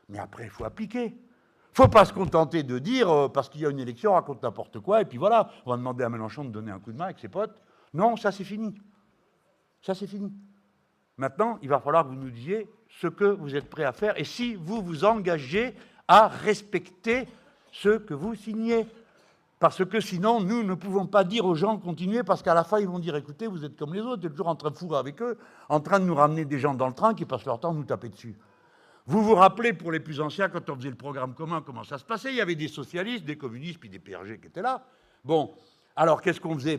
Mais après, il faut appliquer. Il ne faut pas se contenter de dire, parce qu'il y a une élection, on raconte n'importe quoi, et puis voilà, on va demander à Mélenchon de donner un coup de main avec ses potes. Non, ça c'est fini. Ça c'est fini. Maintenant, il va falloir que vous nous disiez ce que vous êtes prêts à faire, et si vous vous engagez à respecter ce que vous signez. Parce que sinon, nous ne pouvons pas dire aux gens continuez, parce qu'à la fin, ils vont dire écoutez, vous êtes comme les autres, vous êtes toujours en train de fourrer avec eux, en train de nous ramener des gens dans le train qui passent leur temps à nous taper dessus. Vous vous rappelez, pour les plus anciens, quand on faisait le programme commun, comment ça se passait? Il y avait des socialistes, des communistes, puis des PRG qui étaient là. Bon, alors qu'est-ce qu'on faisait?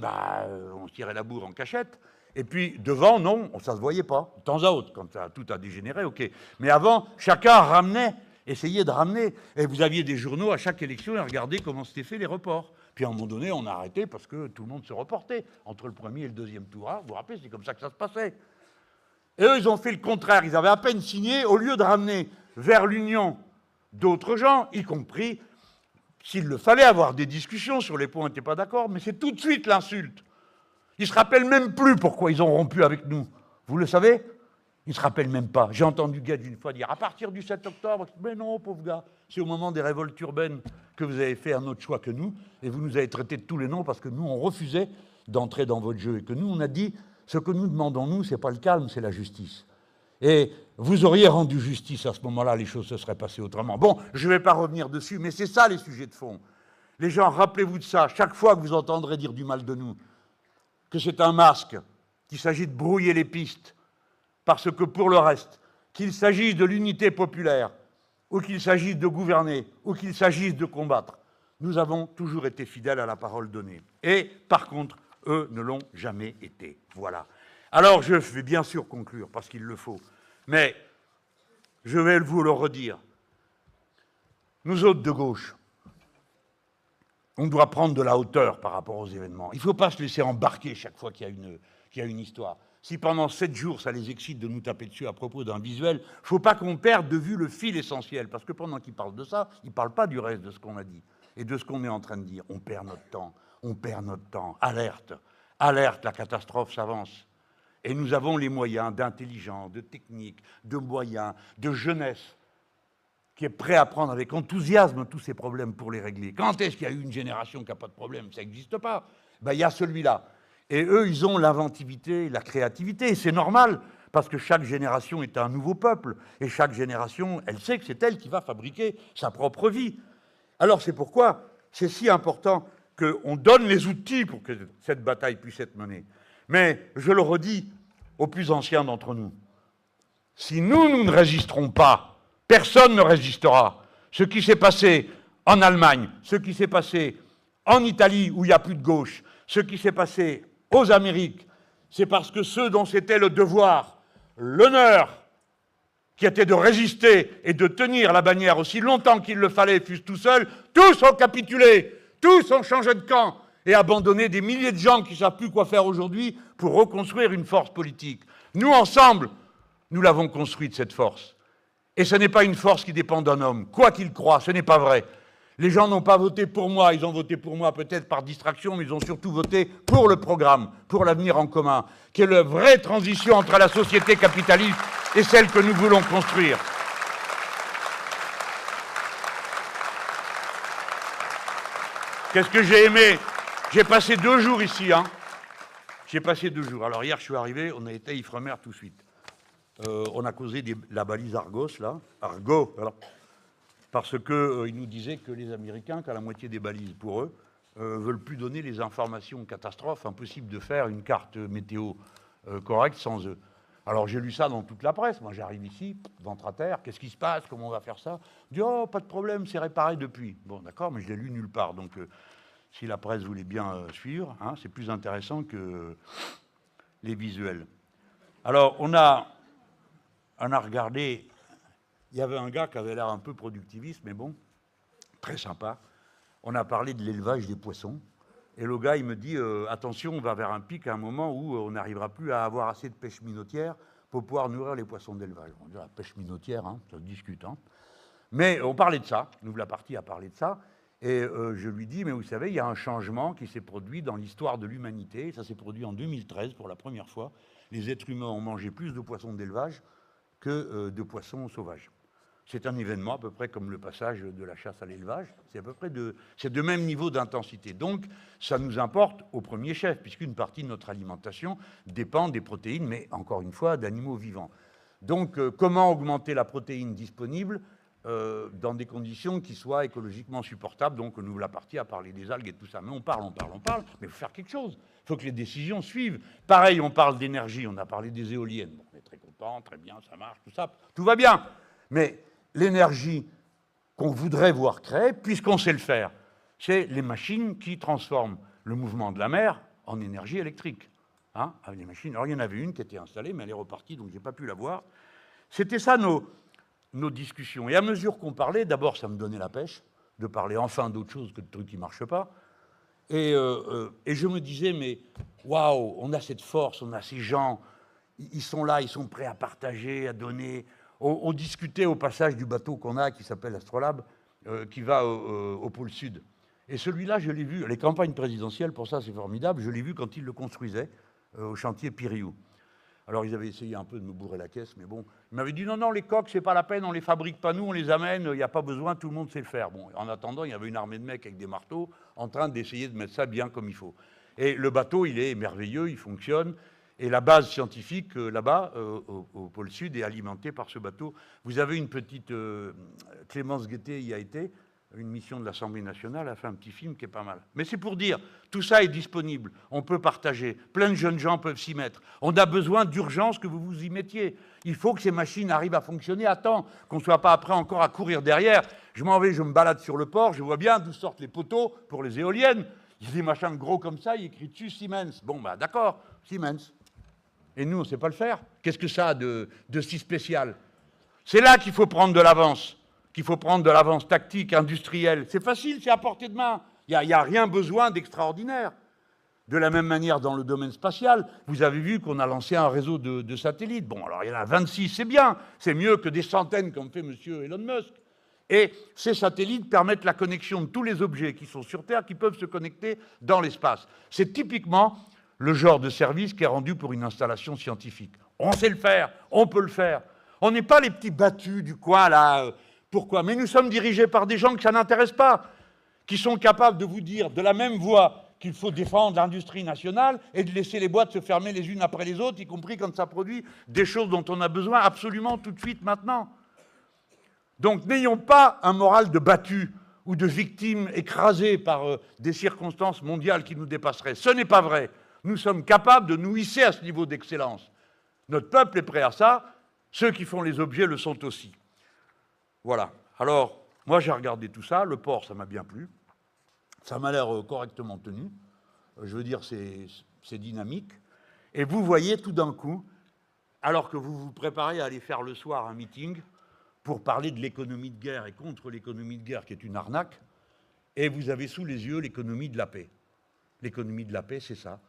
On se tirait la bourre en cachette. Et puis, devant, non, ça ne se voyait pas. De temps à autre, quand tout a dégénéré, ok. Mais avant, chacun ramenait, essayait de ramener. Et vous aviez des journaux à chaque élection et regardez comment s'étaient fait les reports. Puis à un moment donné, on a arrêté parce que tout le monde se reportait entre le premier et le deuxième tour. Vous vous rappelez, c'est comme ça que ça se passait. Et eux, ils ont fait le contraire. Ils avaient à peine signé, au lieu de ramener vers l'union d'autres gens, y compris, s'il le fallait, avoir des discussions sur les points où on n'était pas d'accord, mais c'est tout de suite l'insulte. Ils ne se rappellent même plus pourquoi ils ont rompu avec nous. Vous le savez? Ils ne se rappellent même pas. J'ai entendu Guedj une fois dire, à partir du 7 octobre, mais non, pauvre gars, c'est au moment des révoltes urbaines que vous avez fait un autre choix que nous, et vous nous avez traités de tous les noms parce que nous, on refusait d'entrer dans votre jeu, et que nous, on a dit, ce que nous demandons, nous, c'est pas le calme, c'est la justice. Et vous auriez rendu justice à ce moment-là, les choses se seraient passées autrement. Bon, je ne vais pas revenir dessus, mais c'est ça les sujets de fond. Les gens, rappelez-vous de ça, chaque fois que vous entendrez dire du mal de nous, que c'est un masque, qu'il s'agit de brouiller les pistes, parce que pour le reste, qu'il s'agisse de l'unité populaire, ou qu'il s'agisse de gouverner, ou qu'il s'agisse de combattre, nous avons toujours été fidèles à la parole donnée. Et, par contre, eux ne l'ont jamais été. Voilà. Alors, je vais bien sûr conclure, parce qu'il le faut, mais je vais vous le redire. Nous autres de gauche, on doit prendre de la hauteur par rapport aux événements. Il ne faut pas se laisser embarquer chaque fois qu'il y a une histoire. Si pendant 7 jours, ça les excite de nous taper dessus à propos d'un visuel, il ne faut pas qu'on perde de vue le fil essentiel, parce que pendant qu'ils parlent de ça, ils ne parlent pas du reste de ce qu'on a dit et de ce qu'on est en train de dire. On perd notre temps, on perd notre temps. Alerte, alerte, la catastrophe s'avance. Et nous avons les moyens d'intelligence, de technique, de moyens, de jeunesse, qui est prêt à prendre avec enthousiasme tous ces problèmes pour les régler. Quand est-ce qu'il y a eu une génération qui n'a pas de problème? Ça n'existe pas. Ben, il y a celui-là. Et eux, ils ont l'inventivité, la créativité. Et c'est normal, parce que chaque génération est un nouveau peuple. Et chaque génération, elle sait que c'est elle qui va fabriquer sa propre vie. Alors c'est pourquoi c'est si important qu'on donne les outils pour que cette bataille puisse être menée. Mais je le redis aux plus anciens d'entre nous, si nous ne résisterons pas, personne ne résistera. Ce qui s'est passé en Allemagne, ce qui s'est passé en Italie, où il n'y a plus de gauche, ce qui s'est passé aux Amériques, c'est parce que ceux dont c'était le devoir, l'honneur, qui était de résister et de tenir la bannière aussi longtemps qu'il le fallait, fussent tout seuls, tous ont capitulé, tous ont changé de camp et abandonné des milliers de gens qui ne savent plus quoi faire aujourd'hui pour reconstruire une force politique. Nous, ensemble, nous l'avons construite, cette force. Et ce n'est pas une force qui dépend d'un homme, quoi qu'il croie, ce n'est pas vrai. Les gens n'ont pas voté pour moi, ils ont voté pour moi peut-être par distraction, mais ils ont surtout voté pour le programme, pour l'avenir en commun, qui est la vraie transition entre la société capitaliste et celle que nous voulons construire. Qu'est-ce que j'ai aimé? J'ai passé 2 jours ici, hein. J'ai passé 2 jours. Alors hier, je suis arrivé, on a été à Ifremer tout de suite. On a causé la balise Argos, là. Argo, voilà. Parce qu'ils nous disaient que les Américains, qu'à la moitié des balises pour eux, veulent plus donner les informations catastrophes. Impossible de faire une carte météo correcte sans eux. Alors j'ai lu ça dans toute la presse. Moi j'arrive ici, ventre à terre, qu'est-ce qui se passe, comment on va faire ça? Je dis, oh, pas de problème, c'est réparé depuis. Bon, d'accord, mais je l'ai lu nulle part. Donc si la presse voulait bien suivre, hein, c'est plus intéressant que les visuels. Alors on a regardé. Il y avait un gars qui avait l'air un peu productiviste, mais bon, très sympa. On a parlé de l'élevage des poissons. Et le gars, il me dit, attention, on va vers un pic à un moment où on n'arrivera plus à avoir assez de pêche minotière pour pouvoir nourrir les poissons d'élevage. On dit, la pêche minotière, hein, ça se discute. Hein. Mais on parlait de ça, nous, la partie a parlé de ça. Et je lui dis, mais vous savez, il y a un changement qui s'est produit dans l'histoire de l'humanité. Ça s'est produit en 2013 pour la première fois. Les êtres humains ont mangé plus de poissons d'élevage que de poissons sauvages. C'est un événement à peu près comme le passage de la chasse à l'élevage. C'est à peu près de même niveau d'intensité. Donc, ça nous importe au premier chef, puisqu'une partie de notre alimentation dépend des protéines, mais encore une fois, d'animaux vivants. Donc, comment augmenter la protéine disponible dans des conditions qui soient écologiquement supportables? Donc, nous, la partie a parlé des algues et tout ça. Mais on parle, mais il faut faire quelque chose. Il faut que les décisions suivent. Pareil, on parle d'énergie, on a parlé des éoliennes. Bon, on est très content, très bien, ça marche, tout ça. Tout va bien. Mais l'énergie qu'on voudrait voir créer, puisqu'on sait le faire, c'est les machines qui transforment le mouvement de la mer en énergie électrique. Hein, avec les machines. Alors, il y en avait une qui était installée, mais elle est repartie, donc je n'ai pas pu la voir. C'était ça nos discussions. Et à mesure qu'on parlait, d'abord, ça me donnait la pêche de parler enfin d'autre chose que de trucs qui ne marchent pas. Et je me disais, mais waouh, on a cette force, on a ces gens, ils sont là, ils sont prêts à partager, à donner. On discutait au passage du bateau qu'on a, qui s'appelle Astrolabe, qui va au pôle Sud. Et celui-là, je l'ai vu, les campagnes présidentielles, pour ça c'est formidable, je l'ai vu quand ils le construisaient au chantier Piriou. Alors, ils avaient essayé un peu de me bourrer la caisse, mais bon. Ils m'avaient dit, non, non, les coques, c'est pas la peine, on les fabrique pas nous, on les amène, il n'y a pas besoin, tout le monde sait le faire. Bon, en attendant, il y avait une armée de mecs avec des marteaux en train d'essayer de mettre ça bien comme il faut. Et le bateau, il est merveilleux, il fonctionne. Et la base scientifique, là-bas, au pôle Sud, est alimentée par ce bateau. Vous avez une petite... Clémence Guettet y a été, une mission de l'Assemblée nationale, a fait un petit film qui est pas mal. Mais c'est pour dire, tout ça est disponible, on peut partager, plein de jeunes gens peuvent s'y mettre. On a besoin d'urgence que vous vous y mettiez. Il faut que ces machines arrivent à fonctionner à temps, qu'on ne soit pas après encore à courir derrière. Je m'en vais, je me balade sur le port, je vois bien d'où sortent les poteaux pour les éoliennes. Il y a des machins gros comme ça, il y a écrit dessus Siemens. Bon, bah d'accord, Siemens. Et nous, on ne sait pas le faire. Qu'est-ce que ça a de si spécial? C'est là qu'il faut prendre de l'avance. Qu'il faut prendre de l'avance tactique, industrielle. C'est facile, c'est à portée de main. Il n'y a rien besoin d'extraordinaire. De la même manière, dans le domaine spatial, vous avez vu qu'on a lancé un réseau de satellites. Bon, alors il y en a 26, c'est bien. C'est mieux que des centaines comme fait M. Elon Musk. Et ces satellites permettent la connexion de tous les objets qui sont sur Terre, qui peuvent se connecter dans l'espace. C'est typiquement le genre de service qui est rendu pour une installation scientifique. On sait le faire, on peut le faire. On n'est pas les petits battus du coin, là... Pourquoi? Mais nous sommes dirigés par des gens que ça n'intéresse pas, qui sont capables de vous dire de la même voix qu'il faut défendre l'industrie nationale et de laisser les boîtes se fermer les unes après les autres, y compris quand ça produit des choses dont on a besoin absolument tout de suite maintenant. Donc n'ayons pas un moral de battus ou de victimes écrasées par des circonstances mondiales qui nous dépasseraient. Ce n'est pas vrai. Nous sommes capables de nous hisser à ce niveau d'excellence. Notre peuple est prêt à ça. Ceux qui font les objets le sont aussi. Voilà. Alors, moi, j'ai regardé tout ça. Le port, ça m'a bien plu. Ça m'a l'air correctement tenu. Je veux dire, c'est dynamique. Et vous voyez tout d'un coup, alors que vous vous préparez à aller faire le soir un meeting pour parler de l'économie de guerre et contre l'économie de guerre, qui est une arnaque, et vous avez sous les yeux l'économie de la paix. L'économie de la paix, c'est ça.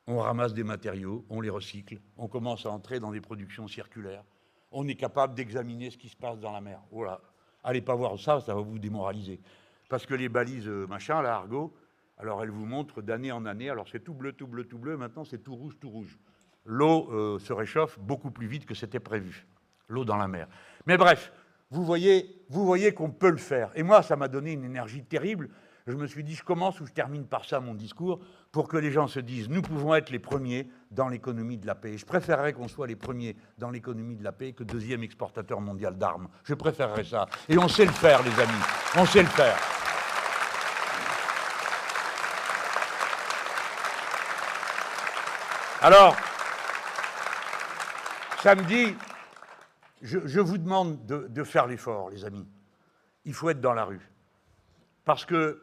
On ramasse des matériaux, on les recycle, on commence à entrer dans des productions circulaires. On est capable d'examiner ce qui se passe dans la mer. Voilà. Allez pas voir ça, ça va vous démoraliser. Parce que les balises, machin, là, Argo, alors elles vous montrent d'année en année, alors c'est tout bleu, tout bleu, tout bleu, maintenant c'est tout rouge, tout rouge. L'eau se réchauffe beaucoup plus vite que c'était prévu, l'eau dans la mer. Mais bref, vous voyez qu'on peut le faire. Et moi, ça m'a donné une énergie terrible. Je me suis dit, je commence ou je termine par ça mon discours, pour que les gens se disent, nous pouvons être les premiers dans l'économie de la paix. Et je préférerais qu'on soit les premiers dans l'économie de la paix que deuxième exportateur mondial d'armes. Je préférerais ça. Et on sait le faire, les amis. On sait le faire. Alors, samedi, je vous demande de faire l'effort, les amis. Il faut être dans la rue. Parce que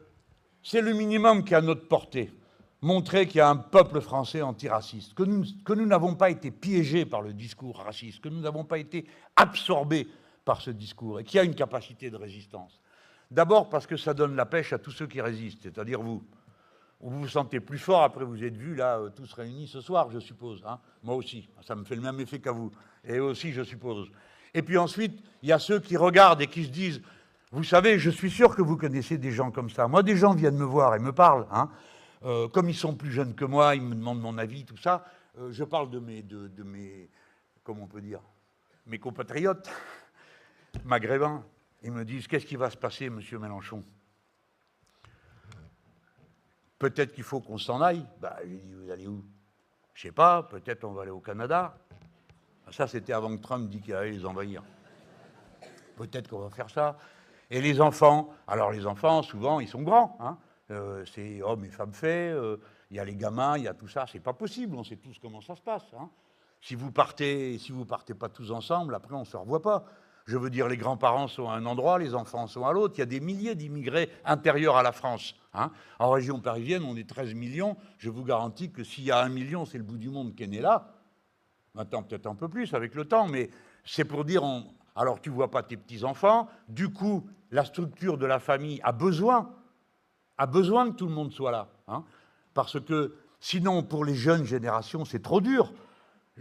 c'est le minimum qui est à notre portée. Montrer qu'il y a un peuple français antiraciste, que nous n'avons pas été piégés par le discours raciste, que nous n'avons pas été absorbés par ce discours et qu'il y a une capacité de résistance. D'abord parce que ça donne la pêche à tous ceux qui résistent, c'est-à-dire vous. Vous vous sentez plus fort après vous êtes vus, là, tous réunis ce soir, je suppose. Hein. Moi aussi, ça me fait le même effet qu'à vous. Et eux aussi, je suppose. Et puis ensuite, il y a ceux qui regardent et qui se disent, vous savez, je suis sûr que vous connaissez des gens comme ça. Moi, des gens viennent me voir et me parlent. Hein. Comme ils sont plus jeunes que moi, ils me demandent mon avis, tout ça. Je parle de mes, comment on peut dire, mes compatriotes maghrébins. Ils me disent, qu'est-ce qui va se passer, monsieur Mélenchon? Peut-être qu'il faut qu'on s'en aille. Bah, je lui dis, vous allez où? Je sais pas, peut-être on va aller au Canada. Ça, c'était avant que Trump dit qu'il allait les envahir. Peut-être qu'on va faire ça. Et les enfants, alors les enfants, souvent, ils sont grands. Hein. C'est hommes et femmes faits, il y a les gamins, il y a tout ça. C'est pas possible, on sait tous comment ça se passe. Hein. Si vous partez pas tous ensemble, après, on ne se revoit pas. Je veux dire, les grands-parents sont à un endroit, les enfants sont à l'autre. Il y a des milliers d'immigrés intérieurs à la France. Hein. En région parisienne, on est 13 millions. Je vous garantis que s'il y a 1 million, c'est le bout du monde qui est né là. Maintenant, peut-être un peu plus avec le temps, mais c'est pour dire... Alors, tu ne vois pas tes petits-enfants. Du coup, la structure de la famille a besoin que tout le monde soit là. Hein. Parce que sinon, pour les jeunes générations, c'est trop dur.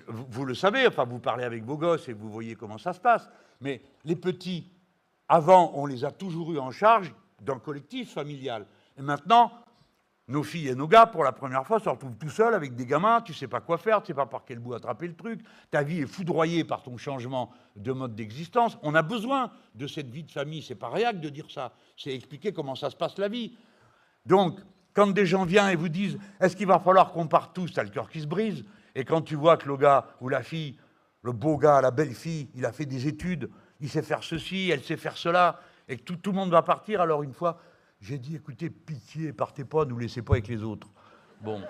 Vous le savez, enfin, vous parlez avec vos gosses et vous voyez comment ça se passe. Mais les petits, avant, on les a toujours eus en charge d'un collectif familial. Et maintenant, nos filles et nos gars, pour la première fois, se retrouvent tout seuls avec des gamins, tu ne sais pas quoi faire, tu ne sais pas par quel bout attraper le truc, ta vie est foudroyée par ton changement de mode d'existence. On a besoin de cette vie de famille, c'est pas réac de dire ça, c'est expliquer comment ça se passe la vie. Donc, quand des gens viennent et vous disent « est-ce qu'il va falloir qu'on parte tous ?» t'as le cœur qui se brise. Et quand tu vois que le gars ou la fille, le beau gars, la belle fille, il a fait des études, il sait faire ceci, elle sait faire cela, et que tout le monde va partir, alors une fois... J'ai dit, écoutez, pitié, partez pas, ne nous laissez pas avec les autres. Bon,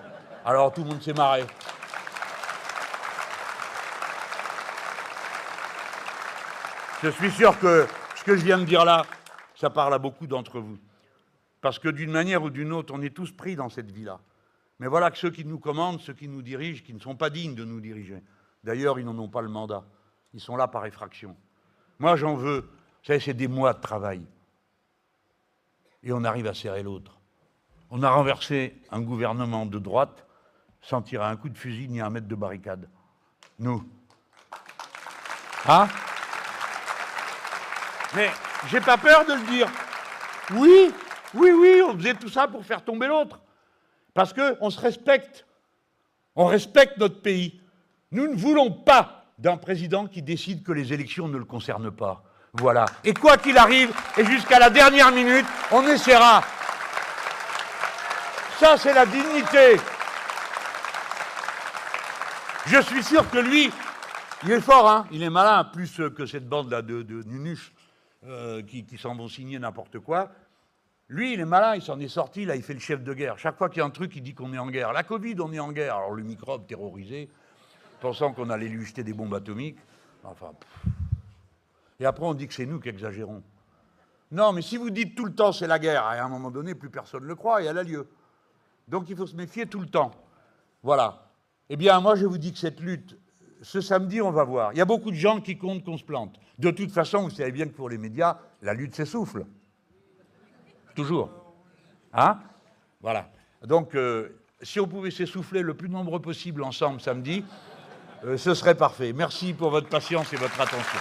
alors tout le monde s'est marré. Je suis sûr que ce que je viens de dire là, ça parle à beaucoup d'entre vous. Parce que d'une manière ou d'une autre, on est tous pris dans cette vie-là. Mais voilà que ceux qui nous commandent, ceux qui nous dirigent, qui ne sont pas dignes de nous diriger. D'ailleurs, ils n'en ont pas le mandat. Ils sont là par effraction. Moi, j'en veux. Vous savez, c'est des mois de travail. Et on arrive à serrer l'autre. On a renversé un gouvernement de droite sans tirer un coup de fusil ni un mètre de barricade. Nous. Hein? Mais j'ai pas peur de le dire. Oui, on faisait tout ça pour faire tomber l'autre. Parce qu'on se respecte. On respecte notre pays. Nous ne voulons pas d'un président qui décide que les élections ne le concernent pas. Voilà. Et quoi qu'il arrive, et jusqu'à la dernière minute, on essaiera. Ça, c'est la dignité. Je suis sûr que lui, il est fort, hein, il est malin, plus que cette bande-là de nunuches qui s'en vont signer n'importe quoi. Lui, il est malin, il s'en est sorti, là, il fait le chef de guerre. Chaque fois qu'il y a un truc, il dit qu'on est en guerre. La Covid, on est en guerre. Alors le microbe terrorisé, pensant qu'on allait lui jeter des bombes atomiques. Enfin... Et après, on dit que c'est nous qui exagérons. Non, mais si vous dites tout le temps c'est la guerre, à un moment donné, plus personne ne le croit et elle a lieu. Donc il faut se méfier tout le temps. Voilà. Eh bien, moi, je vous dis que cette lutte, ce samedi, on va voir. Il y a beaucoup de gens qui comptent qu'on se plante. De toute façon, vous savez bien que pour les médias, la lutte s'essouffle. Toujours. Hein? Voilà. Donc, si on pouvait s'essouffler le plus nombreux possible ensemble samedi, ce serait parfait. Merci pour votre patience et votre attention.